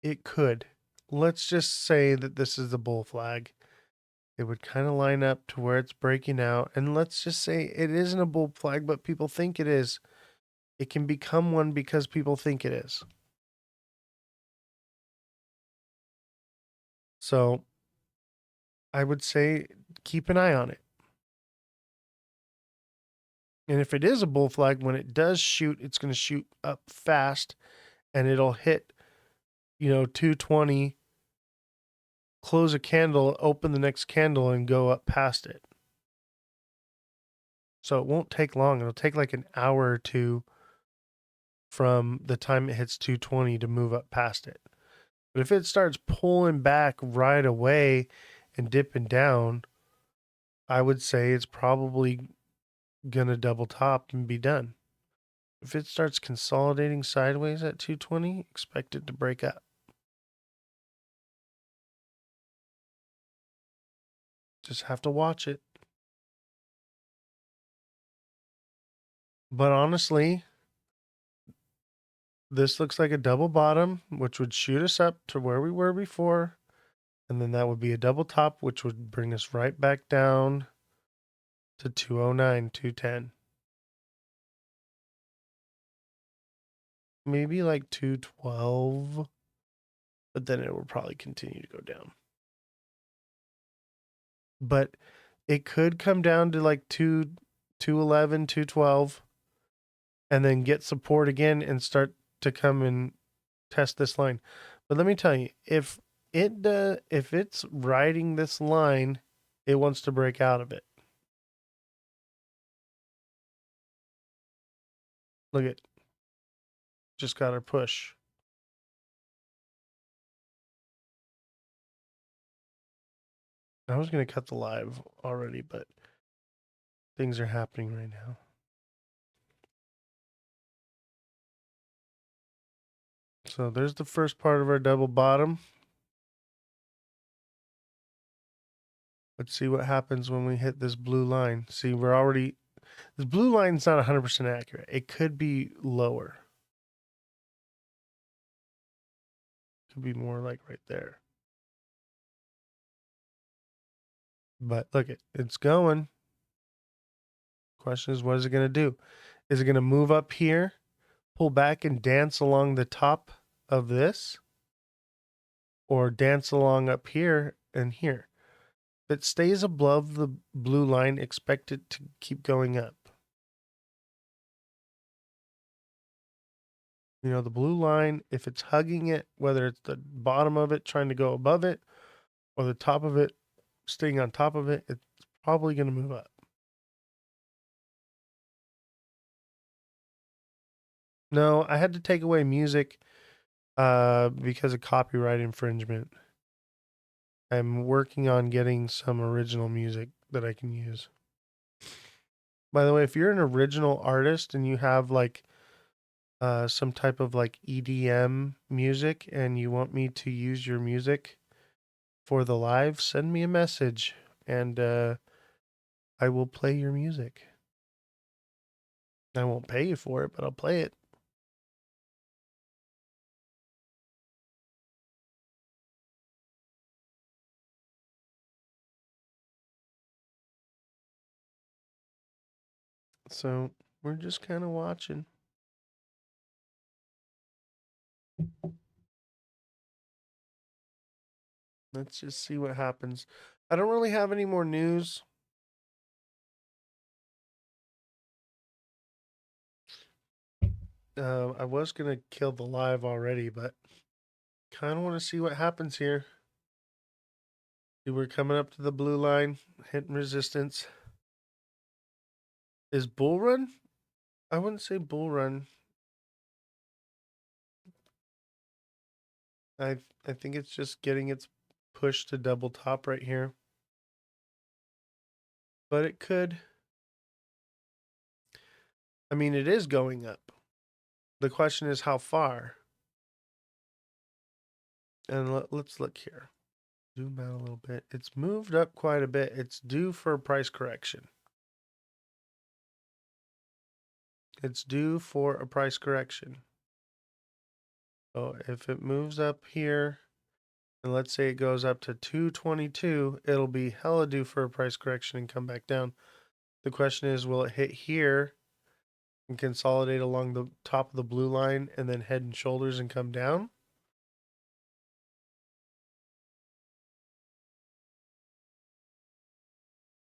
It could. Let's just say that this is the bull flag. It would kind of line up to where it's breaking out. And let's just say it isn't a bull flag, but people think it is. It can become one because people think it is. So I would say keep an eye on it. And if it is a bull flag, when it does shoot, it's going to shoot up fast and it'll hit, 220, close a candle, open the next candle, and go up past it. So it won't take long. It'll take like an hour or two from the time it hits 220 to move up past it. But if it starts pulling back right away and dipping down, I would say it's probably going to double top and be done. If it starts consolidating sideways at 220, expect it to break up. Just have to watch it. But honestly, this looks like a double bottom, which would shoot us up to where we were before. And then that would be a double top, which would bring us right back down to 209, 210. Maybe like 212. But then it will probably continue to go down. But it could come down to like 211, 212. And then get support again and start to come and test this line. But let me tell you, if it's riding this line, it wants to break out of it. Look at, just got our push. I was going to cut the live already, but things are happening right now. So there's the first part of our double bottom. Let's see what happens when we hit this blue line. See, this blue line's not 100% accurate. It could be lower. Could be more like right there. But look, it's going. Question is, what is it going to do? Is it going to move up here, pull back and dance along the top of this? Or dance along up here and here? If it stays above the blue line, expect it to keep going up. The blue line, if it's hugging it, whether it's the bottom of it trying to go above it or the top of it staying on top of it, it's probably going to move up. No, I had to take away music because of copyright infringement. I'm working on getting some original music that I can use. By the way, if you're an original artist and you have like some type of like EDM music and you want me to use your music for the live, send me a message and I will play your music. I won't pay you for it, but I'll play it. So we're just kind of watching. Let's just see what happens. I don't really have any more news. I was going to kill the live already, but kind of want to see what happens here. We're coming up to the blue line, hitting resistance. Is bull run? I wouldn't say bull run. I think it's just getting its push to double top right here. But it could. I mean, it is going up. The question is how far. And let's look here. Zoom out a little bit. It's moved up quite a bit. It's due for a price correction. It's due for a price correction. So if it moves up here, and let's say it goes up to 222, it'll be hella due for a price correction and come back down. The question is, will it hit here and consolidate along the top of the blue line and then head and shoulders and come down?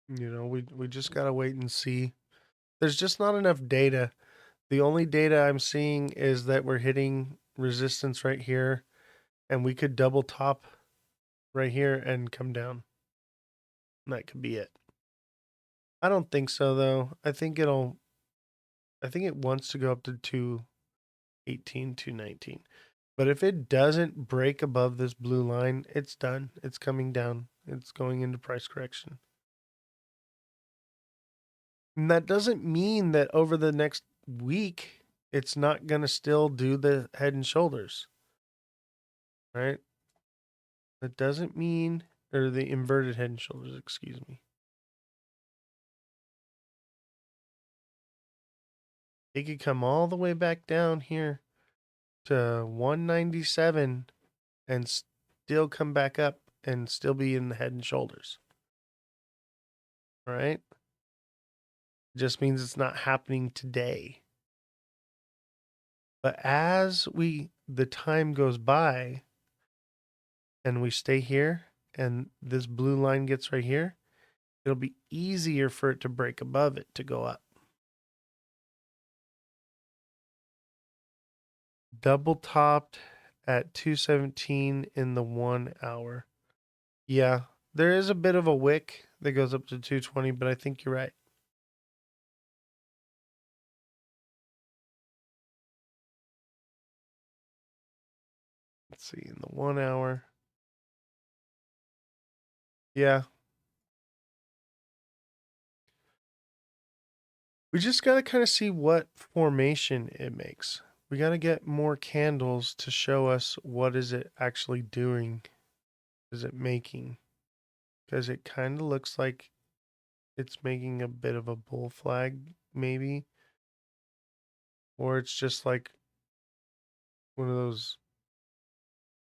You know, we just got to wait and see. There's just not enough data. The only data I'm seeing is that we're hitting resistance right here, and we could double top right here and come down. And that could be it. I don't think so, though. I think it wants to go up to 218, 219. But if it doesn't break above this blue line, it's done. It's coming down. It's going into price correction. And that doesn't mean that over the next week, it's not going to still do the head and shoulders. Right? That doesn't mean, or the inverted head and shoulders, excuse me. It could come all the way back down here to 197 and still come back up and still be in the head and shoulders. All right? It just means it's not happening today. But as the time goes by and we stay here and this blue line gets right here, it'll be easier for it to break above it to go up. Double topped at 217 in the 1 hour. Yeah, there is a bit of a wick that goes up to 220, but I think you're right. Let's see, in the 1 hour. Yeah. We just got to kind of see what formation it makes. We got to get more candles to show us what is it actually doing. Is it making? Because it kind of looks like it's making a bit of a bull flag, maybe. Or it's just like one of those,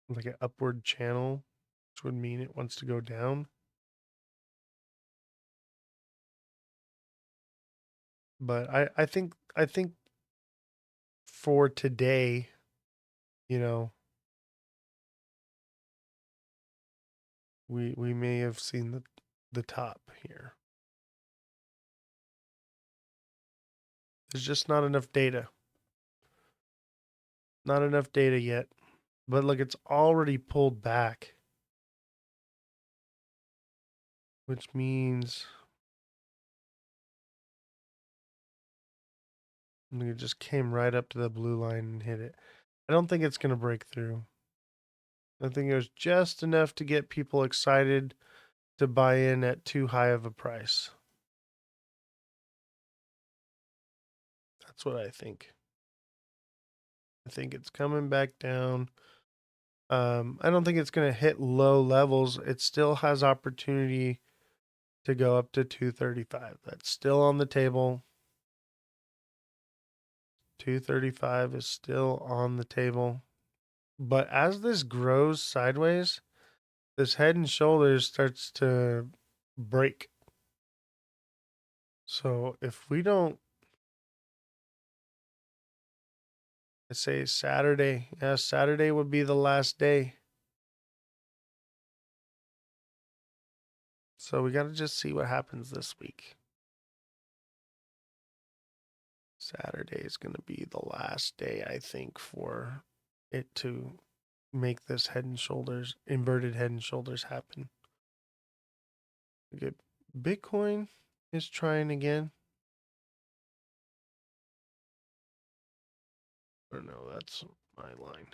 like an upward channel, which would mean it wants to go down. But I think for today, you know, we may have seen the top here. There's just not enough data. Not enough data yet. But look, it's already pulled back. Which means it just came right up to the blue line and hit it. I don't think it's going to break through. I think it was just enough to get people excited to buy in at too high of a price. That's what I think. I think it's coming back down. I don't think it's going to hit low levels. It still has opportunity to go up to 235. That's still on the table. 235 is still on the table. But as this grows sideways, this head and shoulders starts to break. So if we don't, I say Saturday. Yeah, Saturday would be the last day. So we got to just see what happens this week. Saturday is going to be the last day, I think, for it to make this head and shoulders, inverted head and shoulders happen. Okay, Bitcoin is trying again. Or no, that's my line.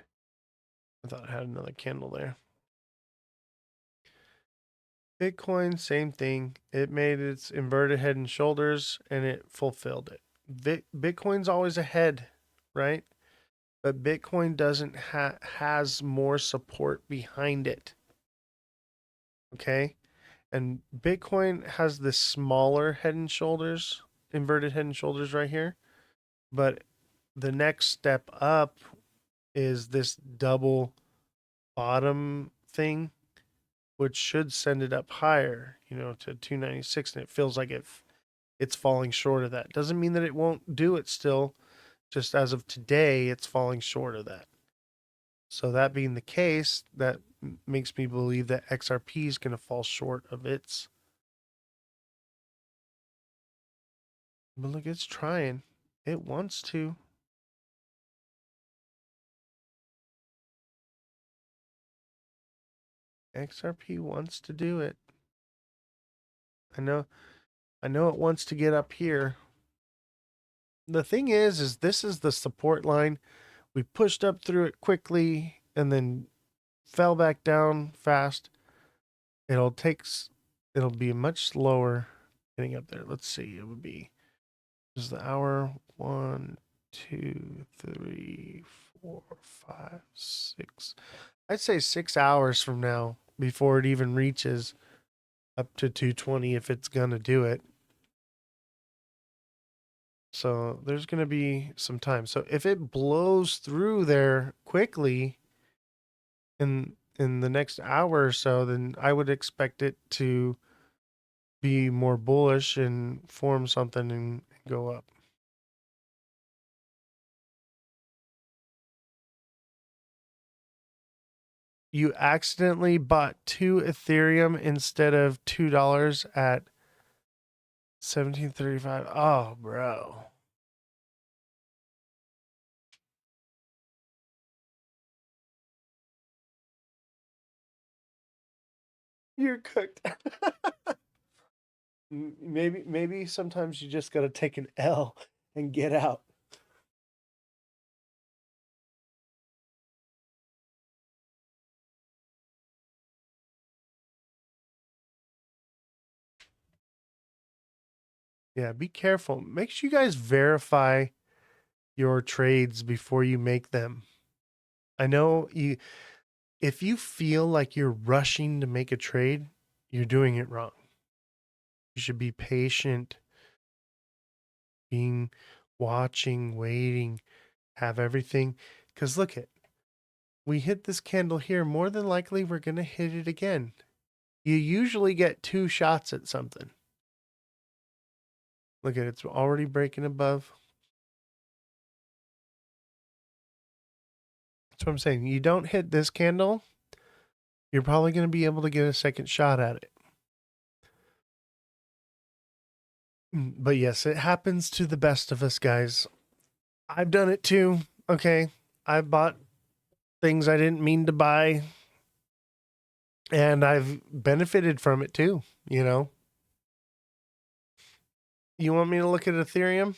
I thought I had another candle there. Bitcoin, same thing. It made its inverted head and shoulders and it fulfilled it. Bitcoin's always ahead, right? But Bitcoin doesn't has more support behind it. Okay? And Bitcoin has this smaller head and shoulders, inverted head and shoulders right here. But the next step up is this double bottom thing, which should send it up higher, to 296. And it feels like it's falling short of that. Doesn't mean that it won't do it still. Just as of today, it's falling short of that. So that being the case, that makes me believe that XRP is going to fall short of its. But look, it's trying. It wants to. XRP wants to do it. I know it wants to get up here. The thing is this is the support line. We pushed up through it quickly and then fell back down fast. It'll be much slower getting up there. Let's see. It would be, this is the hour. 1, 2, 3, 4, 5, 6. I'd say 6 hours from now before it even reaches up to 220 if it's gonna do it. So there's gonna be some time. So if it blows through there quickly in the next hour or so, then I would expect it to be more bullish and form something and go up. You accidentally bought 2 Ethereum instead of $2 at 1735. Oh, bro. You're cooked. Maybe sometimes you just got to take an L and get out. Yeah, be careful. Make sure you guys verify your trades before you make them. I know if you feel like you're rushing to make a trade, you're doing it wrong. You should be patient, watching, waiting, have everything. Because look we hit this candle here. More than likely, we're going to hit it again. You usually get 2 shots at something. Look at it. It's already breaking above. That's what I'm saying. You don't hit this candle, you're probably going to be able to get a second shot at it. But yes, it happens to the best of us, guys. I've done it too. Okay. I've bought things I didn't mean to buy. And I've benefited from it too, You want me to look at Ethereum?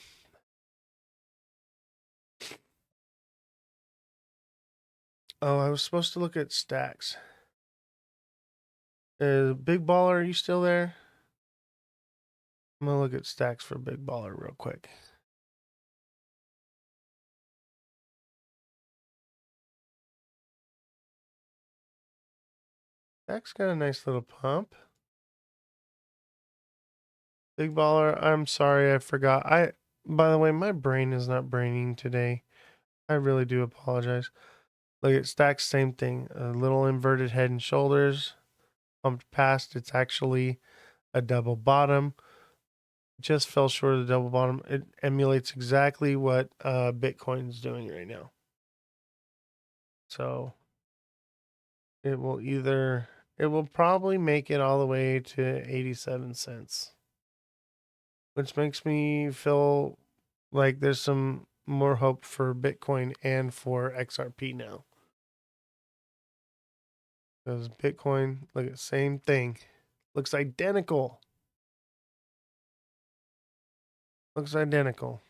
Oh, I was supposed to look at stacks. Big Baller, are you still there? I'm going to look at stacks for Big Baller real quick. Stacks got a nice little pump. Big Baller, I'm sorry, I forgot. By the way, my brain is not braining today. I really do apologize. Look at stacks, same thing. A little inverted head and shoulders. Pumped past. It's actually a double bottom. Just fell short of the double bottom. It emulates exactly what Bitcoin's doing right now. So it will probably make it all the way to 87 cents. Which makes me feel like there's some more hope for Bitcoin and for XRP now. Because Bitcoin, look at the same thing. Looks identical. Looks identical.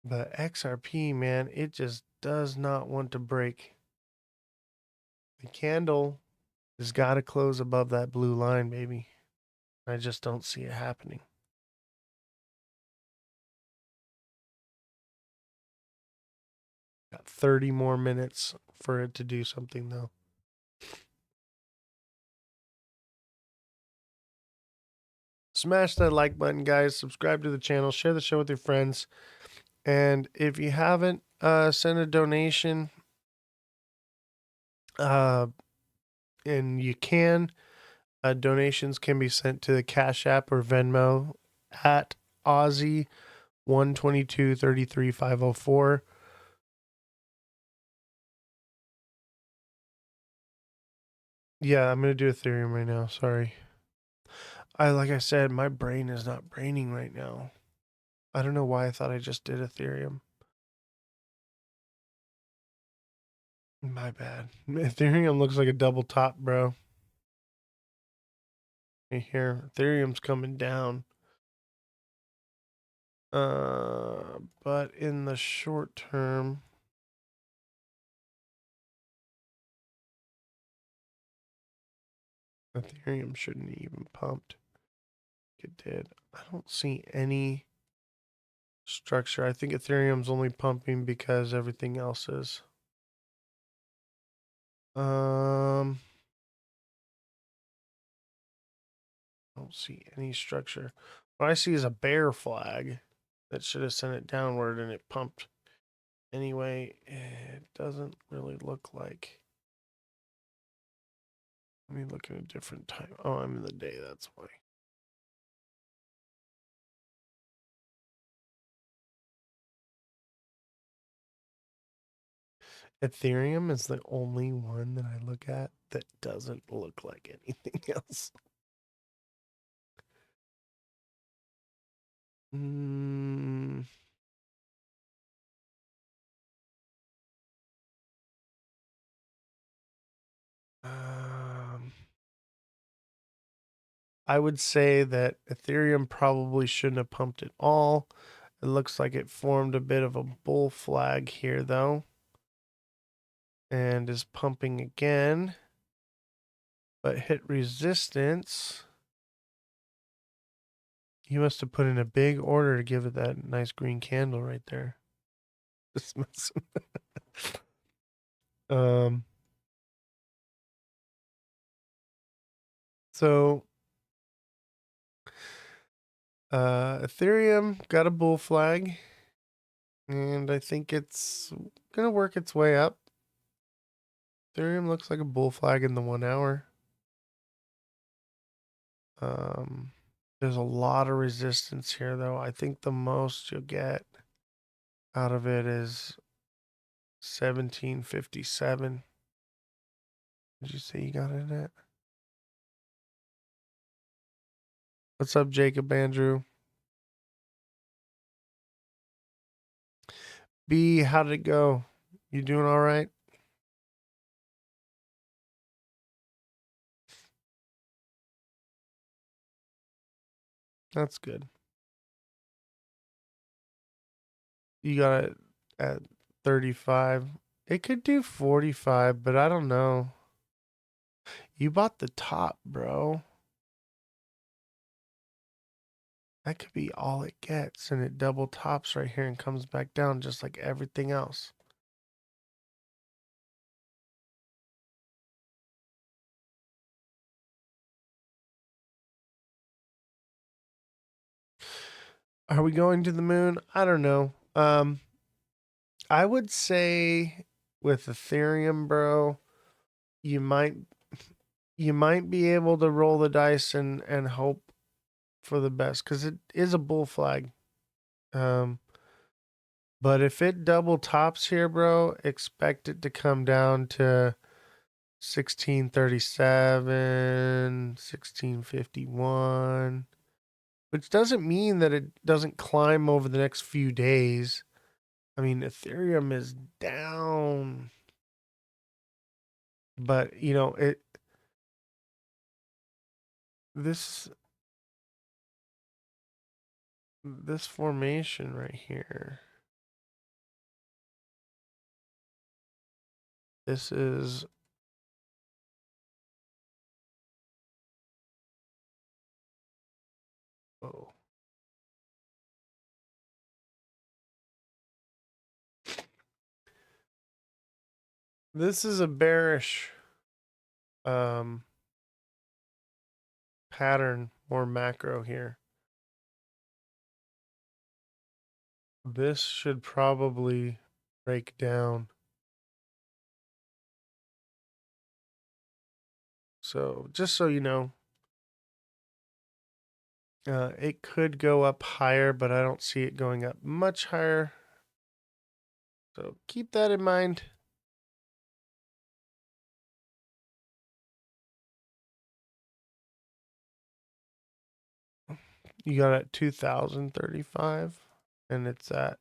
But XRP, man, it just does not want to break. The candle has got to close above that blue line, baby. I just don't see it happening. Got 30 more minutes for it to do something, though. Smash that like button, guys. Subscribe to the channel. Share the show with your friends. And if you haven't sent a donation, and you can, donations can be sent to the Cash App or Venmo at Aussie 122-33-504. Yeah, I'm gonna do Ethereum right now. Sorry. Like I said, my brain is not braining right now. I don't know why I thought I just did Ethereum. My bad. Ethereum looks like a double top, bro. Right here, Ethereum's coming down. But in the short term, Ethereum shouldn't even pumped. It did. I don't see any structure. I think Ethereum's only pumping because everything else is. I don't see any structure. What I see is a bear flag that should have sent it downward and it pumped. Anyway, it doesn't really look like. Let me look at a different time. Oh, I'm in the day, that's why. Ethereum is the only one that I look at that doesn't look like anything else. I would say that Ethereum probably shouldn't have pumped at all. It looks like it formed a bit of a bull flag here, though, and is pumping again, but hit resistance. You must have put in a big order to give it that nice green candle right there. Just messing. So Ethereum got a bull flag, and I think it's gonna work its way up. Ethereum looks like a bull flag in the 1 hour. There's a lot of resistance here, though. I think the most you'll get out of it is 1757. Did you say you got it at? What's up, Jacob Andrew? B, how did it go? You doing all right? That's good. You got it at 35. It could do 45, but I don't know. You bought the top, bro. That could be all it gets, and it double tops right here and comes back down just like everything else. Are we going to the moon? I don't know. I would say with Ethereum, bro, you might be able to roll the dice and hope for the best because it is a bull flag. But if it double tops here, bro, expect it to come down to 1637, 1651, which doesn't mean that it doesn't climb over the next few days. I mean, Ethereum is down, but you know, this formation right here. This is oh. This is a bearish pattern, more macro here. This should probably break down. So just so you know, it could go up higher, but I don't see it going up much higher. So keep that in mind. You got it at 2035 and it's at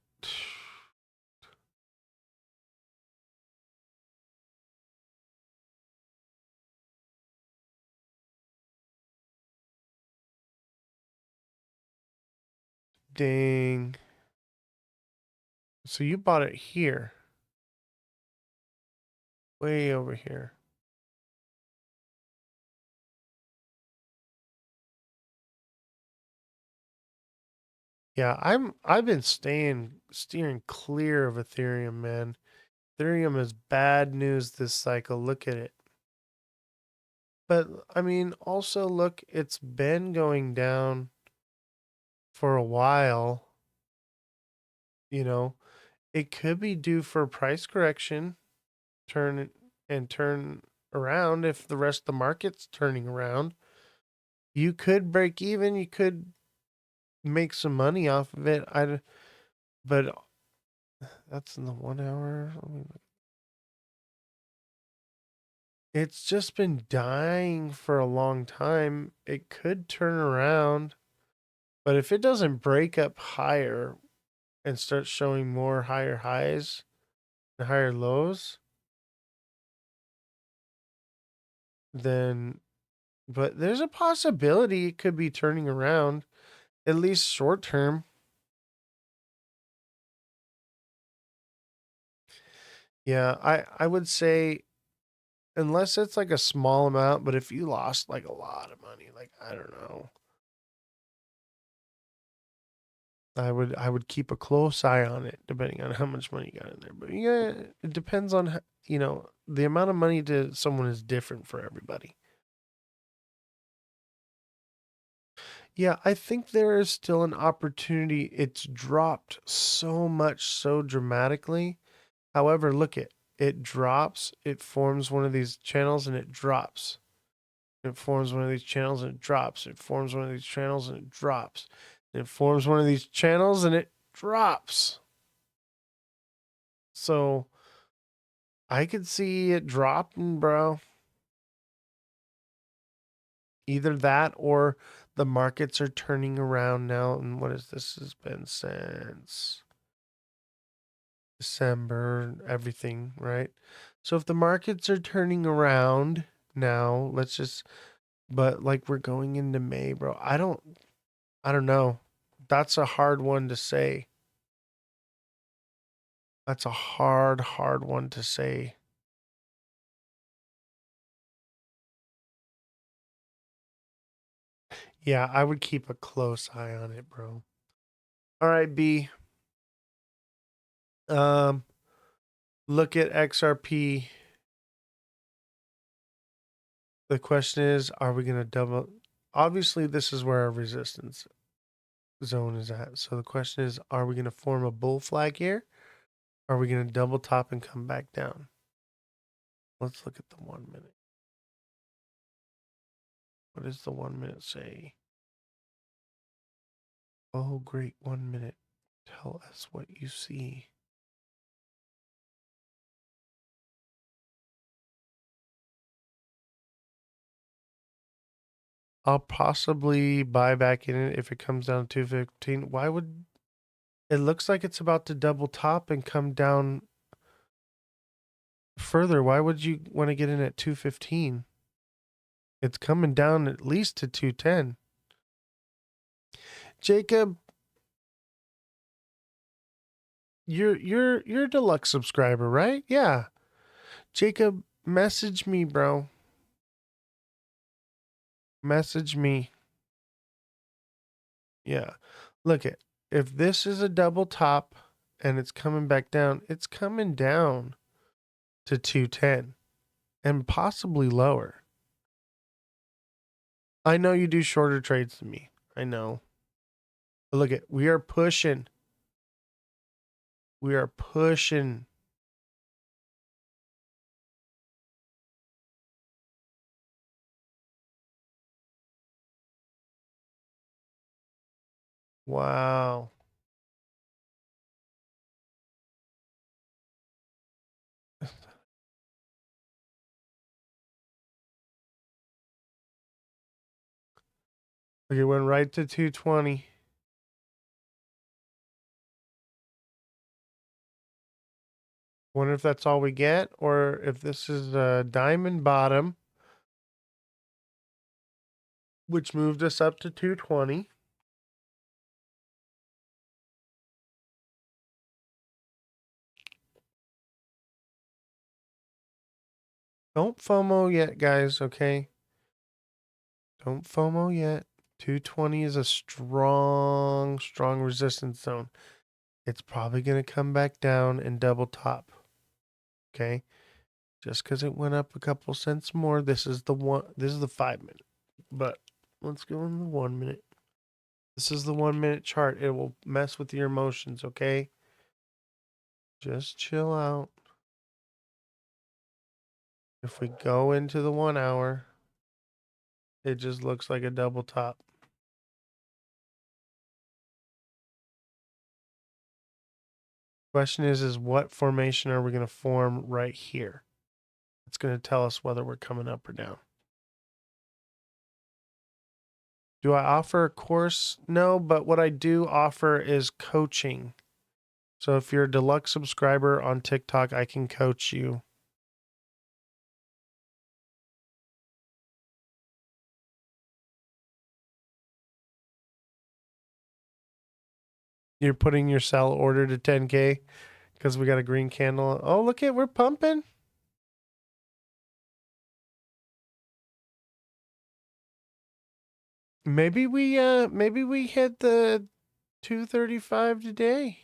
dang. So you bought it here. Way over here. Yeah, I've been steering clear of Ethereum, man. Ethereum is bad news this cycle. Look at it. But I mean, also look, it's been going down for a while. You know, it could be due for a price correction, turn around if the rest of the market's turning around. You could break even, you could make some money off of it. But that's in the 1 hour. It's just been dying for a long time. It could turn around, but if it doesn't break up higher and start showing more higher highs and higher lows, then, but there's a possibility it could be turning around, at least short term. Yeah, I would say, unless it's like a small amount, but if you lost like a lot of money, like, I don't know, I would keep a close eye on it, depending on how much money you got in there. But yeah, it depends on, you know, the amount of money to someone is different for everybody. Yeah, I think there is still an opportunity. It's dropped so much, so dramatically. However, look it drops, it forms one of these channels and it drops. It forms one of these channels and it drops. It forms one of these channels and it drops. It forms one of these channels and it drops. So I could see it dropping, bro. Either that or the markets are turning around now. And what is this? Has been since December, everything, right? So if the markets are turning around now, but like we're going into May, bro. I don't know. That's a hard one to say. That's a hard one to say. Yeah, I would keep a close eye on it, bro. All right, B. Look at XRP. The question is, are we going to double? Obviously, this is where our resistance zone is at. So the question is, are we going to form a bull flag here? Are we going to double top and come back down? Let's look at the 1 minute. What does the 1 minute say? Oh, great. 1 minute. Tell us what you see. I'll possibly buy back in it if it comes down to 215. Why would it looks like it's about to double top and come down further? Why would you want to get in at 215? It's coming down at least to 210. Jacob, you're a deluxe subscriber, right? Yeah. Jacob, message me, bro. Message me. Yeah. Look at, if this is a double top and it's coming back down, it's coming down to 210 and possibly lower. I know you do shorter trades than me. I know. But look at, we are pushing. We are pushing. Wow. Okay, went right to 220. Wonder if that's all we get, or if this is a diamond bottom, which moved us up to 220. Don't FOMO yet, guys, okay? Don't FOMO yet. 220 is a strong resistance zone. It's probably going to come back down and double top. Okay? Just because it went up a couple cents more, this is the 5 minute. But let's go in the 1 minute. This is the 1 minute chart. It will mess with your emotions, okay? Just chill out. If we go into the 1 hour, it just looks like a double top. Question is what formation are we going to form right here? It's going to tell us whether we're coming up or down. Do I offer a course? No, but what I do offer is coaching. So if you're a deluxe subscriber on TikTok, I can coach you. You're putting your sell order to 10K because we got a green candle. Oh, look at, we're pumping. Maybe we hit the 235 today.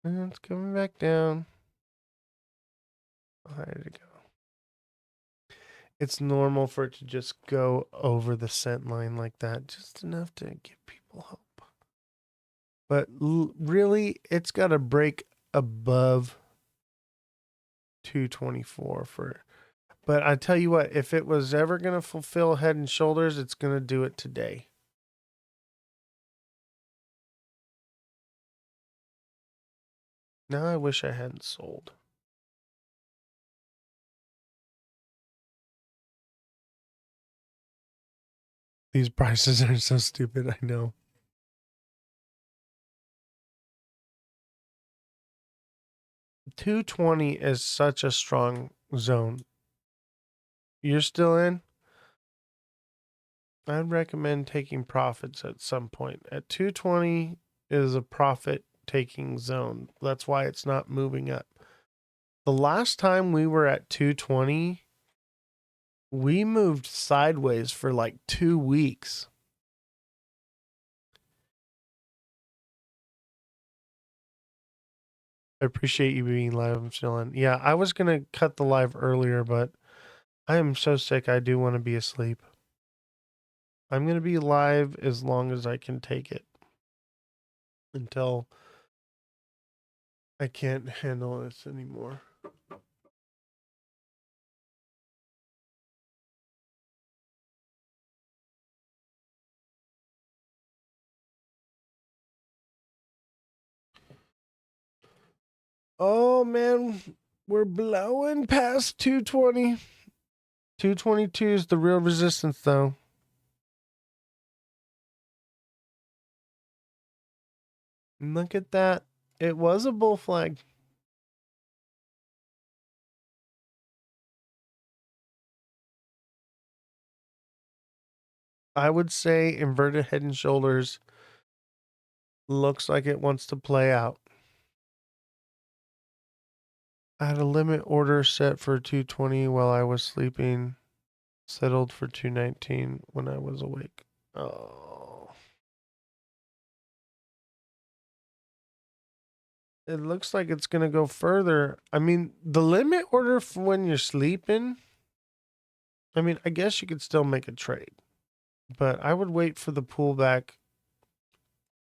And it's coming back down. How did it go? It's normal for it to just go over the cent line like that, just enough to give people hope. But really, it's got to break above 224 for. But I tell you what, if it was ever going to fulfill Head and Shoulders, it's going to do it today. Now I wish I hadn't sold. These prices are so stupid, I know. $220 is such a strong zone. You're still in? I'd recommend taking profits at some point. At 220 is a profit taking zone. That's why it's not moving up. The last time we were at 220, we moved sideways for like 2 weeks. I appreciate you being live. I'm still in. Yeah, I was going to cut the live earlier, but I am so sick. I do want to be asleep. I'm going to be live as long as I can take it until I can't handle this anymore. Oh man, we're blowing past 220. 222 is the real resistance though. Look at that. It was a bull flag. I would say inverted head and shoulders looks like it wants to play out. I had a limit order set for 220 while I was sleeping. Settled for 219 when I was awake. Oh. It looks like it's going to go further. I mean, the limit order for when you're sleeping, I mean, I guess you could still make a trade. But I would wait for the pullback.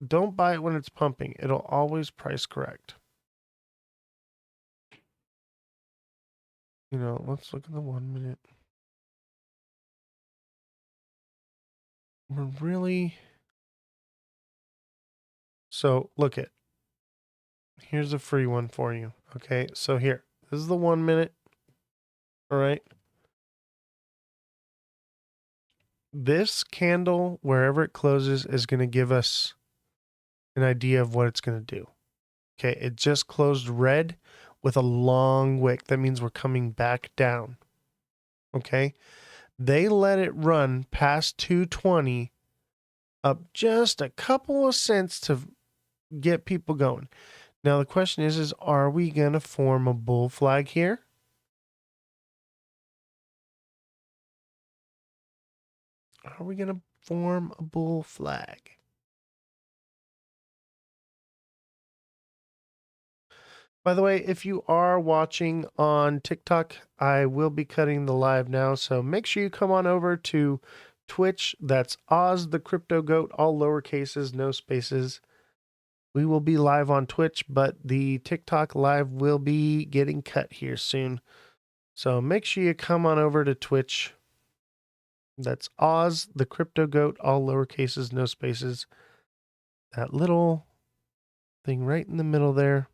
Don't buy it when it's pumping. It'll always price correct. You know, let's look at the 1 minute. We're really... So, look it. Here's a free one for you. Okay, so here. This is the 1 minute. All right. This candle, wherever it closes, is going to give us an idea of what it's going to do. Okay, it just closed red with a long wick. That means we're coming back down. Okay, they let it run past 220 up just a couple of cents to get people going. Now the question is are we going to form a bull flag here? Are we going to form a bull flag? By the way, if you are watching on TikTok, I will be cutting the live now. So make sure you come on over to Twitch. That's Oz the Crypto Goat, all lowercases, no spaces. We will be live on Twitch, but the TikTok live will be getting cut here soon. So make sure you come on over to Twitch. That's Oz the Crypto Goat, all lowercases, no spaces. That little thing right in the middle there.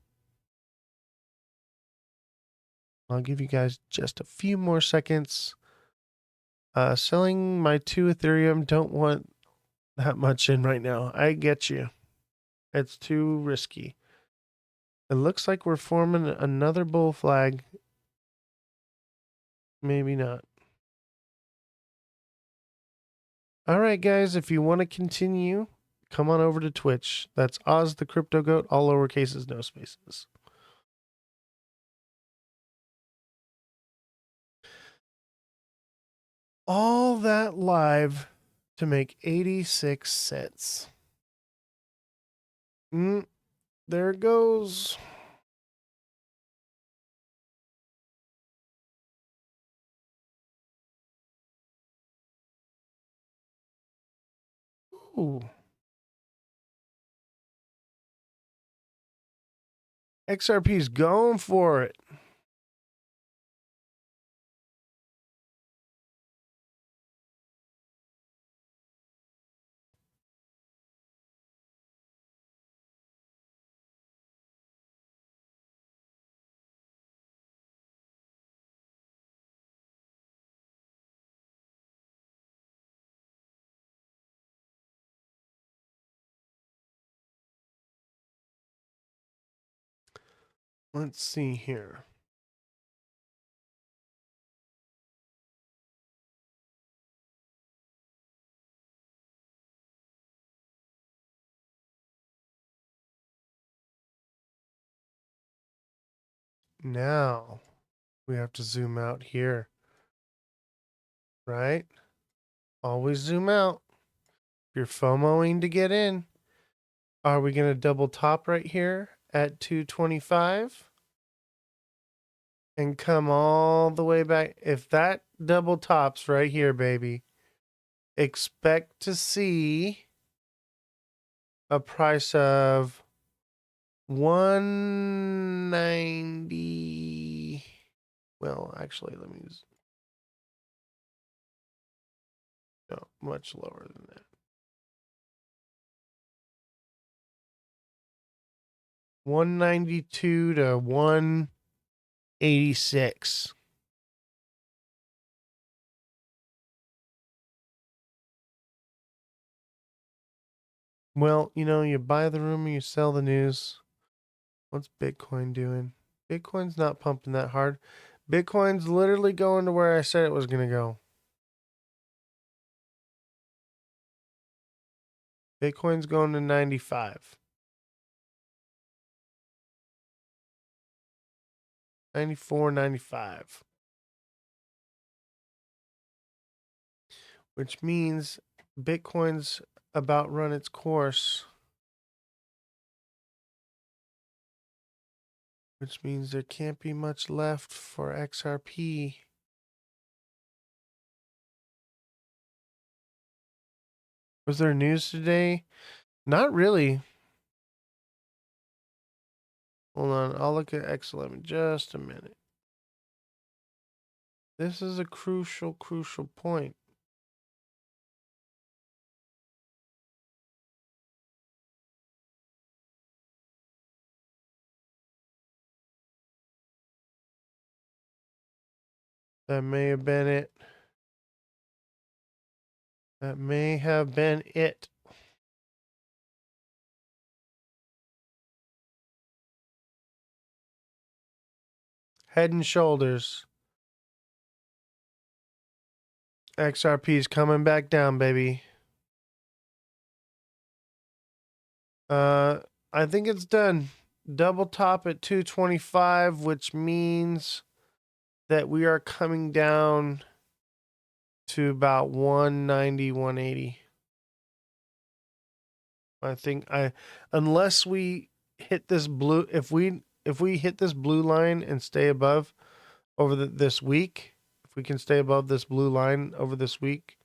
I'll give you guys just a few more seconds. Selling my 2 Ethereum, don't want that much in right now. I get you. It's too risky. It looks like we're forming another bull flag. Maybe not. All right, guys, if you want to continue, come on over to Twitch. That's Oz the Crypto Goat, all lowercases, no spaces. All that live to make 86 cents. There it goes. Ooh. XRP's going for it. Let's see here. Now we have to zoom out here, right? Always zoom out. If you're FOMOing to get in, are we going to double top right here at 225 and come all the way back? If that double tops right here, baby, expect to see a price of 190. Well, actually, let me use. No, much lower than that. 192 to 186. Well, you know, you buy the rumor, you sell the news. What's Bitcoin doing? Bitcoin's not pumping that hard. Bitcoin's literally going to where I said it was going to go. Bitcoin's going to 95. 94, 95. Which means Bitcoin's about run its course. Which means there can't be much left for XRP. Was there news today? Not really. Hold on, I'll look at X11 just a minute. This is a crucial point. That may have been it. That may have been it. Head and Shoulders. XRP's coming back down, baby. I think it's done. Double top at 225, which means that we are coming down to about 190, 180. I think unless we hit this blue, if we hit this blue line and stay above over this week, if we can stay above this blue line over this week,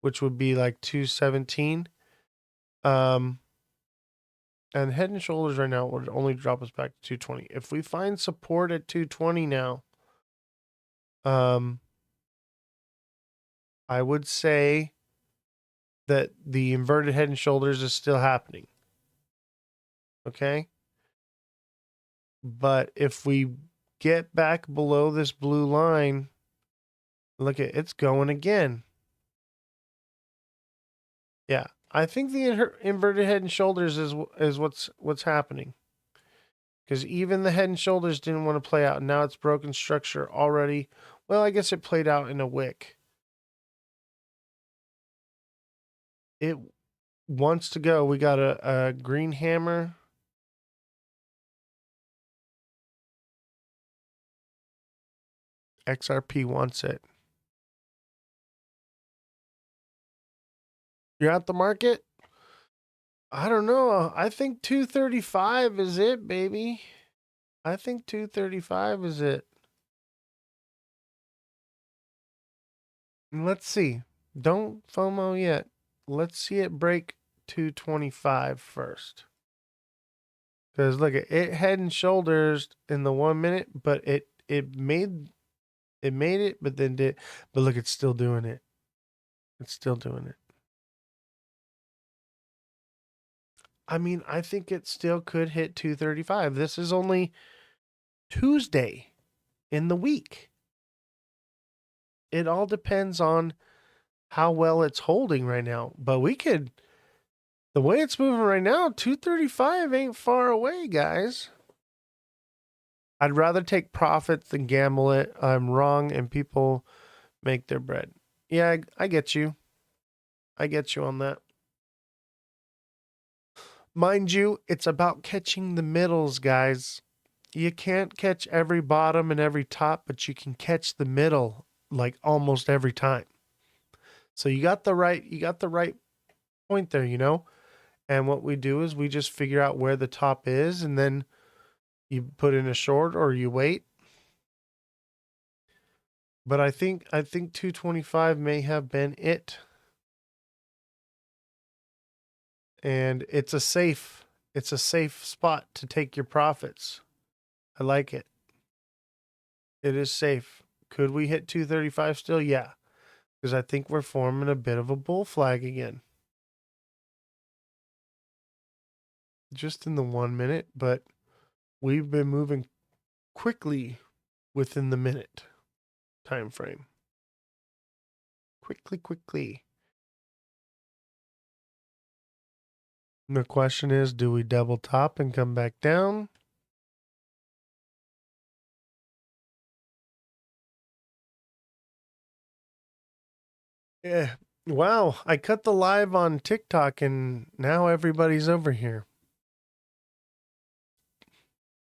which would be like 217, and Head and Shoulders right now would only drop us back to 220. If we find support at 220 now, I would say that the inverted Head and Shoulders is still happening. Okay? But if we get back below this blue line, look at it's going again. Yeah, I think the inverted Head and Shoulders is what's happening. Because even the Head and Shoulders didn't want to play out. Now it's broken structure already. Well, I guess it played out in a wick. It wants to go. We got a green hammer. XRP wants it. You're at the market? I don't know. I think 235 is it, baby. I think 235 is it. Let's see. Don't FOMO yet. Let's see it break 225 first. Because look, it Head and Shoulders in the 1 minute, but it made it, but then but look, it's still doing it. It's still doing it. I mean, I think it still could hit 235. This is only Tuesday in the week. It all depends on how well it's holding right now. But we could, the way it's moving right now, 235 ain't far away, guys. I'd rather take profits than gamble it. I'm wrong and people make their bread. Yeah, I get you. I get you on that. Mind you, it's about catching the middles, guys. You can't catch every bottom and every top, but you can catch the middle like almost every time. So you got the right point there, you know? And what we do is we just figure out where the top is and then you put in a short or you wait. But I think 225 may have been it. And it's a safe spot to take your profits. I like it. It is safe. Could we hit 235 still? Yeah. Because I think we're forming a bit of a bull flag again. Just in the 1 minute, but we've been moving quickly within the minute time frame. Quickly. The question is, do we double top and come back down? Yeah, Wow, I cut the live on TikTok and now everybody's over here.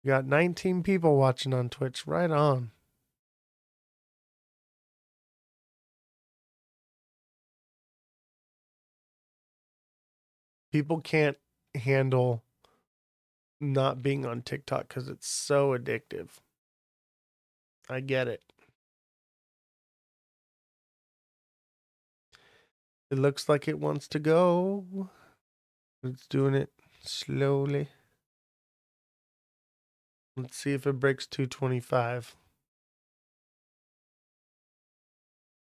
We got 19 people watching on Twitch. Right on. People can't handle not being on TikTok because it's so addictive. I get it. It looks like it wants to go. It's doing it slowly. Let's see if it breaks 225.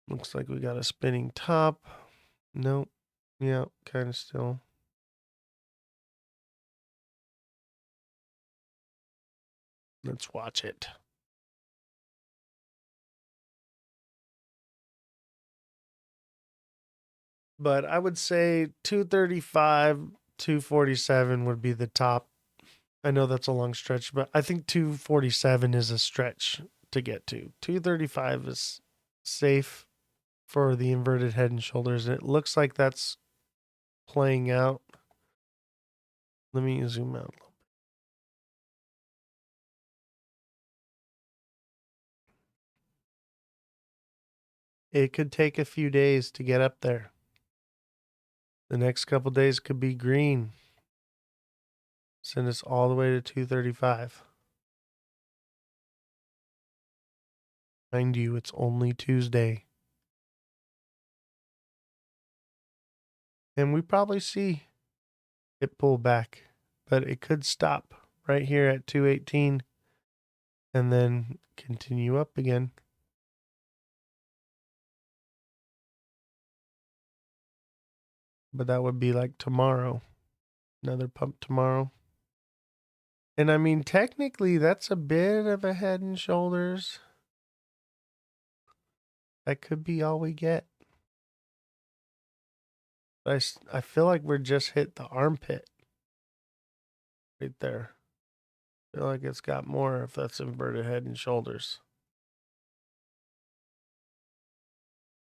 Looks like we got a spinning top. Nope. Yeah, kind of still. Let's watch it. But I would say 235, 247 would be the top. I know that's a long stretch, but I think 247 is a stretch to get to. 235 is safe for the inverted head and shoulders. It looks like that's playing out. Let me zoom out a little bit. It could take a few days to get up there. The next couple days could be green. Send us all the way to 235. Mind you, it's only Tuesday. And we probably see it pull back, but it could stop right here at 218 and then continue up again. But that would be like tomorrow. Another pump tomorrow. And I mean, technically, that's a bit of a head and shoulders. That could be all we get. But I feel like we're just hit the armpit. Right there. I feel like it's got more if that's inverted head and shoulders.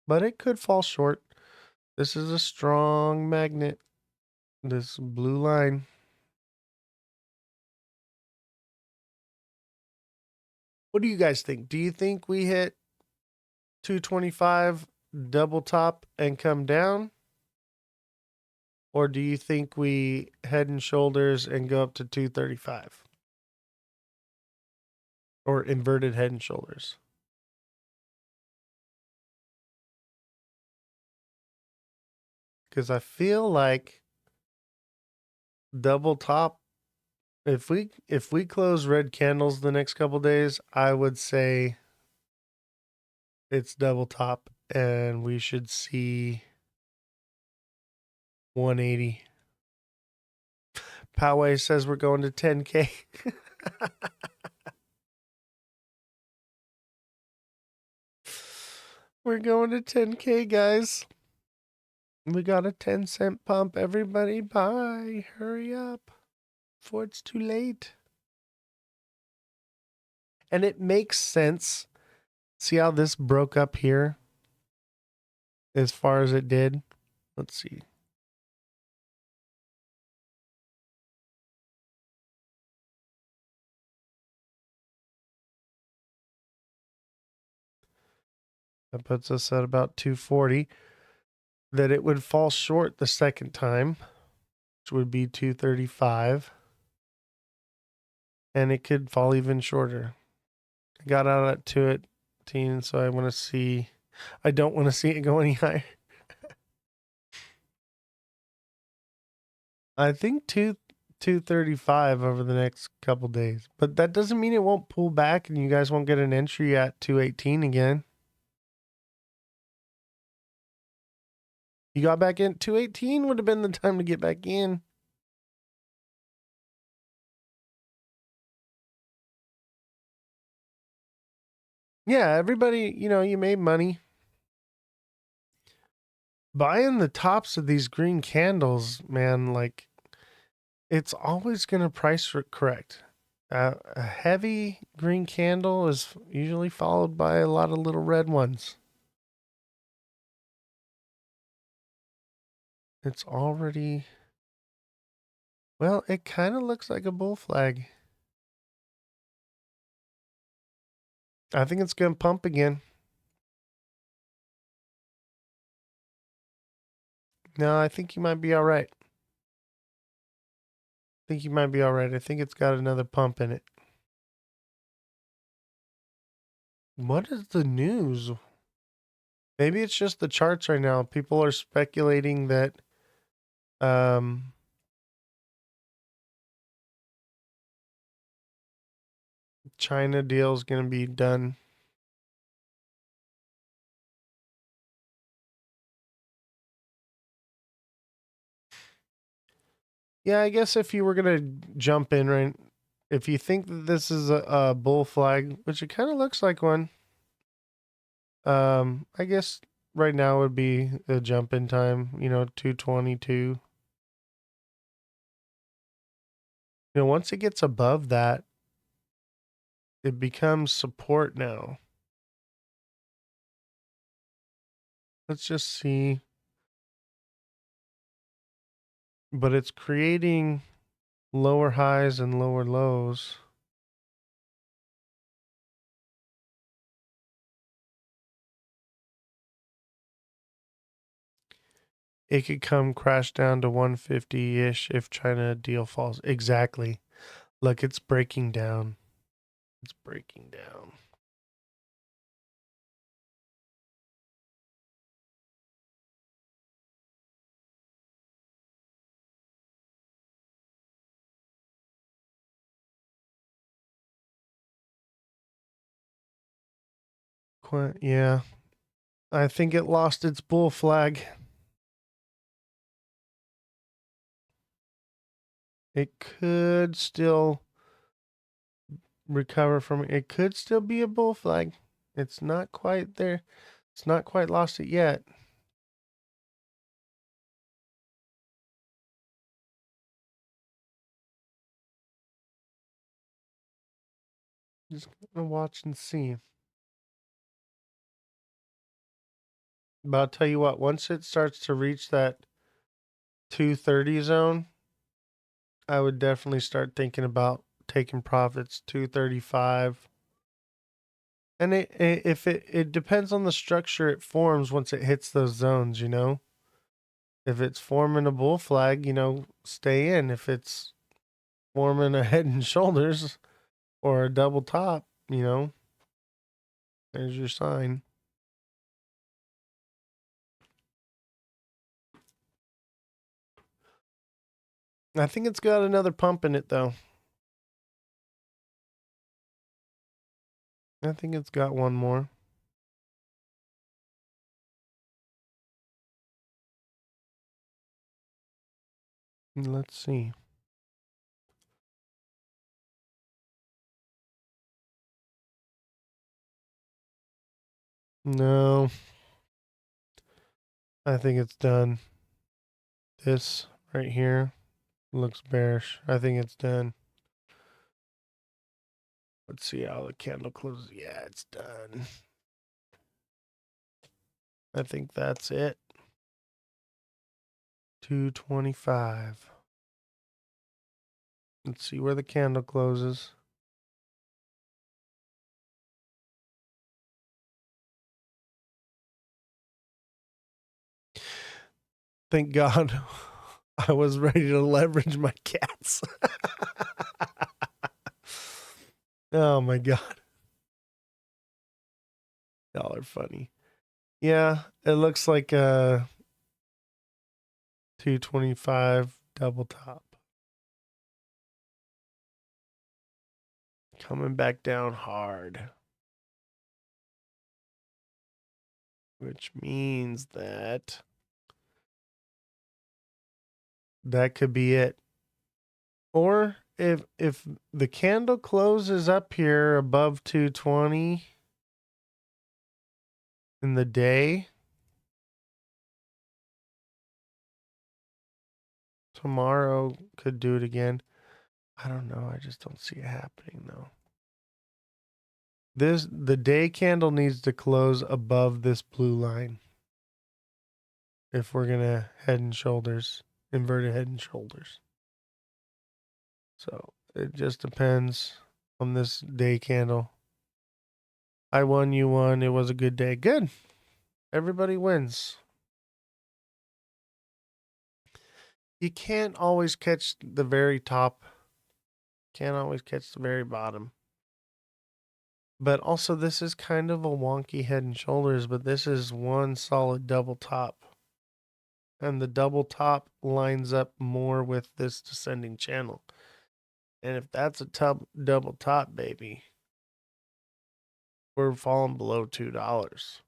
But it could fall short. This is a strong magnet. This blue line. What do you guys think? Do you think we hit 225 double top and come down? Or do you think we head and shoulders and go up to 235? Or inverted head and shoulders? Because I feel like double top, if we close red candles the next couple days, I would say it's double top and we should see 180. Poway says we're going to 10K. We're going to 10K, guys. We got a 10-cent pump. Everybody buy. Hurry up before it's too late. And it makes sense. See how this broke up here as far as it did? Let's see. That puts us at about 240. That it would fall short the second time, which would be 235. And it could fall even shorter. I got out at 218, so I want to see. I don't want to see it go any higher. I think 235 over the next couple days. But that doesn't mean it won't pull back and you guys won't get an entry at 218 again. You got back in 218 would have been the time to get back in. Yeah, everybody, you made money. Buying the tops of these green candles, man, like it's always going to price correct. A heavy green candle is usually followed by a lot of little red ones. It's already... Well, it kind of looks like a bull flag. I think it's going to pump again. No, I think you might be all right. I think it's got another pump in it. What is the news? Maybe it's just the charts right now. People are speculating that China deal is going to be done. Yeah, I guess if you were going to jump in, right, if you think that this is a bull flag, which it kind of looks like one, I guess right now would be the jump in time, 222. Once it gets above that, it becomes support now. Let's just see. But it's creating lower highs and lower lows. It could come crash down to 150-ish if China deal falls. Exactly. Look, it's breaking down. It's breaking down. Yeah. I think it lost its bull flag. It could still recover from it. It could still be a bull flag. It's not quite there. It's not quite lost it yet. Just gonna watch and see. But I'll tell you what, once it starts to reach that 230 zone, I would definitely start thinking about taking profits 235. And it depends on the structure it forms once it hits those zones, If it's forming a bull flag, stay in. If it's forming a head and shoulders or a double top, there's your sign. I think it's got another pump in it, though. I think it's got one more. Let's see. No. I think it's done. This right here looks bearish. I think it's done. Let's see how the candle closes. Yeah, it's done. I think that's it. 225. Let's see where the candle closes. Thank God I was ready to leverage my cats. Oh my God. Y'all are funny. Yeah, it looks like a 225 double top. Coming back down hard. Which means that could be it. Or if the candle closes up here above 220 in the day, tomorrow could do it again. I don't know. I just don't see it happening though. The day candle needs to close above this blue line. if we're going to head and shoulders, inverted head and shoulders. So it just depends on this day candle. I won, you won. It was a good day. Good. Everybody wins. You can't always catch the very top. Can't always catch the very bottom. But also, this is kind of a wonky head and shoulders, but this is one solid double top. And the double top lines up more with this descending channel. And if that's a double top, baby, we're falling below $2.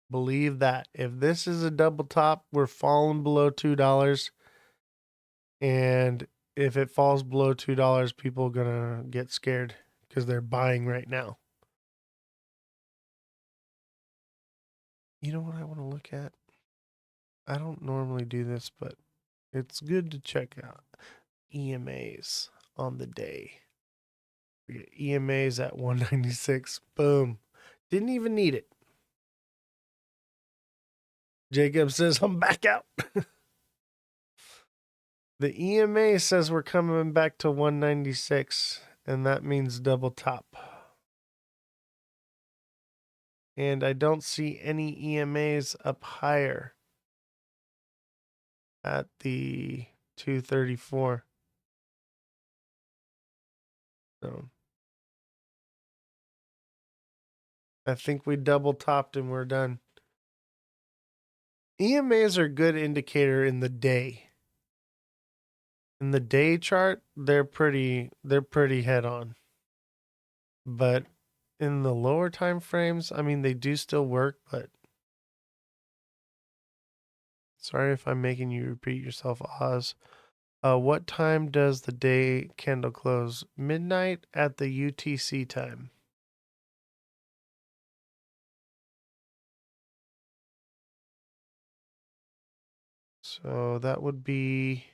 Believe that. If this is a double top, we're falling below $2. And if it falls below $2, people are going to get scared because they're buying right now. You know what I want to look at? I don't normally do this, but it's good to check out EMAs on the day. We get EMAs at 196. Boom. Didn't even need it. Jacob says, I'm back out. The EMA says we're coming back to 196, and that means double top. And I don't see any EMAs up higher at the 234. So I think we double topped and we're done. EMAs are a good indicator in the day. In the day chart, they're pretty head on. But in the lower time frames, I mean, they do still work, but sorry if I'm making you repeat yourself, Oz. What time does the day candle close? Midnight at the UTC time. So that would be...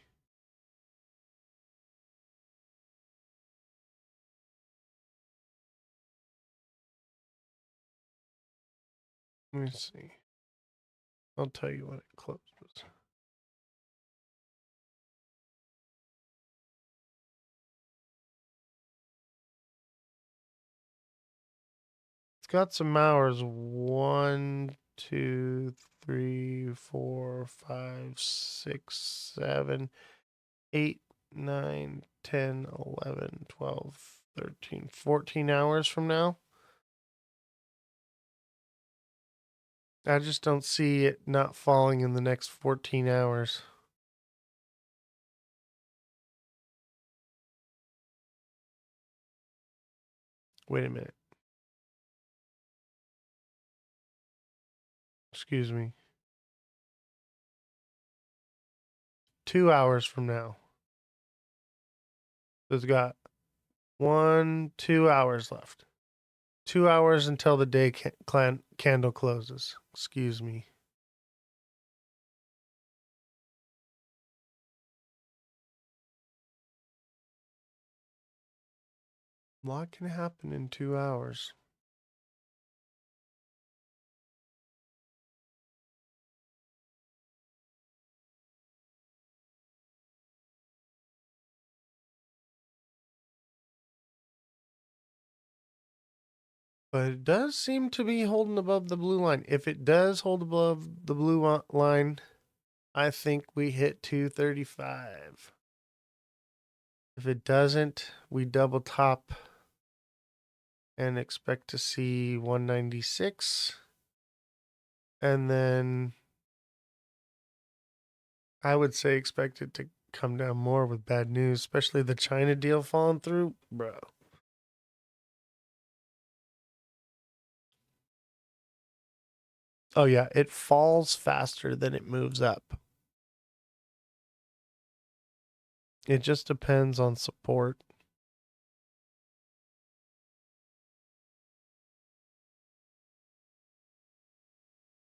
Let me see. I'll tell you when it closes. It's got some hours. 1, 2, 3, 4, 5, 6, 7, 8, 9, 10, 11, 12, 13, 14 hours from now. I just don't see it not falling in the next 14 hours. Wait a minute. Excuse me. 2 hours from now. So it's got 2 hours left. 2 hours until the day candle closes. Excuse me. A lot can happen in 2 hours. But it does seem to be holding above the blue line. If it does hold above the blue line, I think we hit 235. If it doesn't, we double top and expect to see 196. And then I would say expect it to come down more with bad news, especially the China deal falling through, bro. Oh yeah, it falls faster than it moves up. It just depends on support.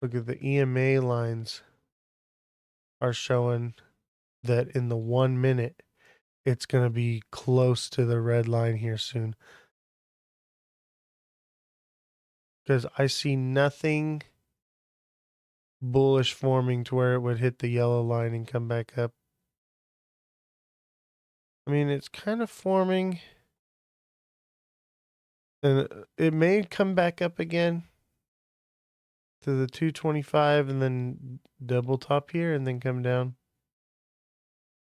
Look at the EMA lines are showing that in the 1 minute, it's going to be close to the red line here soon. because I see nothing bullish forming to where it would hit the yellow line and come back up. I mean, it's kind of forming, and it may come back up again to the 225 and then double top here and then come down.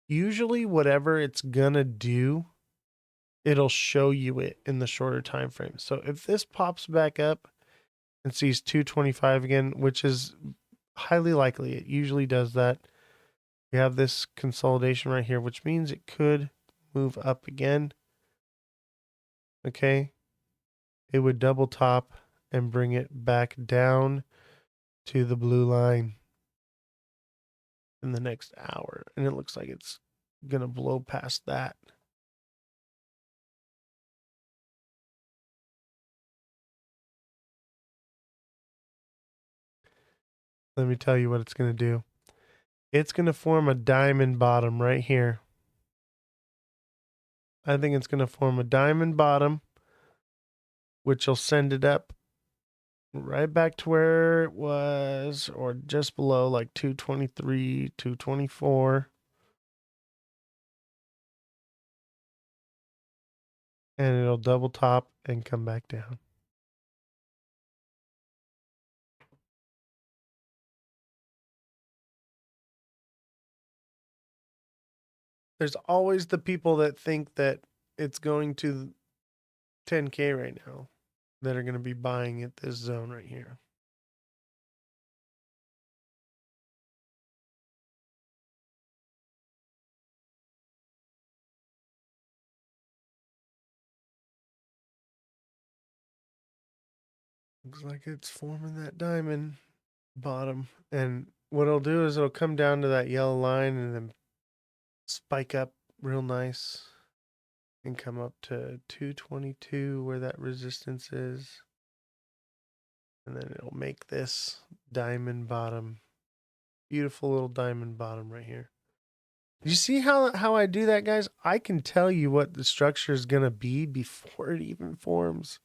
Usually whatever it's gonna do, it'll show you it in the shorter time frame. So if this pops back up and sees 225 again, which is highly likely, it usually does that. We have this consolidation right here, which means it could move up again. Okay. It would double top and bring it back down to the blue line in the next hour. And it looks like it's going to blow past that. Let me tell you what it's going to do. It's going to form a diamond bottom right here. I think it's going to form a diamond bottom, which will send it up right back to where it was, or just below, like 223, 224. And it'll double top and come back down. There's always the people that think that it's going to 10K right now that are going to be buying at this zone right here. Looks like it's forming that diamond bottom. And what it'll do is it'll come down to that yellow line and then spike up real nice and come up to 222 where that resistance is. And then it'll make this diamond bottom. Beautiful little diamond bottom right here. You see how I do that, guys? I can tell you what the structure is going to be before it even forms.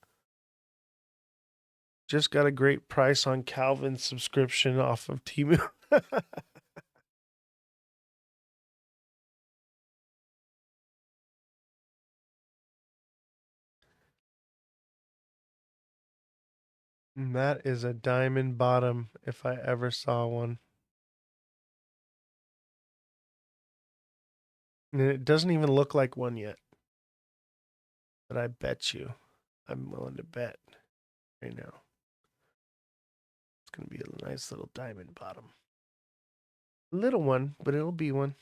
Just got a great price on Calvin's subscription off of Temu. And that is a diamond bottom if I ever saw one. And it doesn't even look like one yet. But I bet you, I'm willing to bet right now. It's going to be a nice little diamond bottom. Little one, but it'll be one.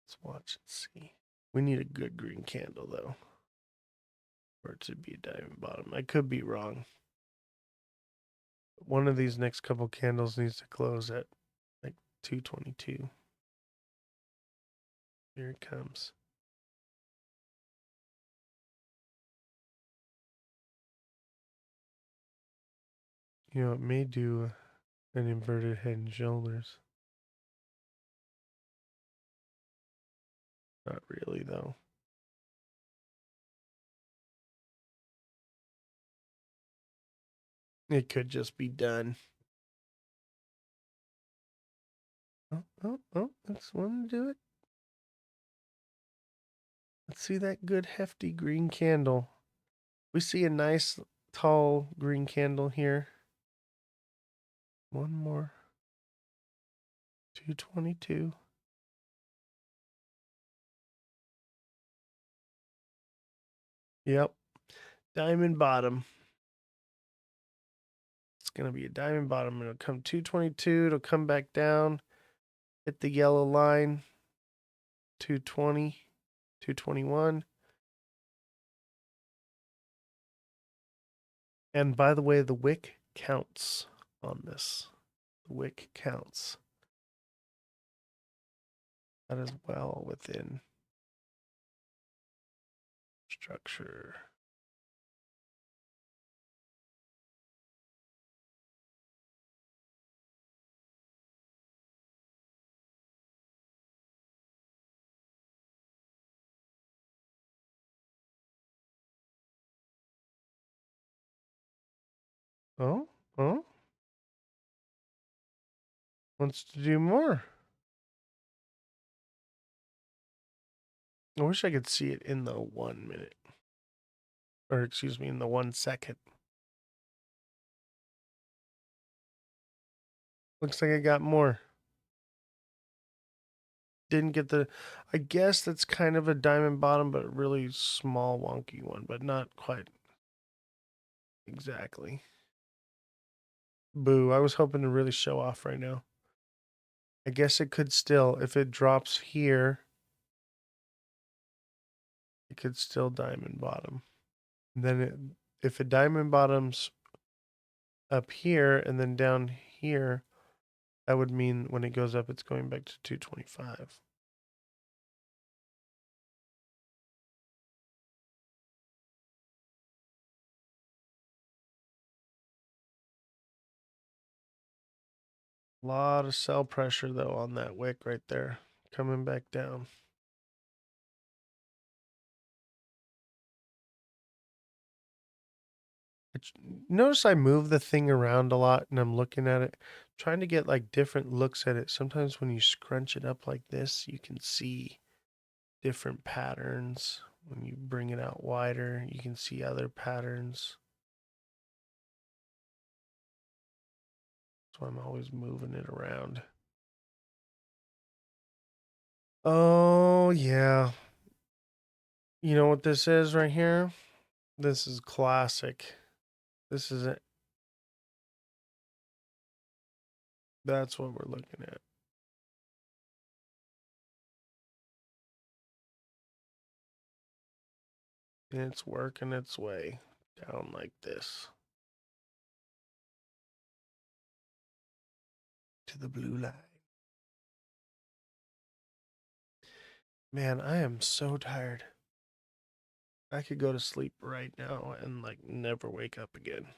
Let's watch and see. We need a good green candle, though, for it to be a diamond bottom. I could be wrong. One of these next couple candles needs to close at like 222. Here it comes. You know, it may do an inverted head and shoulders. Not really, though. It could just be done. Oh, that's one to do it. Let's see that good hefty green candle. We see a nice tall green candle here. One more. 222. Yep. Diamond bottom. It's going to be a diamond bottom. It'll come 222. It'll come back down. Hit the yellow line. 220. 221. And by the way, the wick counts on this. The wick counts. That is well within structure. Oh, oh. Wants to do more. I wish I could see it in the 1 minute. Or excuse me, in the 1 second. Looks like I got more. Didn't get the, I guess that's kind of a diamond bottom, but a really small wonky one, but not quite exactly. Boo, I was hoping to really show off right now. I guess it could still, if it drops here, it could still diamond bottom. And then if it diamond bottoms up here and then down here, that would mean when it goes up, it's going back to 225. A lot of sell pressure though on that wick right there, coming back down. Notice I move the thing around a lot and I'm looking at it, trying to get like different looks at it. Sometimes when you scrunch it up like this, you can see different patterns. When you bring it out wider, you can see other patterns. So I'm always moving it around. Oh, yeah. You know what this is right here? This is classic. This is it. That's what we're looking at. And it's working its way down like this to the blue line. Man, I am so tired. I could go to sleep right now and like never wake up again.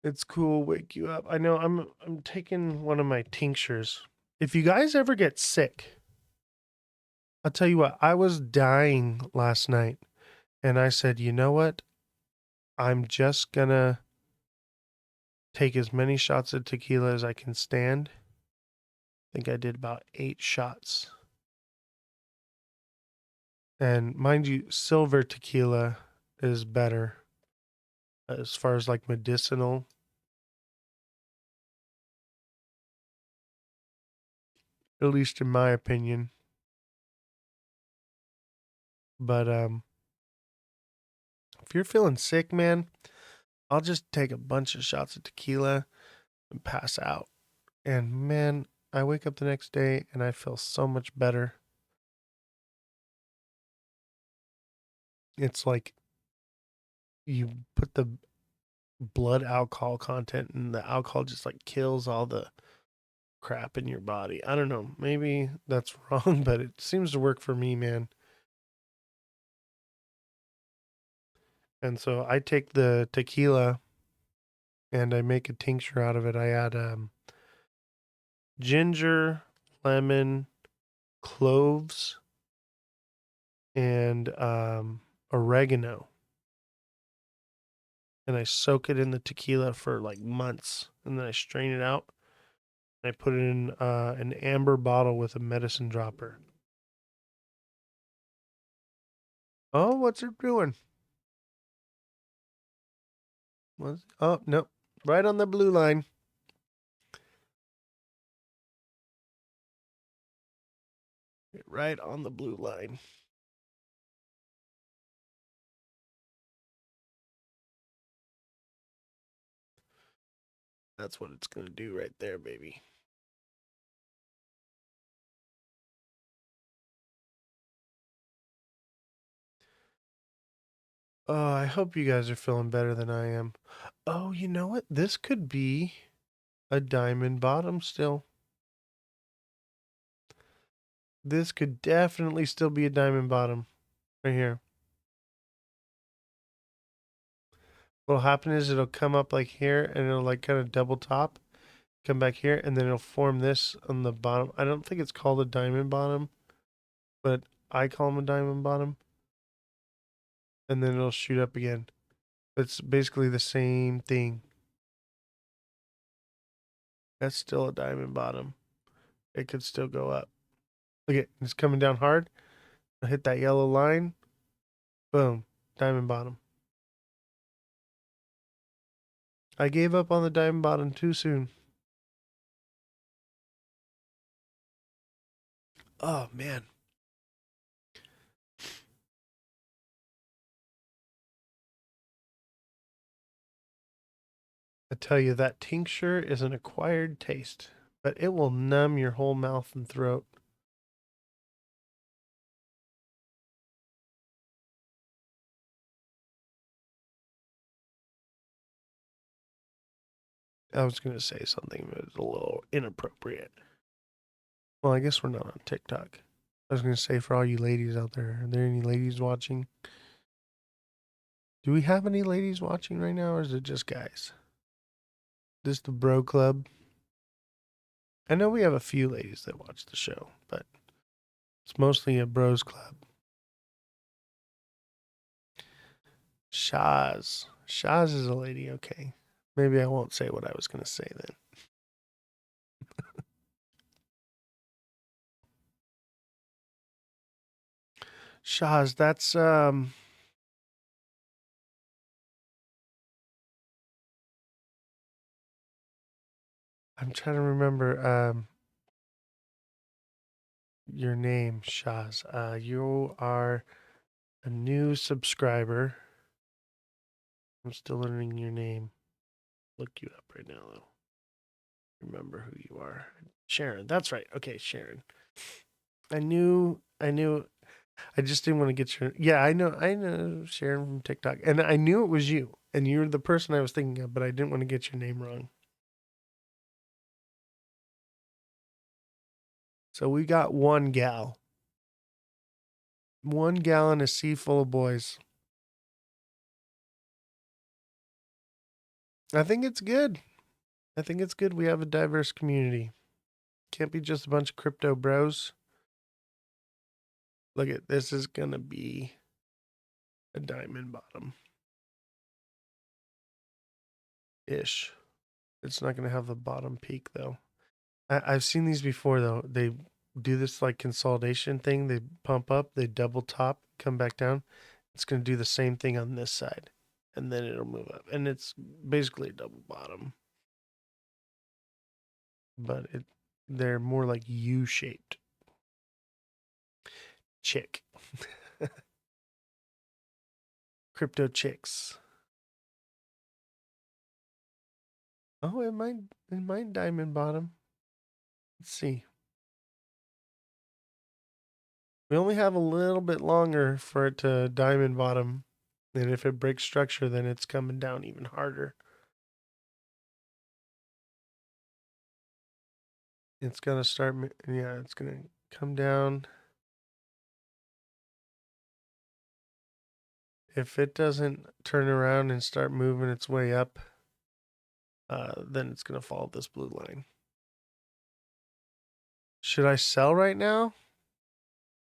It's cool, wake you up. I know I'm taking one of my tinctures. If you guys ever get sick, I'll tell you what, I was dying last night and I said, you know what? I'm just gonna take as many shots of tequila as I can stand. I think I did about 8 shots. And mind you, silver tequila is better as far as like medicinal. At least in my opinion. But if you're feeling sick, man, I'll just take a bunch of shots of tequila and pass out. And man, I wake up the next day and I feel so much better. It's like you put the blood alcohol content and the alcohol just like kills all the crap in your body. I don't know. Maybe that's wrong, but it seems to work for me, man. And so I take the tequila and I make a tincture out of it. I add ginger, lemon, cloves, and oregano. And I soak it in the tequila for like months. And then I strain it out. And I put it in an amber bottle with a medicine dropper. Oh, what's it doing? Oh, no. Right on the blue line. Right on the blue line. That's what it's going to do right there, baby. Oh, I hope you guys are feeling better than I am. Oh, you know what? This could be a diamond bottom still. This could definitely still be a diamond bottom right here. What'll happen is it'll come up like here and it'll like kind of double top, come back here, and then it'll form this on the bottom. I don't think it's called a diamond bottom, but I call them a diamond bottom. And then it'll shoot up again. It's basically the same thing. That's still a diamond bottom. It could still go up. Look at it's coming down hard. I'll hit that yellow line. Boom. Diamond bottom. I gave up on the diamond bottom too soon. Oh, man. I tell you, that tincture is an acquired taste, but it will numb your whole mouth and throat. I was going to say something that was a little inappropriate. Well, I guess we're not on TikTok. I was going to say for all you ladies out there, are there any ladies watching? Do we have any ladies watching right now, or is it just guys? This the bro club? I know we have a few ladies that watch the show, but it's mostly a bros club. Shaz. Shaz is a lady, okay. Maybe I won't say what I was going to say then. Shaz, that's I'm trying to remember your name, Shaz. You are a new subscriber. I'm still learning your name. Look you up right now, though. Remember who you are. Sharon. That's right. Okay, Sharon. I knew. I just didn't want to get your. Yeah, I know Sharon from TikTok, and I knew it was you, and you're the person I was thinking of, but I didn't want to get your name wrong. So we got one gal in a sea full of boys. I think it's good. We have a diverse community. Can't be just a bunch of crypto bros. Look at this is gonna be a diamond bottom. Ish. It's not gonna have the bottom peak though. I've seen these before though. They do this like consolidation thing. They pump up, they double top, come back down. It's gonna do the same thing on this side, and then it'll move up. And it's basically a double bottom, but they're more like U-shaped. Chick. Crypto chicks. Oh, it might diamond bottom. Let's see. We only have a little bit longer for it to diamond bottom. And if it breaks structure, then it's coming down even harder. It's going to start, yeah, it's going to come down. If it doesn't turn around and start moving its way up, then it's going to follow this blue line. Should I sell right now?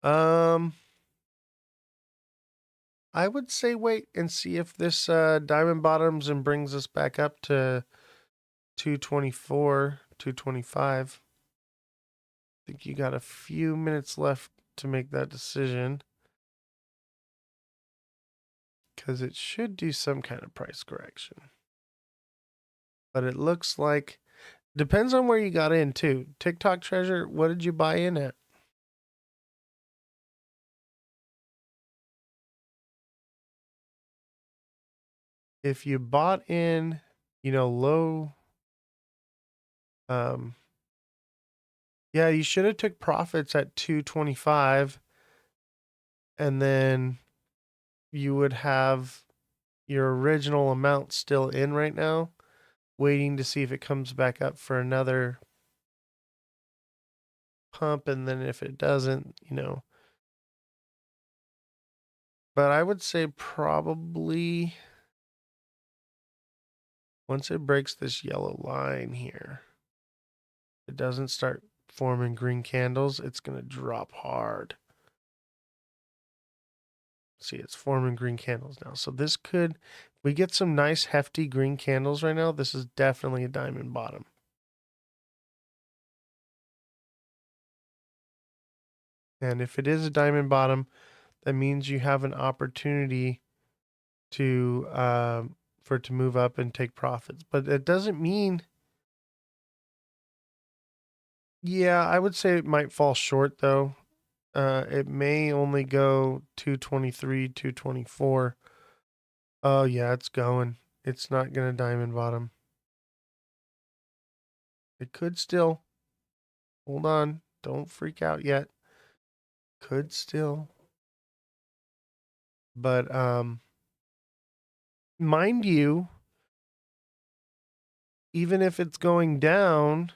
I would say wait and see if this diamond bottoms and brings us back up to 224, 225. I think you got a few minutes left to make that decision, because it should do some kind of price correction. But it looks like, depends on where you got in too. TikTok Treasure, what did you buy in at? If you bought in, low, yeah, you should have took profits at 225, and then you would have, your original amount still in right now, waiting to see if it comes back up for another pump, and then if it doesn't, you know. But I would say probably once it breaks this yellow line here, it doesn't start forming green candles, it's going to drop hard. See, it's forming green candles now. So this could, if we get some nice hefty green candles right now, this is definitely a diamond bottom. And if it is a diamond bottom, that means you have an opportunity to for it to move up and take profits. But it doesn't mean, yeah, I would say it might fall short though. It may only go 223, 224. Oh yeah, it's going. It's not gonna diamond bottom. It could still. Hold on. Don't freak out yet. Could still. But mind you, even if it's going down,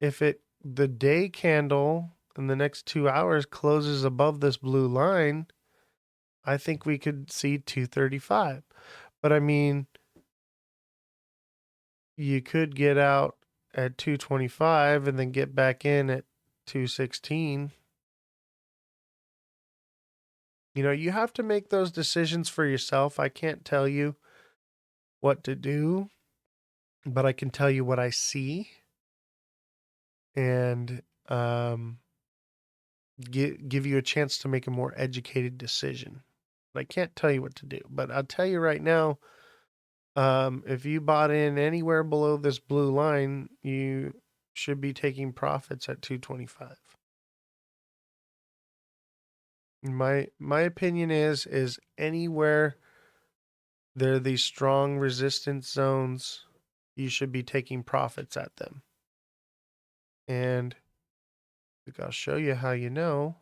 if the day candle in the next 2 hours closes above this blue line, I think we could see 235. But I mean, you could get out at 225 and then get back in at 216. You know, you have to make those decisions for yourself. I can't tell you what to do, but I can tell you what I see and give you a chance to make a more educated decision. But I can't tell you what to do. But I'll tell you right now, if you bought in anywhere below this blue line, you should be taking profits at 225. My opinion is anywhere there are these strong resistance zones, you should be taking profits at them. And I'll show you how you know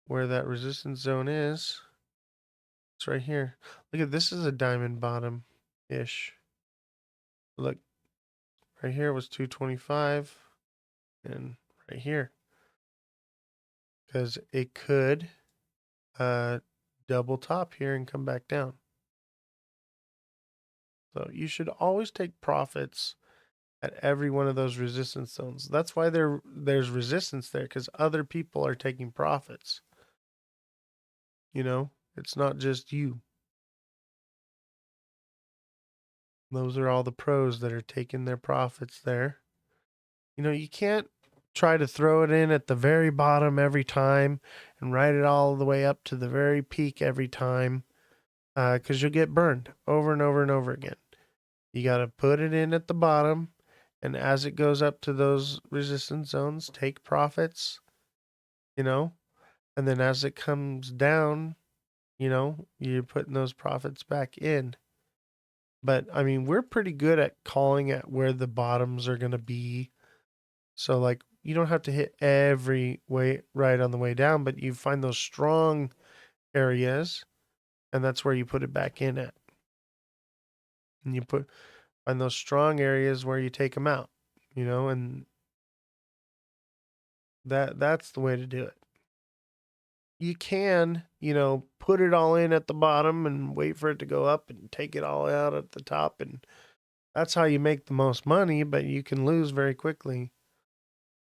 where that resistance zone is. It's right here. Look at this, is a diamond bottom ish. Look, right here was 225 and right here. Because it could double top here and come back down. So you should always take profits at every one of those resistance zones. That's why there's resistance there, because other people are taking profits. You know, it's not just you. Those are all the pros that are taking their profits there. You know, you can't try to throw it in at the very bottom every time and ride it all the way up to the very peak every time, because you'll get burned over and over and over again. You got to put it in at the bottom, and as it goes up to those resistance zones, take profits, you know, and then as it comes down, you know, you're putting those profits back in. But I mean, we're pretty good at calling at where the bottoms are going to be. So like, you don't have to hit every way right on the way down, but you find those strong areas, and that's where you put it back in at. And you find those strong areas where you take them out, you know, and that's the way to do it. You can, you know, put it all in at the bottom and wait for it to go up and take it all out at the top, and that's how you make the most money, but you can lose very quickly.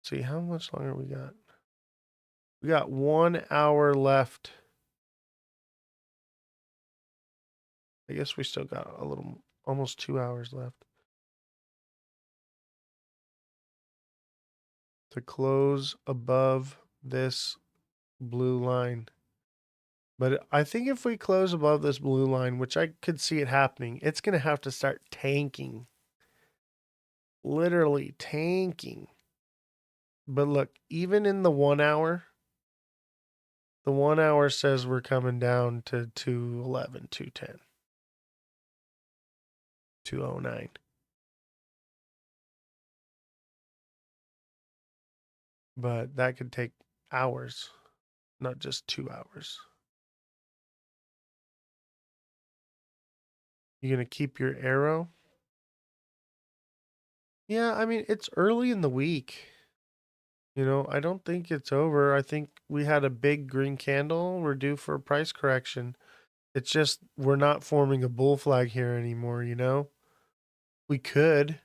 See, how much longer we got? We got 1 hour left. I guess we still got a little, almost 2 hours left to close above this blue line. But I think if we close above this blue line, which I could see it happening, it's going to have to start tanking. Literally tanking. But look, even in the 1 hour, the 1 hour says we're coming down to 211, 210, 209. But that could take hours, not just 2 hours. You gonna keep your arrow? Yeah, I mean, it's early in the week. You know, I don't think it's over. I think we had a big green candle. We're due for a price correction. It's just we're not forming a bull flag here anymore, you know? We could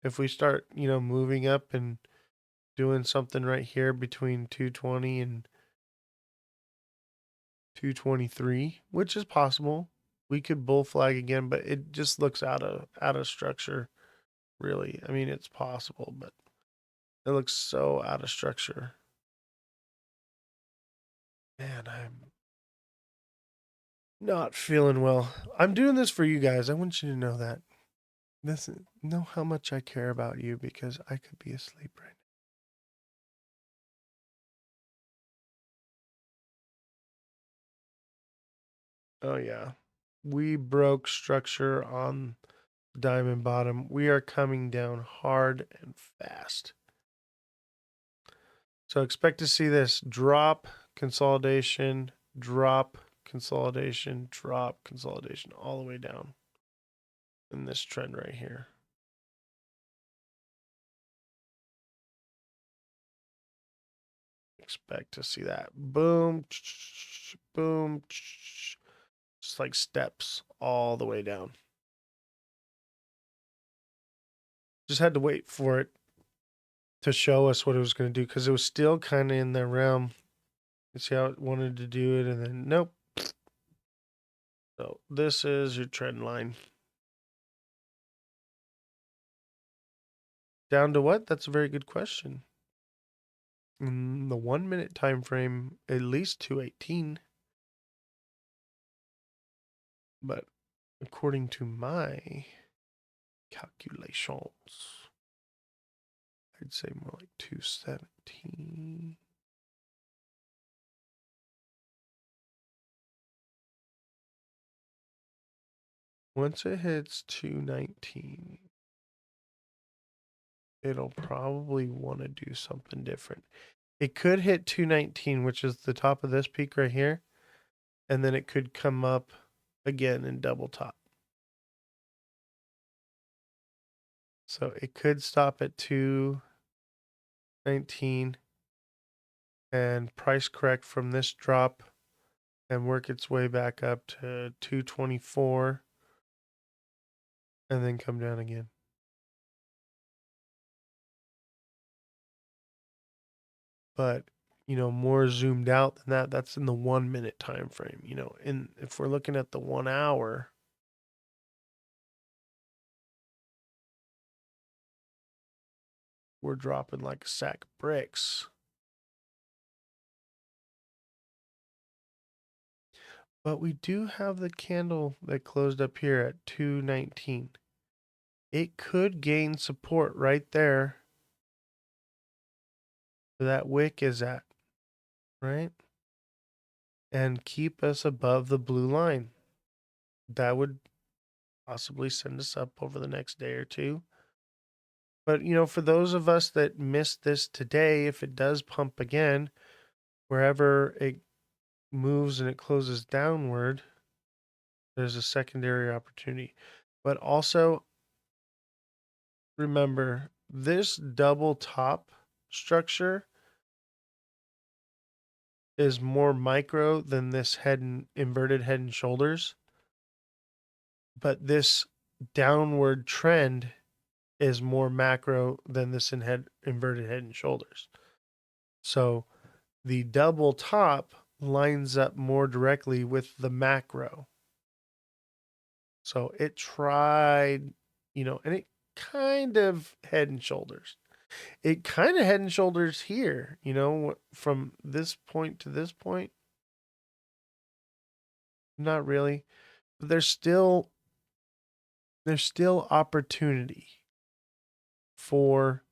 if we start, moving up and doing something right here between 220 and 223, which is possible. We could bull flag again, but it just looks out of structure, really. I mean, it's possible, but it looks so out of structure. Man, I'm not feeling well. I'm doing this for you guys. I want you to know that. Know how much I care about you because I could be asleep right now. Oh yeah. We broke structure on diamond bottom. We are coming down hard and fast. So expect to see this drop, consolidation, drop, consolidation, drop, consolidation, all the way down in this trend right here. Expect to see that. Boom, boom, just like steps all the way down. Just had to wait for it to show us what it was going to do because it was still kind of in the realm. You see how it wanted to do it, and then nope. So this is your trend line. Down to what? That's a very good question. In the 1 minute time frame, at least 218. But according to my calculations, I'd say more like 217. Once it hits 219, it'll probably want to do something different. It could hit 219, which is the top of this peak right here, and then it could come up again and double top. So it could stop at 219 and price correct from this drop and work its way back up to 224 and then come down again. But, more zoomed out than that, that's in the 1 minute time frame. If we're looking at the 1 hour, we're dropping like a sack of bricks. But we do have the candle that closed up here at 219. It could gain support right there where that wick is at, right? And keep us above the blue line. That would possibly send us up over the next day or two. But, for those of us that missed this today, if it does pump again, wherever it moves and it closes downward, there's a secondary opportunity. But also, remember, this double top structure is more micro than this inverted head and shoulders. But this downward trend is more macro than this inverted head and shoulders. So the double top lines up more directly with the macro. So it tried, and it kind of head and shoulders. It kind of head and shoulders here, from this point to this point. Not really. But there's still opportunity for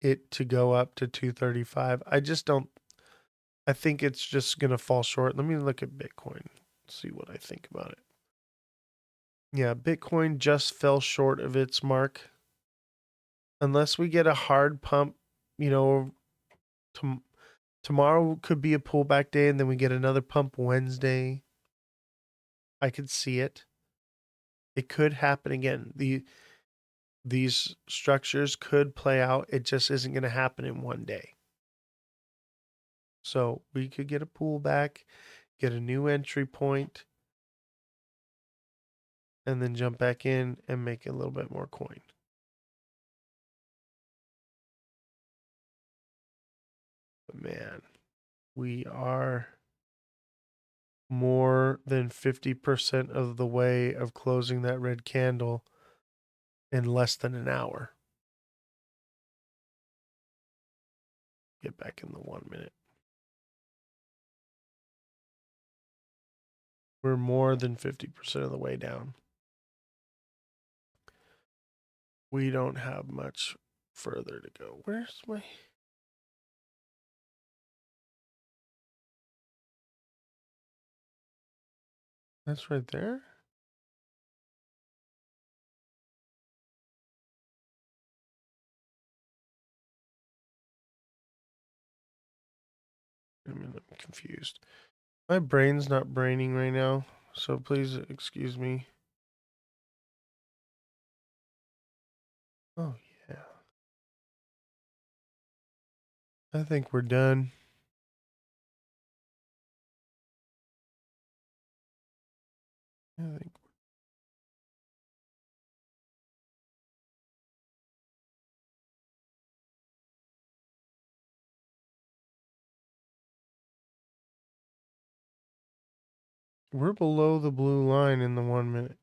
it to go up to 235. I think it's just going to fall short. Let me look at Bitcoin, see what I think about it. Yeah, Bitcoin just fell short of its mark. Unless we get a hard pump, tomorrow could be a pullback day and then we get another pump Wednesday. I could see it. It could happen again. These structures could play out. It just isn't going to happen in one day. So we could get a pullback, get a new entry point, and then jump back in and make a little bit more coin. But man, we are more than 50% of the way of closing that red candle in less than an hour. Get back in the 1 minute. We're more than 50% of the way down. We don't have much further to go. Where's my... That's right there? I'm confused. My brain's not braining right now, so please excuse me. Oh, yeah. I think we're done. I think we're below the blue line in the 1 minute.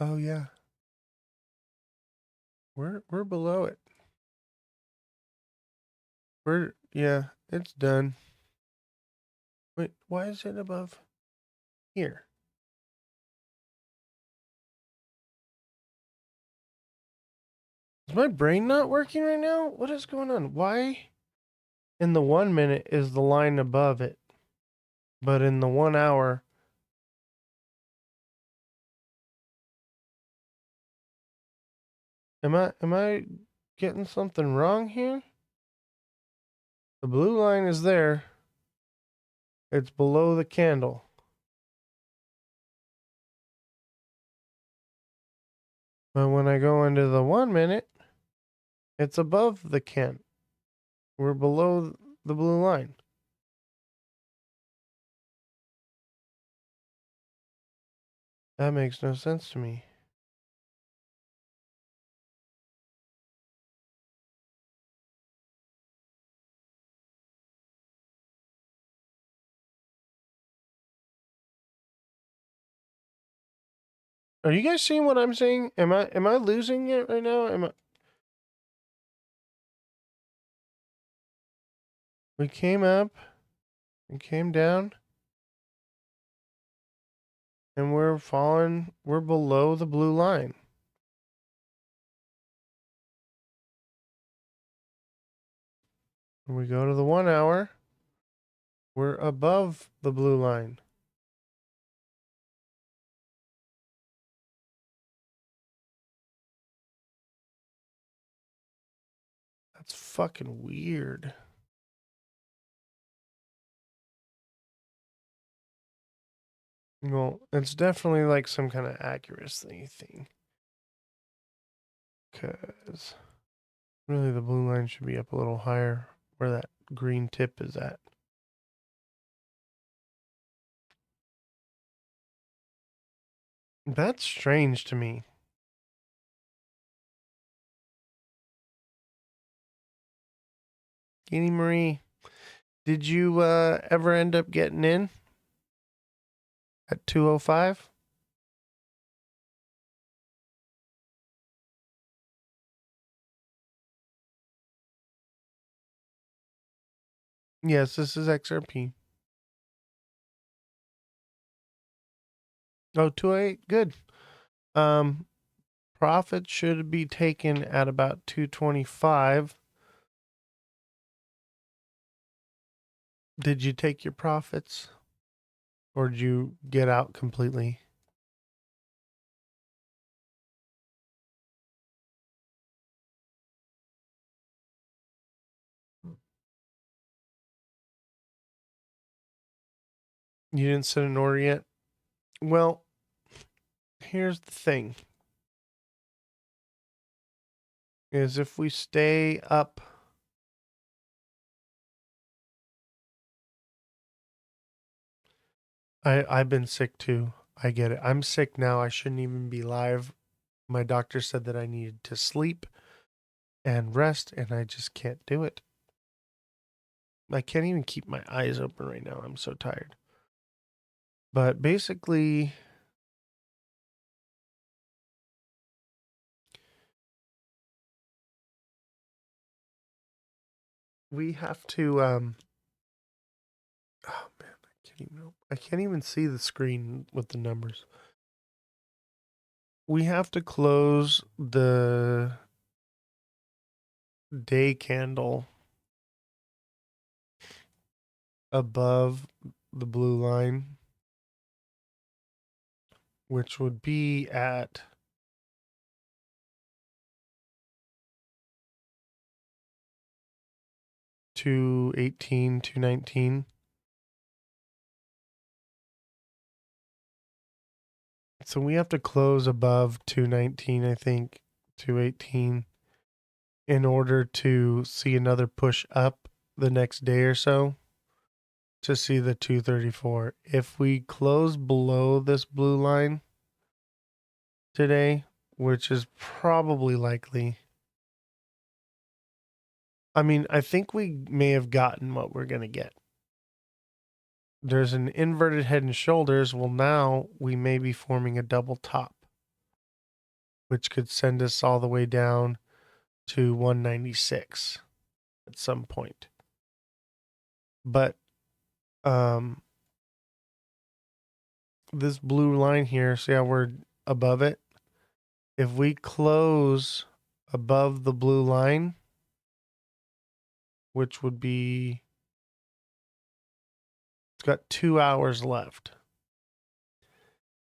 Oh yeah. We're below it. Yeah, it's done. Wait, why is it above here? Is my brain not working right now? What is going on? Why in the 1 minute is the line above it, but in the 1 hour am I getting something wrong here? The blue line is there. It's below the candle. But when I go into the 1 minute, it's above the candle. We're below the blue line. That makes no sense to me. Are you guys seeing what I'm seeing? Am I losing it right now? We came up and came down and we're falling. We're below the blue line. When we go to the 1 hour, we're above the blue line. That's fucking weird. Well, it's definitely like some kind of accuracy thing. Because really the blue line should be up a little higher where that green tip is at. That's strange to me. Guinea Marie, did you ever end up getting in at 205? Yes, this is XRP. Oh, 208, good. Profit should be taken at about 225. Did you take your profits? Or did you get out completely? You didn't set an order yet? Well, here's the thing. Is if we stay up I've been sick too. I get it. I'm sick now. I shouldn't even be live. My doctor said that I needed to sleep and rest, and I just can't do it. I can't even keep my eyes open right now. I'm so tired. But basically, we have to oh man, I can't even see the screen with the numbers. We have to close the day candle above the blue line, which would be at 218, 219. So we have to close above 219, I think, 218 in order to see another push up the next day or so to see the 234. If we close below this blue line today, which is probably likely, I mean, I think we may have gotten what we're going to get. There's an inverted head and shoulders. Well, now we may be forming a double top, which could send us all the way down to 196 at some point. But this blue line here, see how we're above it? If we close above the blue line, which would be, it's got 2 hours left.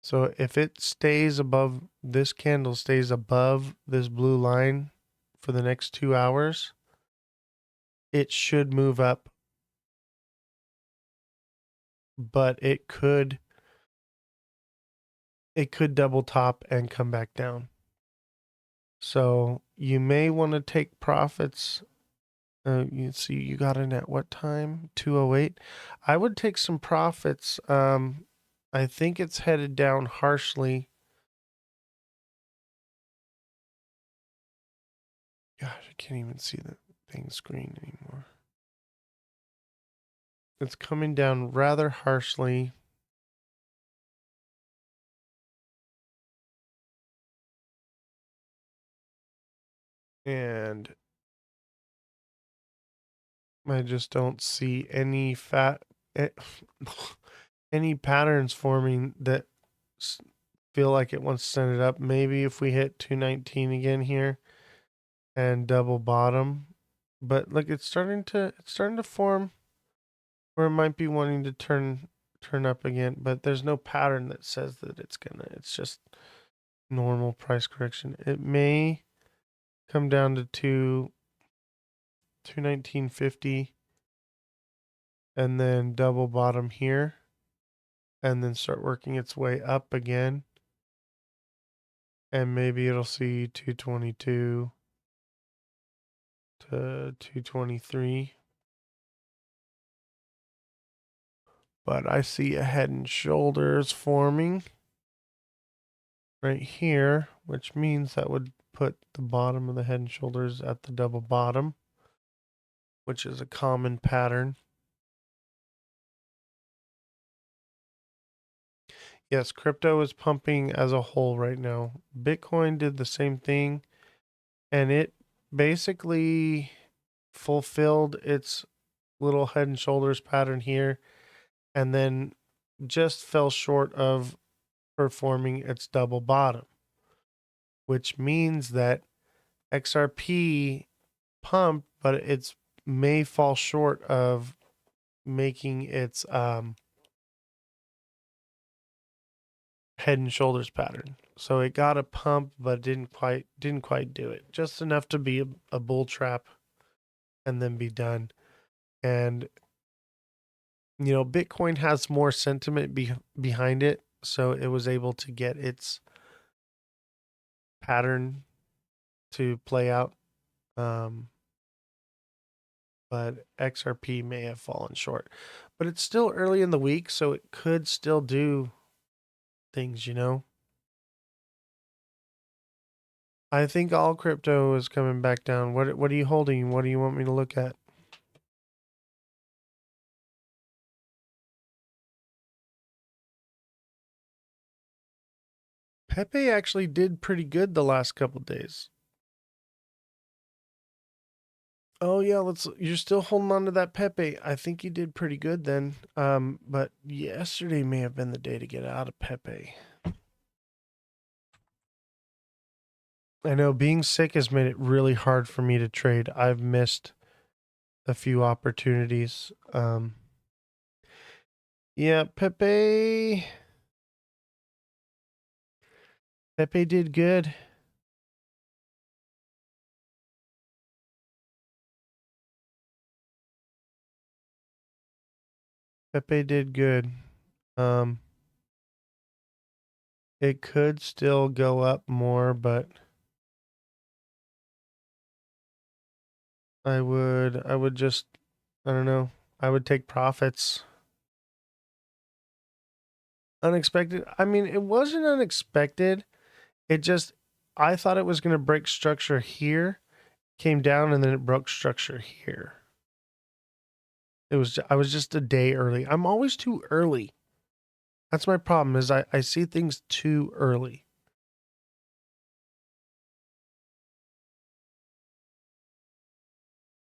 So if it stays above, this candle stays above this blue line for the next 2 hours, it should move up, but it could double top and come back down. So you may want to take profits. You see, you got in at what time? 208. I would take some profits. I think it's headed down harshly. Gosh, I can't even see the thing screen anymore. It's coming down rather harshly. And I just don't see any any patterns forming that feel like it wants to send it up. Maybe if we hit 219 again here and double bottom, but look, it's starting to form where it might be wanting to turn up again, but there's no pattern that says that it's just normal price correction. It may come down to 219.50 and then double bottom here and then start working its way up again. And maybe it'll see 222 to 223. But I see a head and shoulders forming right here, which means that would put the bottom of the head and shoulders at the double bottom, which is a common pattern. Yes, crypto is pumping as a whole right now. Bitcoin did the same thing, and it basically fulfilled its little head and shoulders pattern here, and then just fell short of performing its double bottom, which means that XRP pumped, but it's may fall short of making its head and shoulders pattern. So it got a pump, but didn't quite do it. Just enough to be a bull trap and then be done. And You know, Bitcoin has more sentiment behind it, so it was able to get its pattern to play out. But XRP may have fallen short. But it's still early in the week, so it could still do things, you know? I think all crypto is coming back down. What are you holding? What do you want me to look at? Pepe actually did pretty good the last couple days. Oh yeah, you're still holding on to that Pepe. I think you did pretty good then. But yesterday may have been the day to get out of Pepe. I know being sick has made it really hard for me to trade. I've missed a few opportunities. Yeah, Pepe did good. Pepe did good. It could still go up more, but I would just, I don't know. I would take profits. Unexpected. I mean, it wasn't unexpected. It just, I thought it was going to break structure here, came down, and then it broke structure here. I was just a day early. I'm always too early. That's my problem is I see things too early.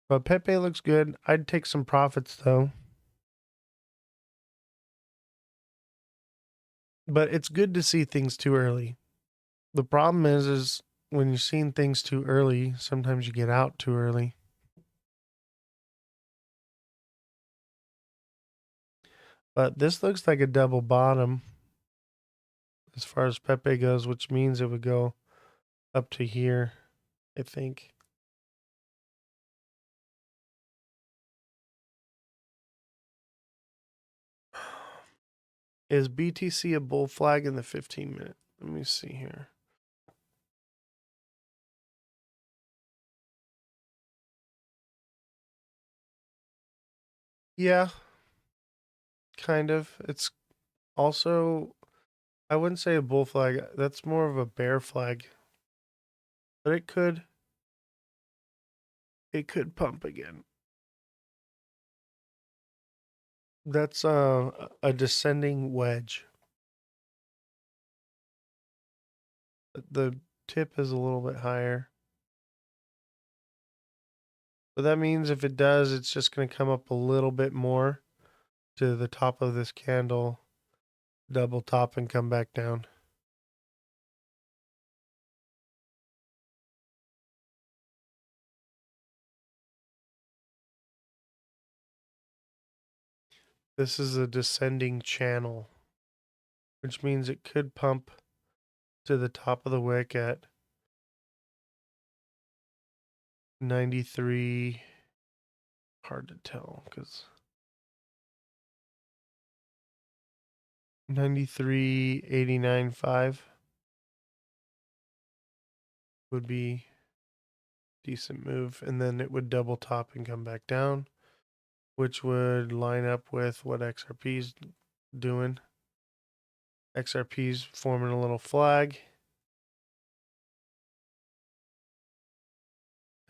But Pepe looks good. I'd take some profits though. But it's good to see things too early. The problem is when you're seeing things too early, sometimes you get out too early. But this looks like a double bottom as far as Pepe goes, which means it would go up to here, I think. Is BTC a bull flag in the 15-minute? Let me see here. Yeah, kind of. It's also, I wouldn't say a bull flag. That's more of a bear flag. But it could pump again. That's a descending wedge. The tip is a little bit higher. But that means if it does, it's just going to come up a little bit more to the top of this candle, double top, and come back down. This is a descending channel, which means it could pump to the top of the wick at 93. Hard to tell because 93.89.5 would be decent move, and then it would double top and come back down, which would line up with what XRP's doing. XRP's forming a little flag.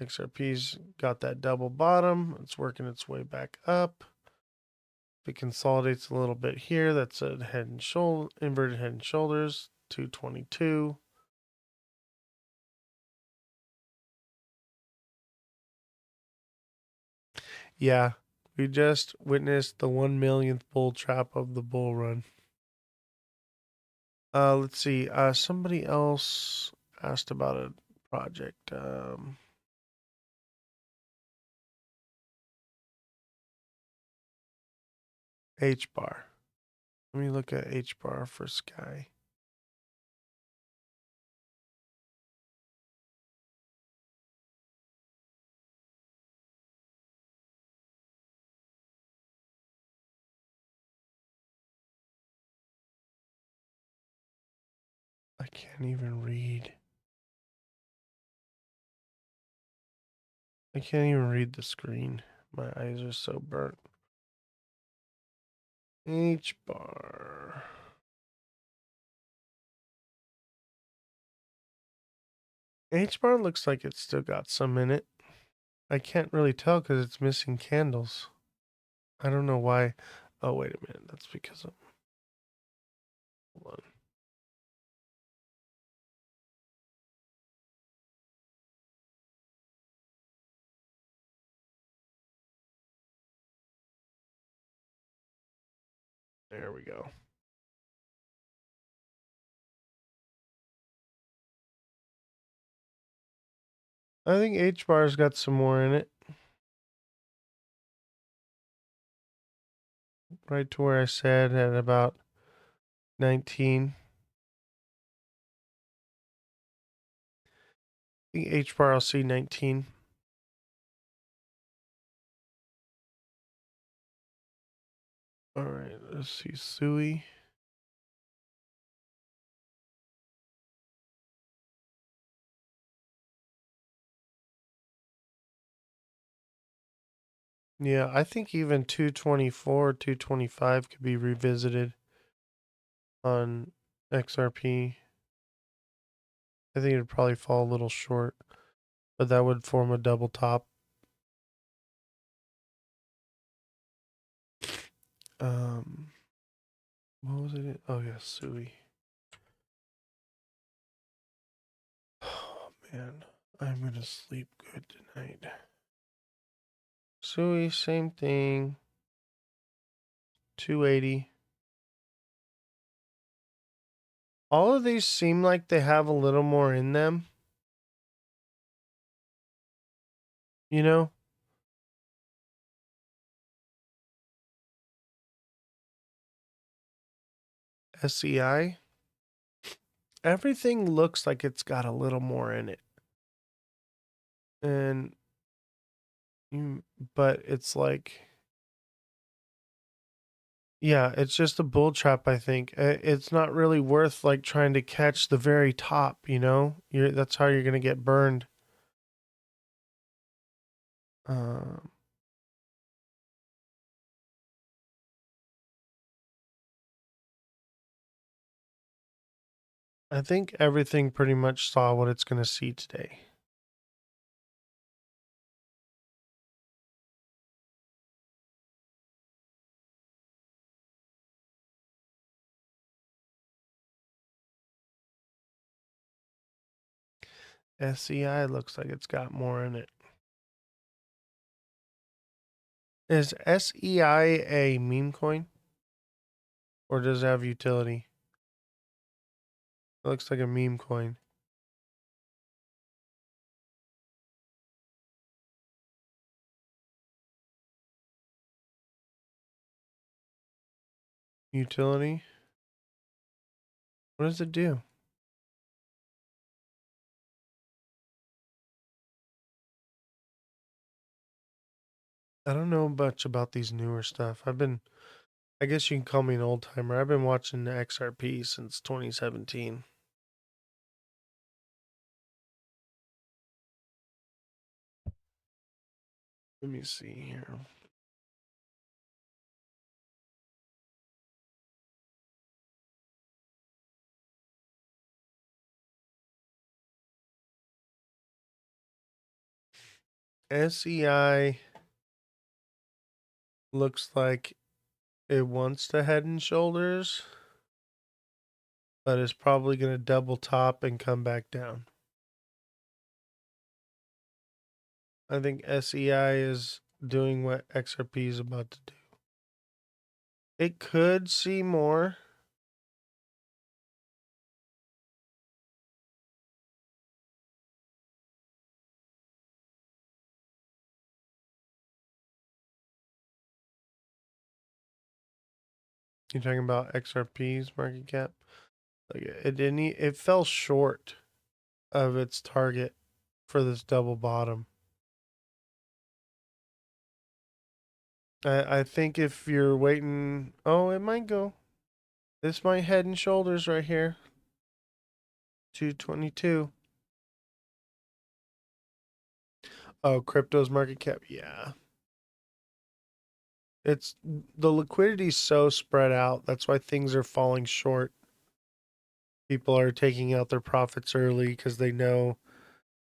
XRP's got that double bottom. It's working its way back up. If it consolidates a little bit here, that's a head and shoulder, inverted head and shoulders, 222. Yeah, we just witnessed the 1 millionth bull trap of the bull run. Let's see. Somebody else asked about a project. HBAR. Let me look at HBAR for Sky. can't even read. I can't even read the screen. My eyes are so burnt. HBAR. HBAR looks like it's still got some in it. I can't really tell because it's missing candles. I don't know why. Oh, wait a minute. That's because of... Hold on. There we go. I think HBAR's got some more in it. Right to where I said at about 19. I think HBAR I'll see 19. All right, let's see. Sui. Yeah, I think even 224, 225 could be revisited on XRP. I think it'd probably fall a little short, but that would form a double top. What was it? Oh yeah, Sui. Oh man, I'm gonna sleep good tonight. Sui, same thing. 280. All of these seem like they have a little more in them. You know? SEI. Everything looks like it's got a little more in it. And but it's like, yeah, it's just a bull trap, I think. It's not really worth like trying to catch the very top, you know? That's how you're going to get burned. I think everything pretty much saw what it's going to see today. SEI looks like it's got more in it. Is SEI a meme coin? Or does it have utility? It looks like a meme coin. Utility? What does it do? I don't know much about these newer stuff. I guess you can call me an old timer. I've been watching the XRP since 2017. Let me see here. SEI looks like it wants to head and shoulders, but it's probably going to double top and come back down. I think SEI is doing what XRP is about to do. It could see more. You're talking about XRP's market cap? Like it didn't. It fell short of its target for this double bottom. I think if you're waiting, oh, it might go. This might head and shoulders right here. 222. Oh, crypto's market cap. Yeah. It's the liquidity's so spread out. That's why things are falling short. People are taking out their profits early because they know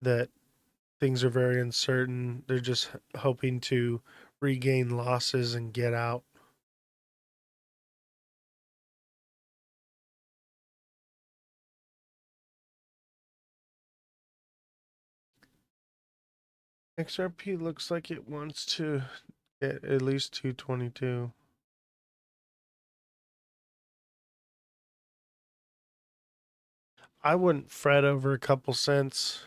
that things are very uncertain. They're just hoping to regain losses and get out. XRP looks like it wants to get at least 222. I wouldn't fret over a couple cents.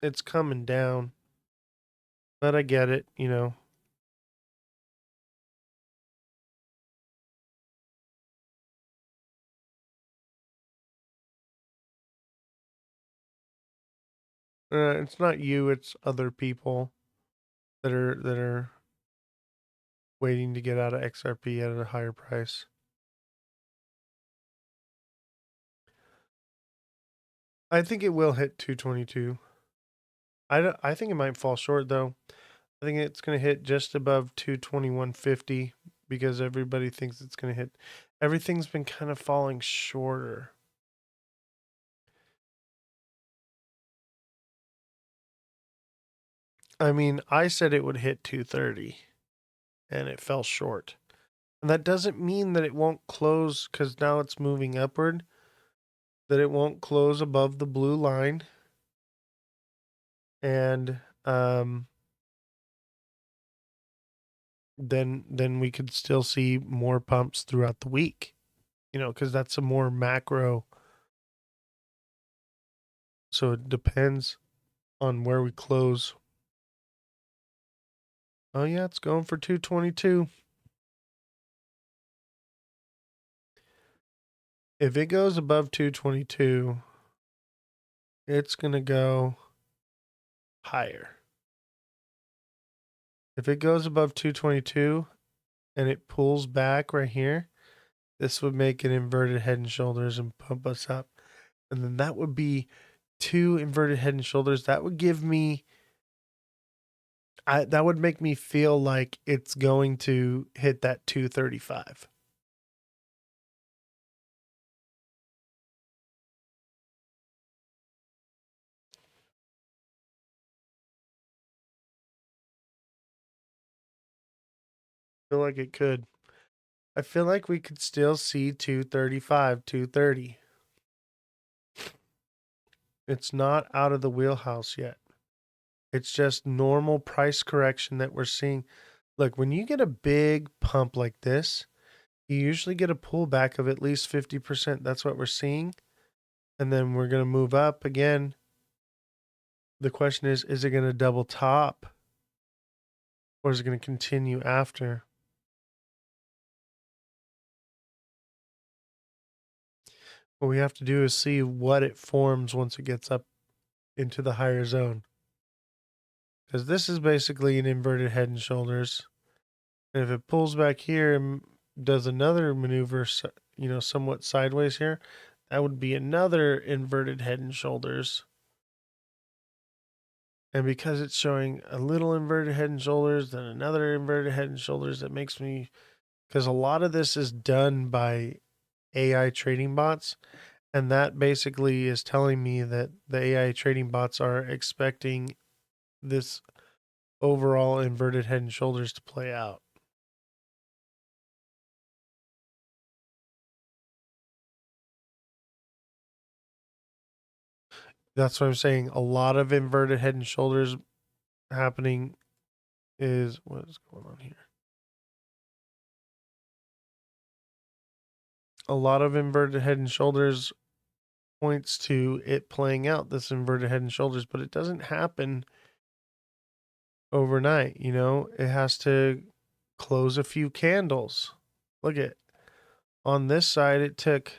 It's coming down. But I get it, you know. It's not you, it's other people that are waiting to get out of XRP at a higher price. I think it will hit 222. I think it might fall short though. I think it's going to hit just above 221.50 because everybody thinks it's going to hit. Everything's been kind of falling shorter. I mean, I said it would hit 230 and it fell short. And that doesn't mean that it won't close because now it's moving upward, that it won't close above the blue line. And then we could still see more pumps throughout the week, you know, because that's a more macro. So it depends on where we close. Oh yeah, it's going for 222. If it goes above 222, it's going to go higher. If it goes above 222 and it pulls back right here, this would make an inverted head and shoulders and pump us up. And then that would be 2 inverted head and shoulders. That would give me, that would make me feel like it's going to hit that 235. I feel like it could. I feel like we could still see 235, 230. It's not out of the wheelhouse yet. It's just normal price correction that we're seeing. Look, when you get a big pump like this, you usually get a pullback of at least 50%. That's what we're seeing. And then we're going to move up again. The question is it going to double top? Or is it going to continue after? What we have to do is see what it forms once it gets up into the higher zone. Because this is basically an inverted head and shoulders. And if it pulls back here and does another maneuver, you know, somewhat sideways here, that would be another inverted head and shoulders. And because it's showing a little inverted head and shoulders, then another inverted head and shoulders, that makes me, because a lot of this is done by AI trading bots. And that basically is telling me that the AI trading bots are expecting this overall inverted head and shoulders to play out. That's what I'm saying. A lot of inverted head and shoulders happening is what is going on here. A lot of inverted head and shoulders points to it playing out, this inverted head and shoulders, but it doesn't happen overnight. You know, it has to close a few candles. Look at on this side, it took,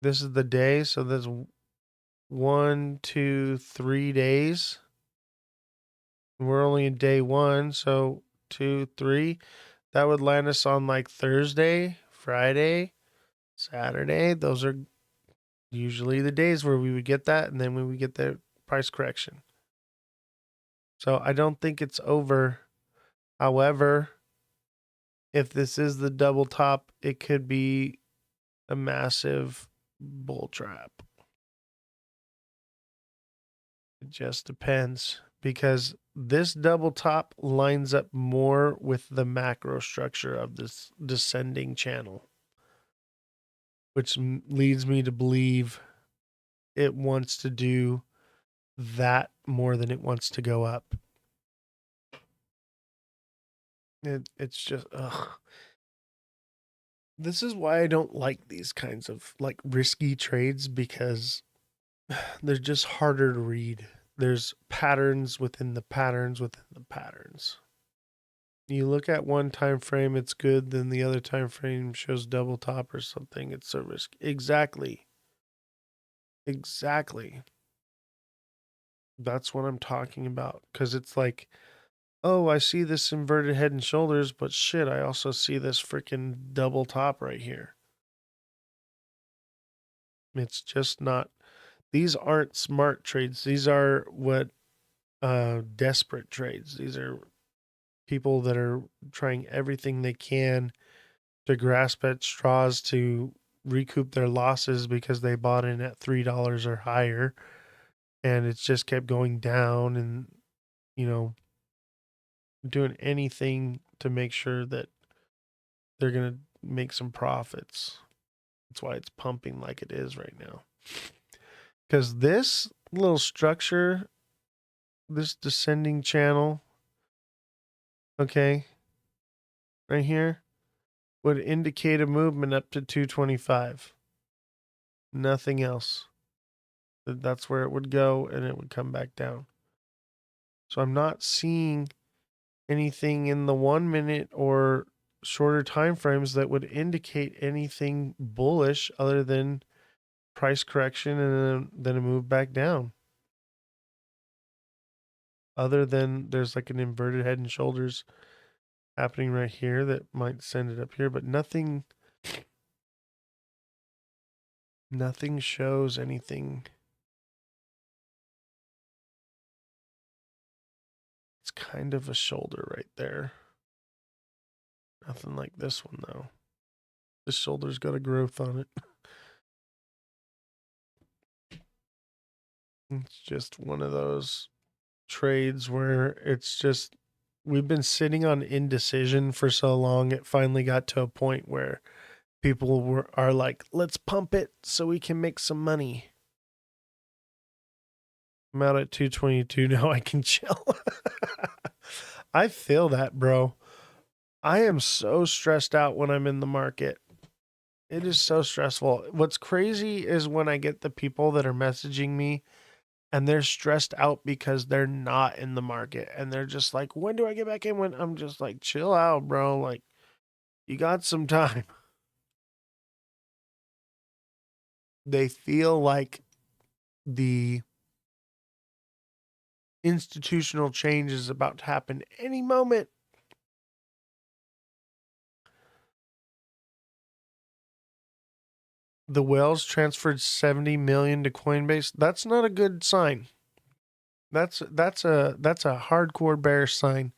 this is the day, so there's 1, 2, 3 days. We're only in day 1, so 2, 3. That would land us on like Thursday, Friday, Saturday. Those are usually the days where we would get that, and then we would get the price correction. So I don't think it's over. However, if this is the double top, it could be a massive bull trap. It just depends, because this double top lines up more with the macro structure of this descending channel, which leads me to believe it wants to do that more than it wants to go up. It's just, ugh. This is why I don't like these kinds of like risky trades, because they're just harder to read. There's patterns within the patterns within the patterns. You look at one time frame, it's good, then the other time frame shows double top or something, it's a risk. Exactly. That's what I'm talking about. Because it's like, oh, I see this inverted head and shoulders, but shit, I also see this freaking double top right here. It's just not, these aren't smart trades. These are what desperate trades. These are people that are trying everything they can to grasp at straws to recoup their losses because they bought in at $3 or higher, and it's just kept going down, and doing anything to make sure that they're going to make some profits. That's why it's pumping like it is right now. Because this little structure, this descending channel, okay, right here, would indicate a movement up to 225. Nothing else. That's where it would go, and it would come back down. So I'm not seeing anything in the 1 minute or shorter time frames that would indicate anything bullish other than price correction and then a move back down. Other than there's like an inverted head and shoulders happening right here that might send it up here, but nothing shows anything. It's kind of a shoulder right there. Nothing like this one though. This shoulder's got a growth on it. It's just one of those trades where it's just, we've been sitting on indecision for so long, it finally got to a point where people are like, let's pump it so we can make some money. I'm out at 222 now. I can chill. I feel that, bro. I am so stressed out when I'm in the market. It is so stressful. What's crazy is when I get the people that are messaging me and they're stressed out because they're not in the market. And they're just like, when do I get back in? When I'm just like, chill out, bro. Like, you got some time. They feel like the institutional change is about to happen any moment. The whales transferred 70 million to Coinbase. That's not a good sign. That's a hardcore bearish sign.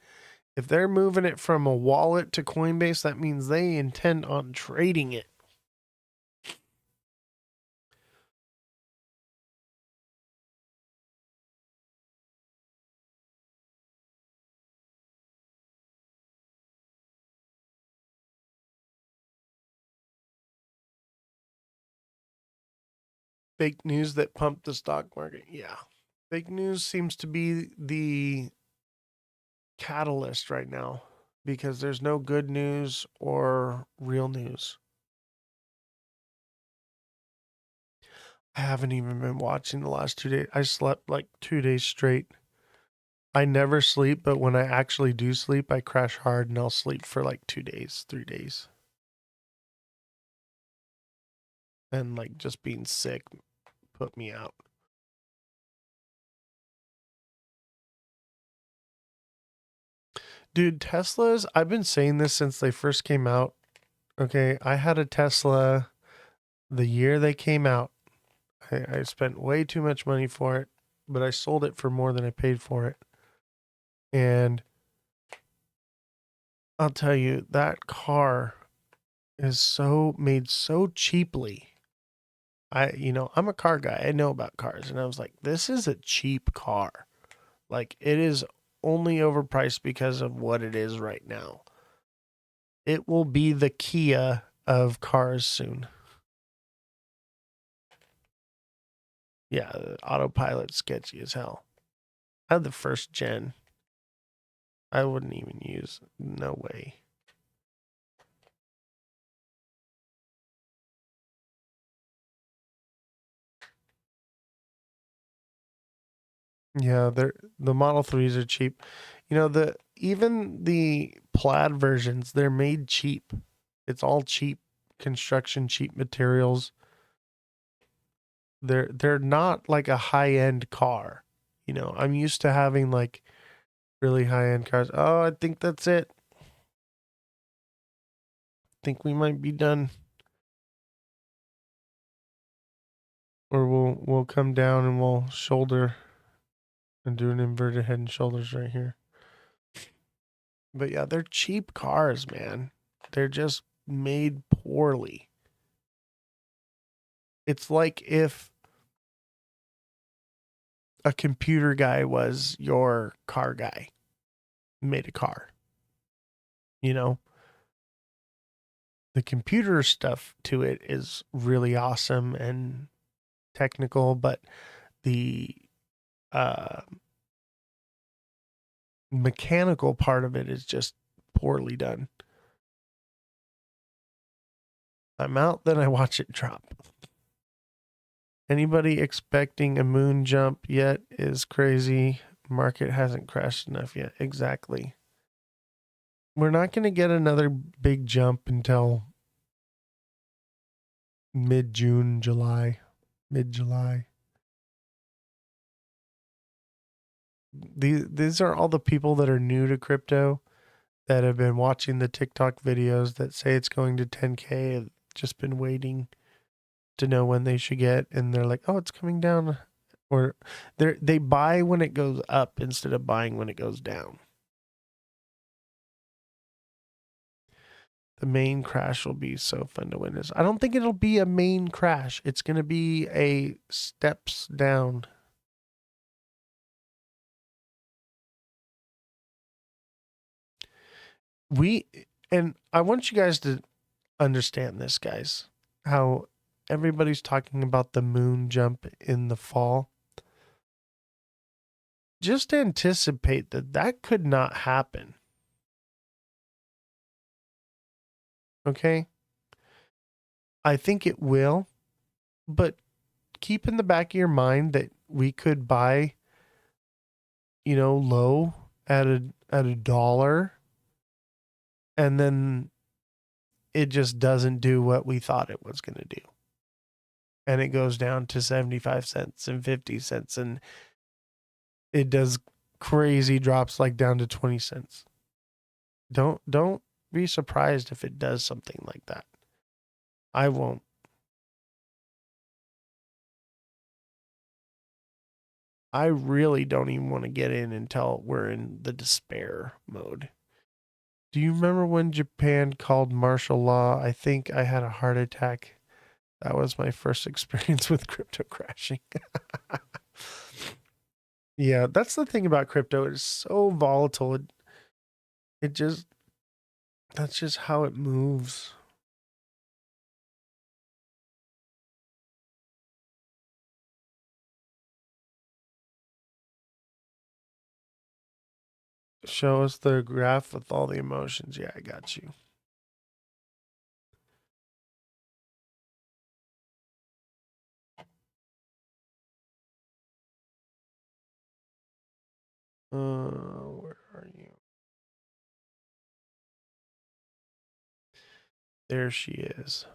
If they're moving it from a wallet to Coinbase, that means they intend on trading it. Fake news that pumped the stock market. Yeah. Fake news seems to be the catalyst right now because there's no good news or real news. I haven't even been watching the last 2 days. I slept like 2 days straight. I never sleep, but when I actually do sleep, I crash hard and I'll sleep for like 2 days, 3 days. And like just being sick put me out. Dude, Teslas, I've been saying this since they first came out. Okay, I had a Tesla the year they came out. I spent way too much money for it, but I sold it for more than I paid for it. And I'll tell you, that car is made so cheaply. I'm a car guy. I know about cars. And I was like, this is a cheap car. Like, it is only overpriced because of what it is right now. It will be the Kia of cars soon. Yeah, the autopilot's sketchy as hell. I had the first gen. I wouldn't even use. No way. Yeah, the Model 3s are cheap. Even the plaid versions, they're made cheap. It's all cheap construction, cheap materials. They're not like a high-end car. I'm used to having like really high-end cars. Oh, I think that's it. Think we might be done. Or we'll come down and we'll shoulder and do an inverted head and shoulders right here. But yeah, they're cheap cars, man. They're just made poorly. It's like if a computer guy was your car guy, made a car. The computer stuff to it is really awesome and technical, but the mechanical part of it is just poorly done. I'm out, then I watch it drop. Anybody expecting a moon jump yet is crazy. Market hasn't crashed enough yet. Exactly. We're not going to get another big jump until mid-June, mid-July. These are all the people that are new to crypto that have been watching the TikTok videos that say it's going to 10K, have just been waiting to know when they should get, and they're like, oh, it's coming down. Or they buy when it goes up instead of buying when it goes down. The main crash will be so fun to witness. I don't think it'll be a main crash. It's going to be a steps down. And I want you guys to understand this, guys, how everybody's talking about the moon jump in the fall. Just anticipate that could not happen. Okay? I think it will, but keep in the back of your mind that we could buy, low at a dollar, and then it just doesn't do what we thought it was going to do. And it goes down to 75 cents and 50 cents, and it does crazy drops like down to 20 cents. Don't be surprised if it does something like that. I won't. I really don't even want to get in until we're in the despair mode. Do you remember when Japan called martial law? I think I had a heart attack. That was my first experience with crypto crashing. Yeah, that's the thing about crypto. It's so volatile. That's just how it moves. Show us the graph with all the emotions. Yeah, I got you. Where are you? There she is.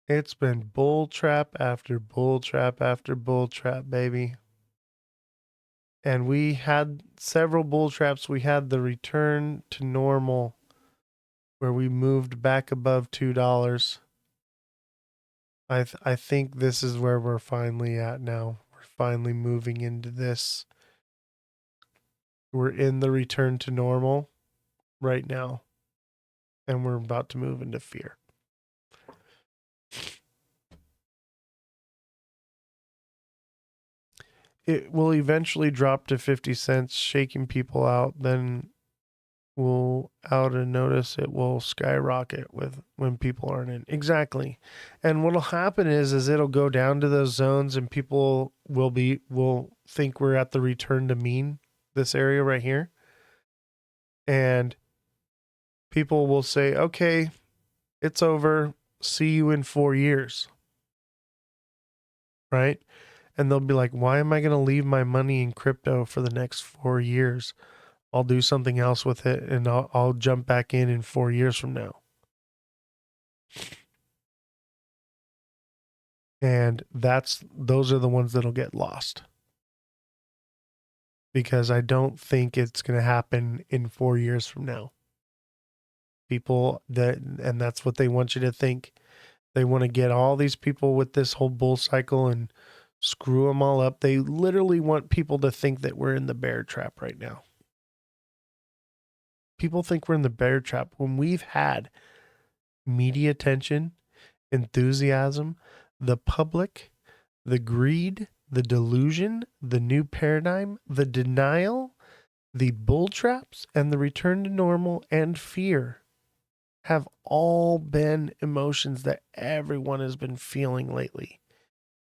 It's been bull trap after bull trap after bull trap, baby. And we had several bull traps. We had the return to normal, where we moved back above $2. I think this is where we're finally at now. We're finally moving into this. We're in the return to normal right now, and we're about to move into fear. It will eventually drop to 50 cents, shaking people out. Then will out and notice it will skyrocket with when people aren't in. Exactly. And what'll happen is it'll go down to those zones and people will think we're at the return to mean, this area right here. And people will say, okay, it's over. See you in 4 years. Right? And they'll be like, why am I going to leave my money in crypto for the next 4 years? I'll do something else with it and I'll jump back in 4 years from now. And those are the ones that'll get lost. Because I don't think it's going to happen in 4 years from now. And that's what they want you to think. They want to get all these people with this whole bull cycle and screw them all up. They literally want people to think that we're in the bear trap right now. People think we're in the bear trap when we've had media attention, enthusiasm, the public, the greed, the delusion, the new paradigm, the denial, the bull traps, and the return to normal and fear have all been emotions that everyone has been feeling lately.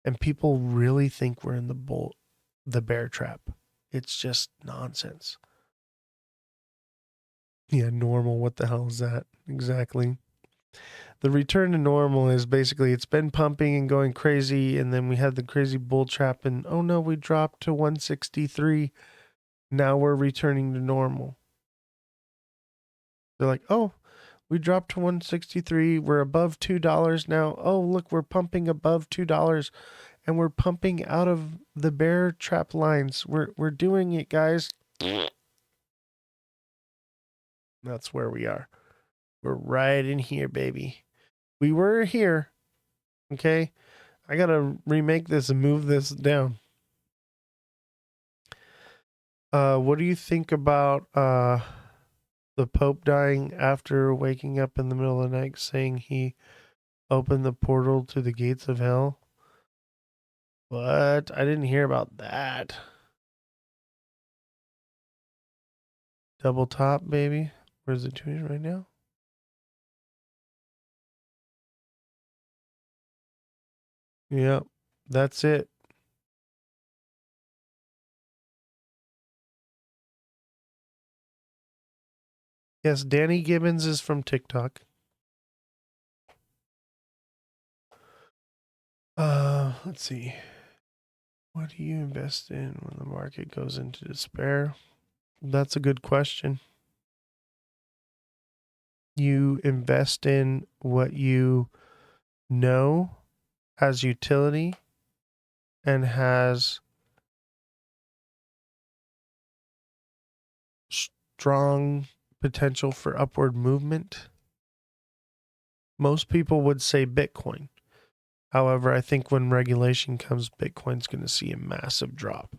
And people really think we're in the bear trap. It's just nonsense. Yeah, normal. What the hell is that? Exactly. The return to normal is basically it's been pumping and going crazy, and then we had the crazy bull trap, and oh no, we dropped to 163. Now we're returning to normal. They're like, oh, we dropped to 163. We're above $2 now. Oh, look, we're pumping above $2, and we're pumping out of the bear trap lines. We're doing it, guys. That's where we are. We're right in here, baby. We were here. Okay. I got to remake this and move this down. What do you think about the Pope dying after waking up in the middle of the night saying he opened the portal to the gates of hell? What? I didn't hear about that. Double top, baby. Where's it doing right now? Yep, that's it. Yes, Danny Gibbons is from TikTok. Let's see. What do you invest in when the market goes into despair? That's a good question. You invest in what you know has utility and has strong potential for upward movement. Most people would say Bitcoin. However, I think when regulation comes, Bitcoin's going to see a massive drop.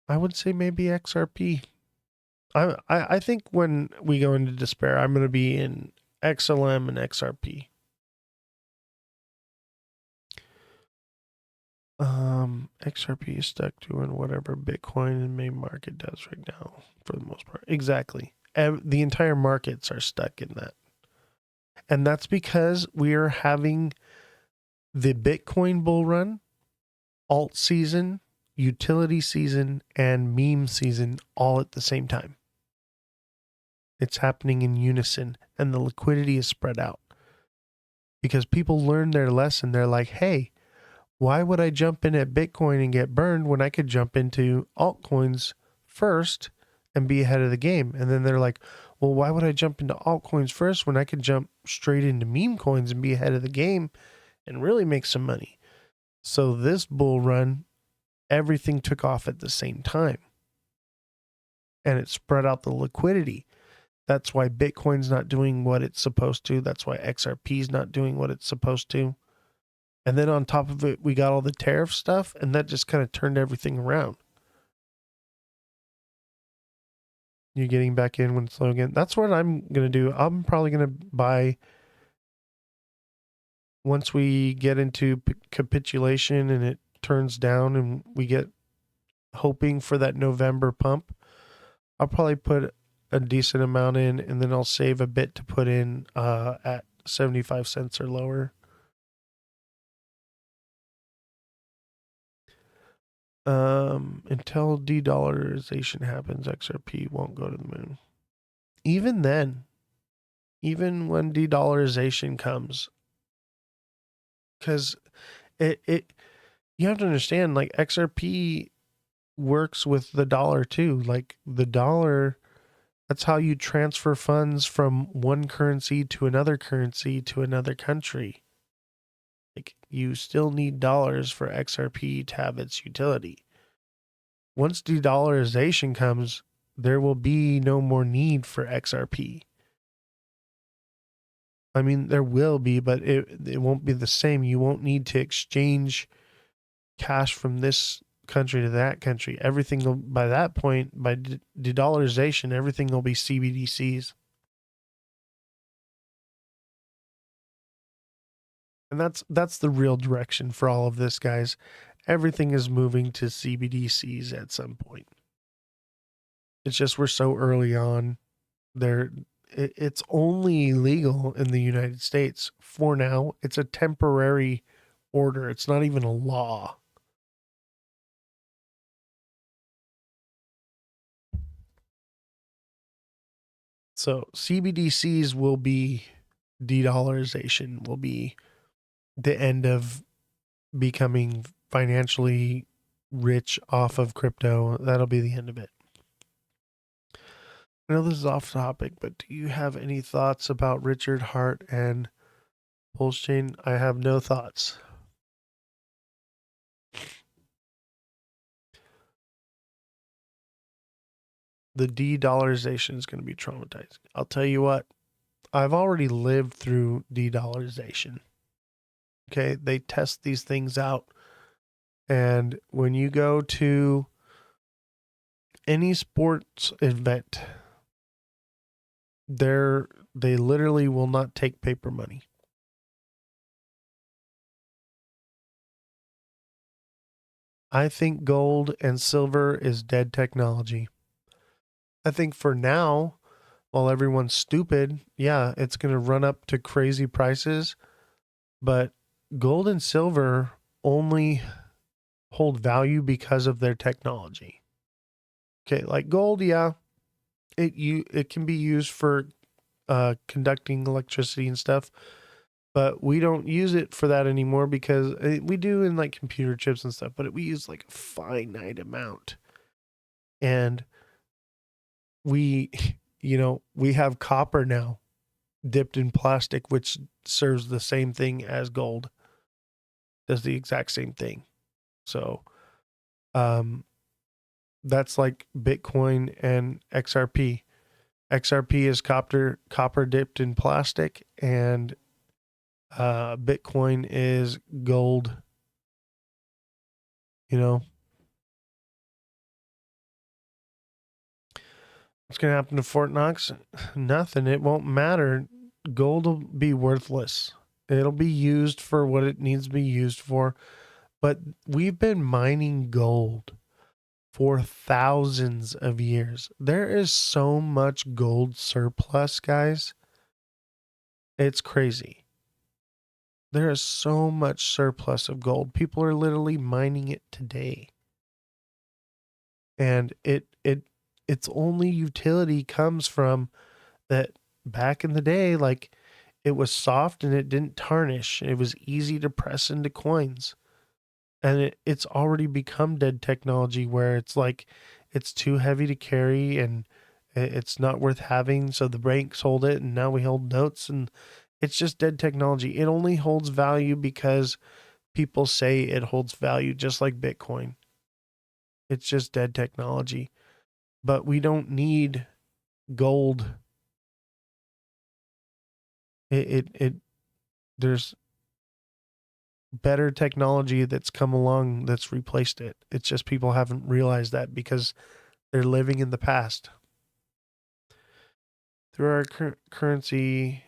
I would say maybe XRP. I think when we go into despair, I'm going to be in XLM and XRP. XRP is stuck doing whatever Bitcoin and main market does right now for the most part. Exactly. The entire markets are stuck in that. And that's because we are having the Bitcoin bull run, alt season, utility season, and meme season all at the same time. It's happening in unison, and the liquidity is spread out. Because people learn their lesson. They're like, hey, why would I jump in at Bitcoin and get burned when I could jump into altcoins first and be ahead of the game? And then they're like, well, why would I jump into altcoins first when I could jump straight into meme coins and be ahead of the game and really make some money? So this bull run, everything took off at the same time. and it spread out the liquidity. That's why Bitcoin's not doing what it's supposed to. That's why XRP is not doing what it's supposed to. And then on top of it, we got all the tariff stuff, and that just kind of turned everything around. You getting back in when it's low again? That's what I'm going to do. I'm probably going to buy, once we get into capitulation and it turns down and we get hoping for that November pump, I'll probably put a decent amount in, and then I'll save a bit to put in at 75 cents or lower. Until de-dollarization happens, XRP won't go to the moon. Even then, even when de-dollarization comes, because it you have to understand, like, XRP works with the dollar too. Like, the dollar, that's how you transfer funds from one currency to another country. Like, you still need dollars for XRP to have its utility. Once de-dollarization comes, there will be no more need for XRP. I mean, there will be, but it won't be the same. You won't need to exchange cash from this country to that country. Everything will, by that point, by de-dollarization, everything will be CBDCs. And that's the real direction for all of this, guys. Everything is moving to CBDCs at some point. It's just we're so early on. It's only legal in the United States for now. It's a temporary order. It's not even a law. So CBDCs will be, de-dollarization will be the end of becoming financially rich off of crypto. That'll be the end of it. I know this is off topic, but do you have any thoughts about Richard Hart and Pulse Chain? I have no thoughts. The de-dollarization is going to be traumatizing. I'll tell you what, I've already lived through de-dollarization. Okay, they test these things out. And when you go to any sports event, they literally will not take paper money. I think gold and silver is dead technology. I think for now, while everyone's stupid, yeah, it's going to run up to crazy prices, but gold and silver only hold value because of their technology. Okay, like gold, yeah, it can be used for conducting electricity and stuff, but we don't use it for that anymore because we do in like computer chips and stuff, but we use like a finite amount. And we have copper now dipped in plastic, which serves the same thing as gold, does the exact same thing. So that's like Bitcoin and XRP. XRP is copper dipped in plastic, and Bitcoin is gold. What's going to happen to Fort Knox? Nothing. It won't matter. Gold will be worthless. It'll be used for what it needs to be used for. But we've been mining gold for thousands of years. There is so much gold surplus, guys. It's crazy. There is so much surplus of gold. People are literally mining it today. And its only utility comes from that back in the day, like, it was soft and it didn't tarnish. It was easy to press into coins. And it's already become dead technology where it's like, it's too heavy to carry and it's not worth having. So the banks hold it and now we hold notes, and it's just dead technology. It only holds value because people say it holds value, just like Bitcoin. It's just dead technology. but we don't need gold. There's better technology that's come along that's replaced it. It's just people haven't realized that because they're living in the past. Through our currency,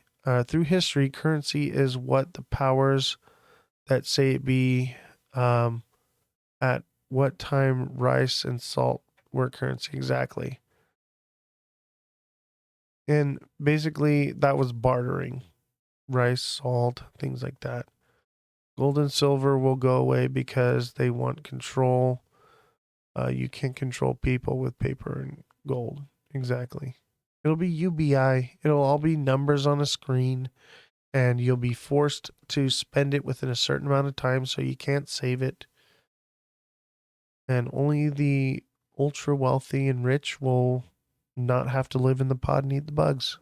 through history, currency is what the powers that say it be. At what time rice and salt were currency exactly? And basically, that was bartering. Rice, salt, things like that. Gold and silver will go away because they want control. You can't control people with paper and gold. Exactly. It'll be UBI. It'll all be numbers on a screen, and you'll be forced to spend it within a certain amount of time, so you can't save it. And only the ultra wealthy and rich will not have to live in the pod and eat the bugs.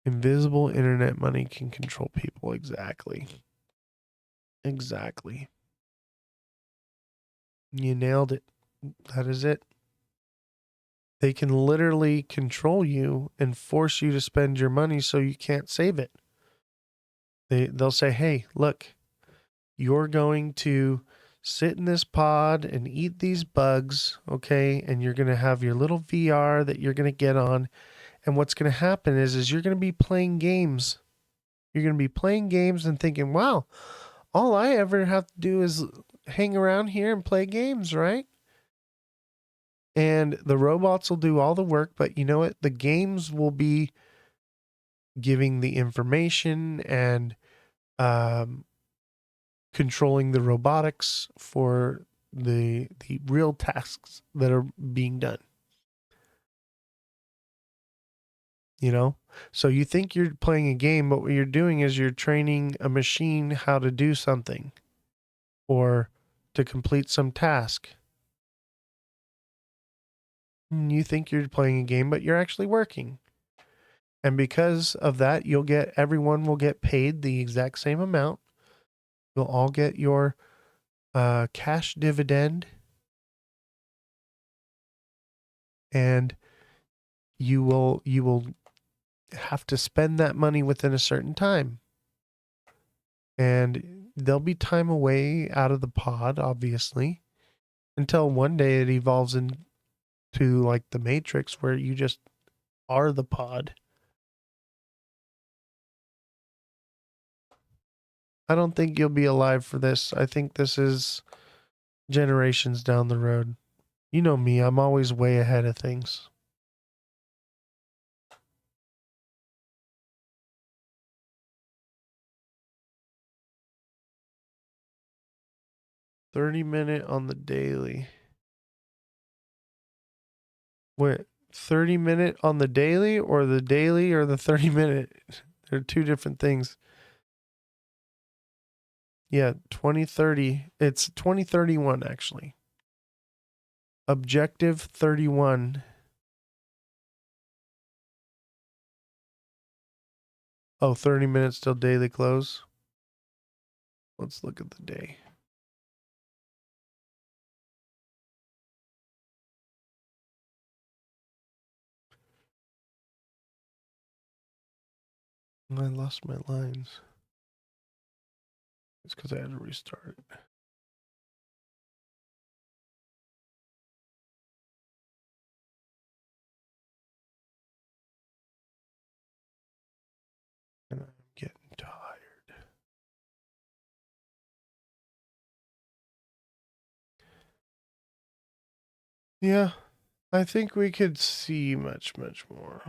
Invisible internet money can control people. Exactly. Exactly. You nailed it. That is it. They can literally control you and force you to spend your money so you can't save it. They'll say, hey, look, you're going to sit in this pod and eat these bugs, okay? And you're going to have your little VR that you're going to get on. And what's going to happen is you're going to be playing games. You're going to be playing games and thinking, wow, all I ever have to do is hang around here and play games, right? And the robots will do all the work, but you know what? The games will be giving the information and controlling the robotics for the real tasks that are being done. You know? So you think you're playing a game, but what you're doing is you're training a machine how to do something or to complete some task. You think you're playing a game, but you're actually working. And because of that, everyone will get paid the exact same amount. You'll all get your cash dividend, and you will have to spend that money within a certain time. And there'll be time away out of the pod, obviously, until one day it evolves into like the Matrix where you just are the pod. I don't think you'll be alive for this. I think this is generations down the road. You know me, I'm always way ahead of things. $30-minute on the daily. Wait, 30-minute on the daily or the 30-minute? They're two different things. Yeah, 2030. It's 2031 actually. Objective 31. Oh, 30 minutes till daily close. Let's look at the day. I lost my lines. It's because I had to restart it. And I'm getting tired. Yeah, I think we could see much, much more.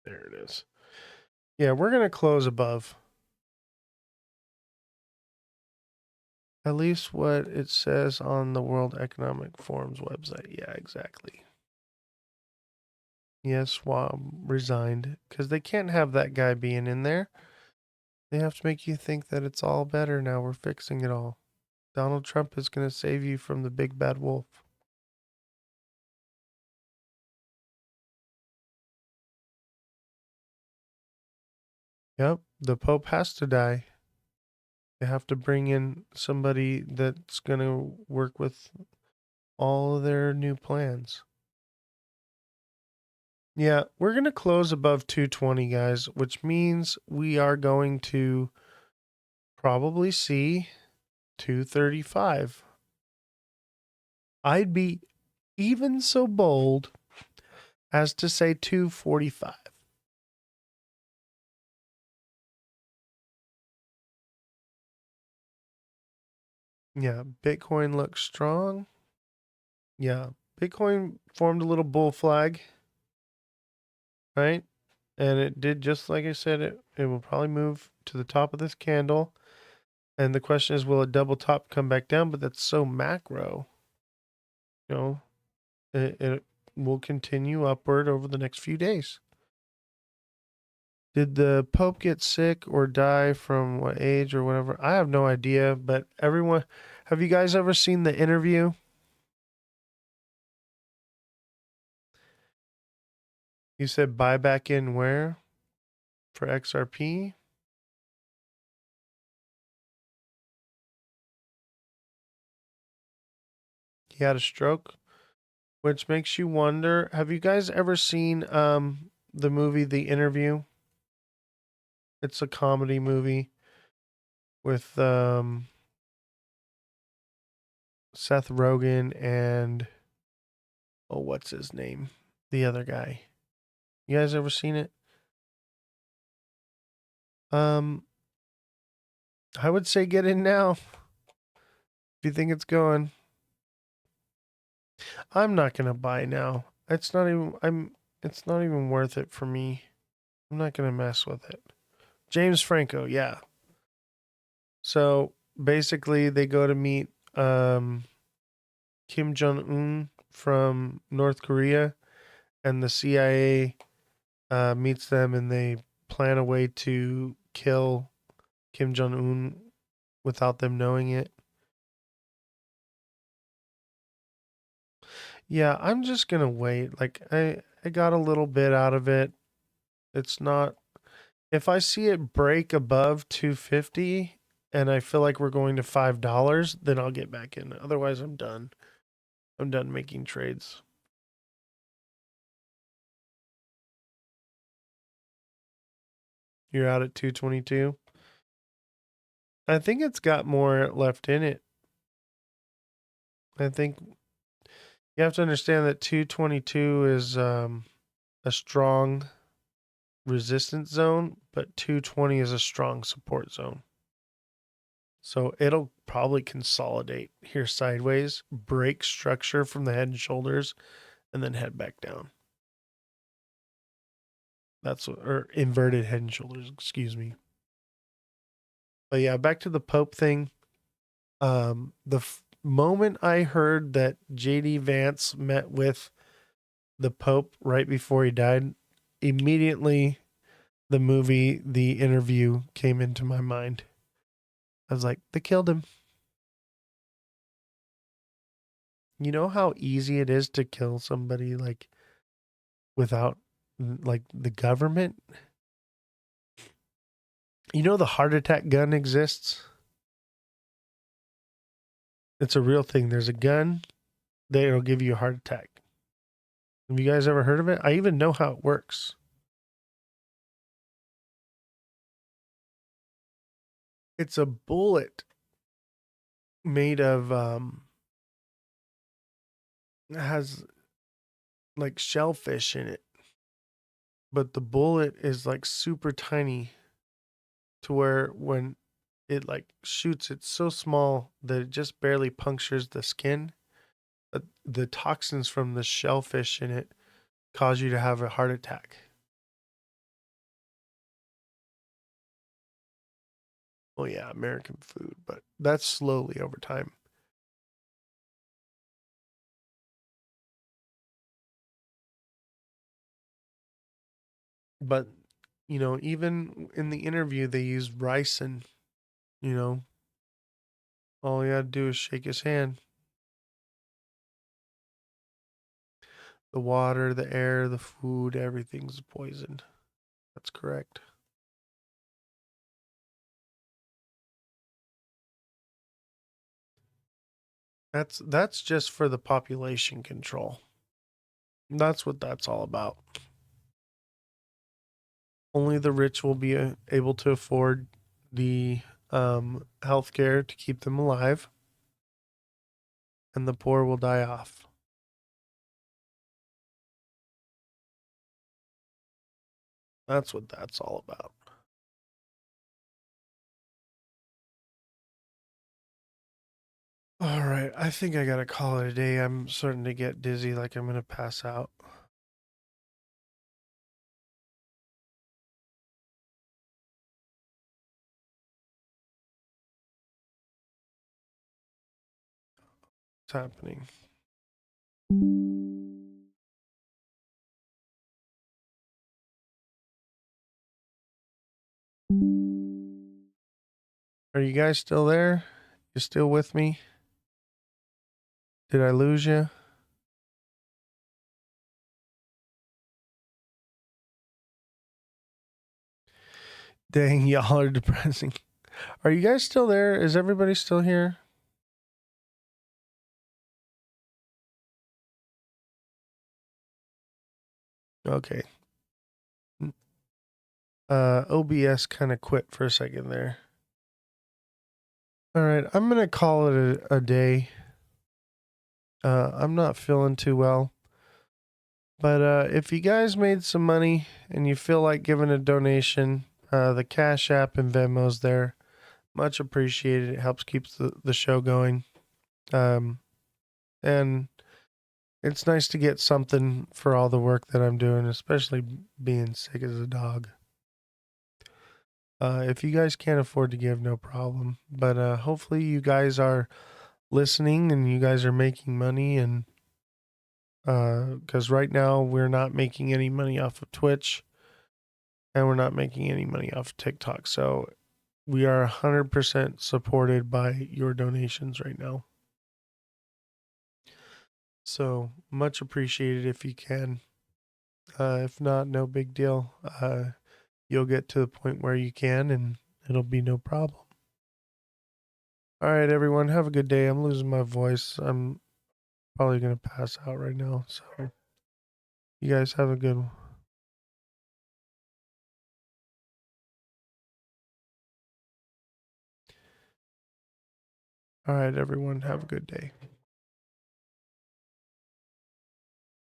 There it is. Yeah, we're going to close above. At least what it says on the World Economic Forum's website. Yeah, exactly. Yes, Schwab resigned because they can't have that guy being in there. They have to make you think that it's all better now. We're fixing it all. Donald Trump is going to save you from the big bad wolf. Yep, the Pope has to die. They have to bring in somebody that's going to work with all of their new plans. Yeah, we're going to close above 220, guys, which means we are going to probably see 235. I'd be even so bold as to say 245. Yeah, Bitcoin looks strong. Yeah, Bitcoin formed a little bull flag, right? And it did just like I said, it will probably move to the top of this candle. And the question is, will it double top come back down? But that's so macro. You know, it will continue upward over the next few days. Did the Pope get sick or die from what age or whatever? I have no idea, but everyone, have you guys ever seen the interview? You said buy back in where? For XRP? He had a stroke, which makes you wonder, have you guys ever seen the movie The Interview? It's a comedy movie with Seth Rogen and what's his name? The other guy. You guys ever seen it? I would say get in now if you think it's going. I'm not gonna buy now. It's not even worth it for me. I'm not gonna mess with it. James Franco, yeah. So basically they go to meet Kim Jong-un from North Korea, and the CIA meets them, and they plan a way to kill Kim Jong-un without them knowing it. Yeah, I'm just gonna wait. Like I got a little bit out of it. It's not, if I see it break above 250 and I feel like we're going to $5, then I'll get back in. Otherwise, I'm done. I'm done making trades. You're out at 222. I think it's got more left in it. I think you have to understand that 222 is a strong resistance zone, but 220 is a strong support zone. So it'll probably consolidate here sideways, break structure from the head and shoulders, and then head back down. That's what, or inverted head and shoulders, excuse me. But yeah, back to the Pope thing. Moment I heard that JD Vance met with the Pope right before he died, immediately the movie The Interview came into my mind. I was like, they killed him. You know how easy it is to kill somebody like without like the government? You know the heart attack gun exists? It's a real thing. There's a gun that'll give you a heart attack. Have you guys ever heard of it? I even know how it works. It's a bullet made of has like shellfish in it. But the bullet is like super tiny to where when it like shoots, it's so small that it just barely punctures the skin. But the toxins from the shellfish in it cause you to have a heart attack. Well, yeah, American food, but that's slowly over time. But, you know, even in the interview, they used ricin, you know, All you gotta do is shake his hand. The water, the air, the food, everything's poisoned. That's correct. That's just for the population control. That's what that's all about. Only the rich will be able to afford the healthcare to keep them alive, and the poor will die off. That's what that's all about. All right, I think I gotta call it a day. I'm starting to get dizzy, like I'm gonna pass out. What's happening? Are you guys still there? You still with me? Did I lose you? Dang, y'all are depressing. Are you guys still there? Is everybody still here? Okay. OBS kind of quit for a second there. All right, I'm gonna call it a day. I'm not feeling too well, but if you guys made some money and you feel like giving a donation, the Cash App and Venmo's there. Much appreciated. It helps keep the show going. And it's nice to get something for all the work that I'm doing, especially being sick as a dog. If you guys can't afford to give, no problem. But hopefully you guys are listening and you guys are making money. And because right now we're not making any money off of Twitch and we're not making any money off of TikTok. So we are 100% supported by your donations right now. So much appreciated if you can. If not, no big deal. You'll get to the point where you can and it'll be no problem. All right, everyone, have a good day. I'm losing my voice. I'm probably going to pass out right now. So you guys have a good one. All right, everyone, have a good day.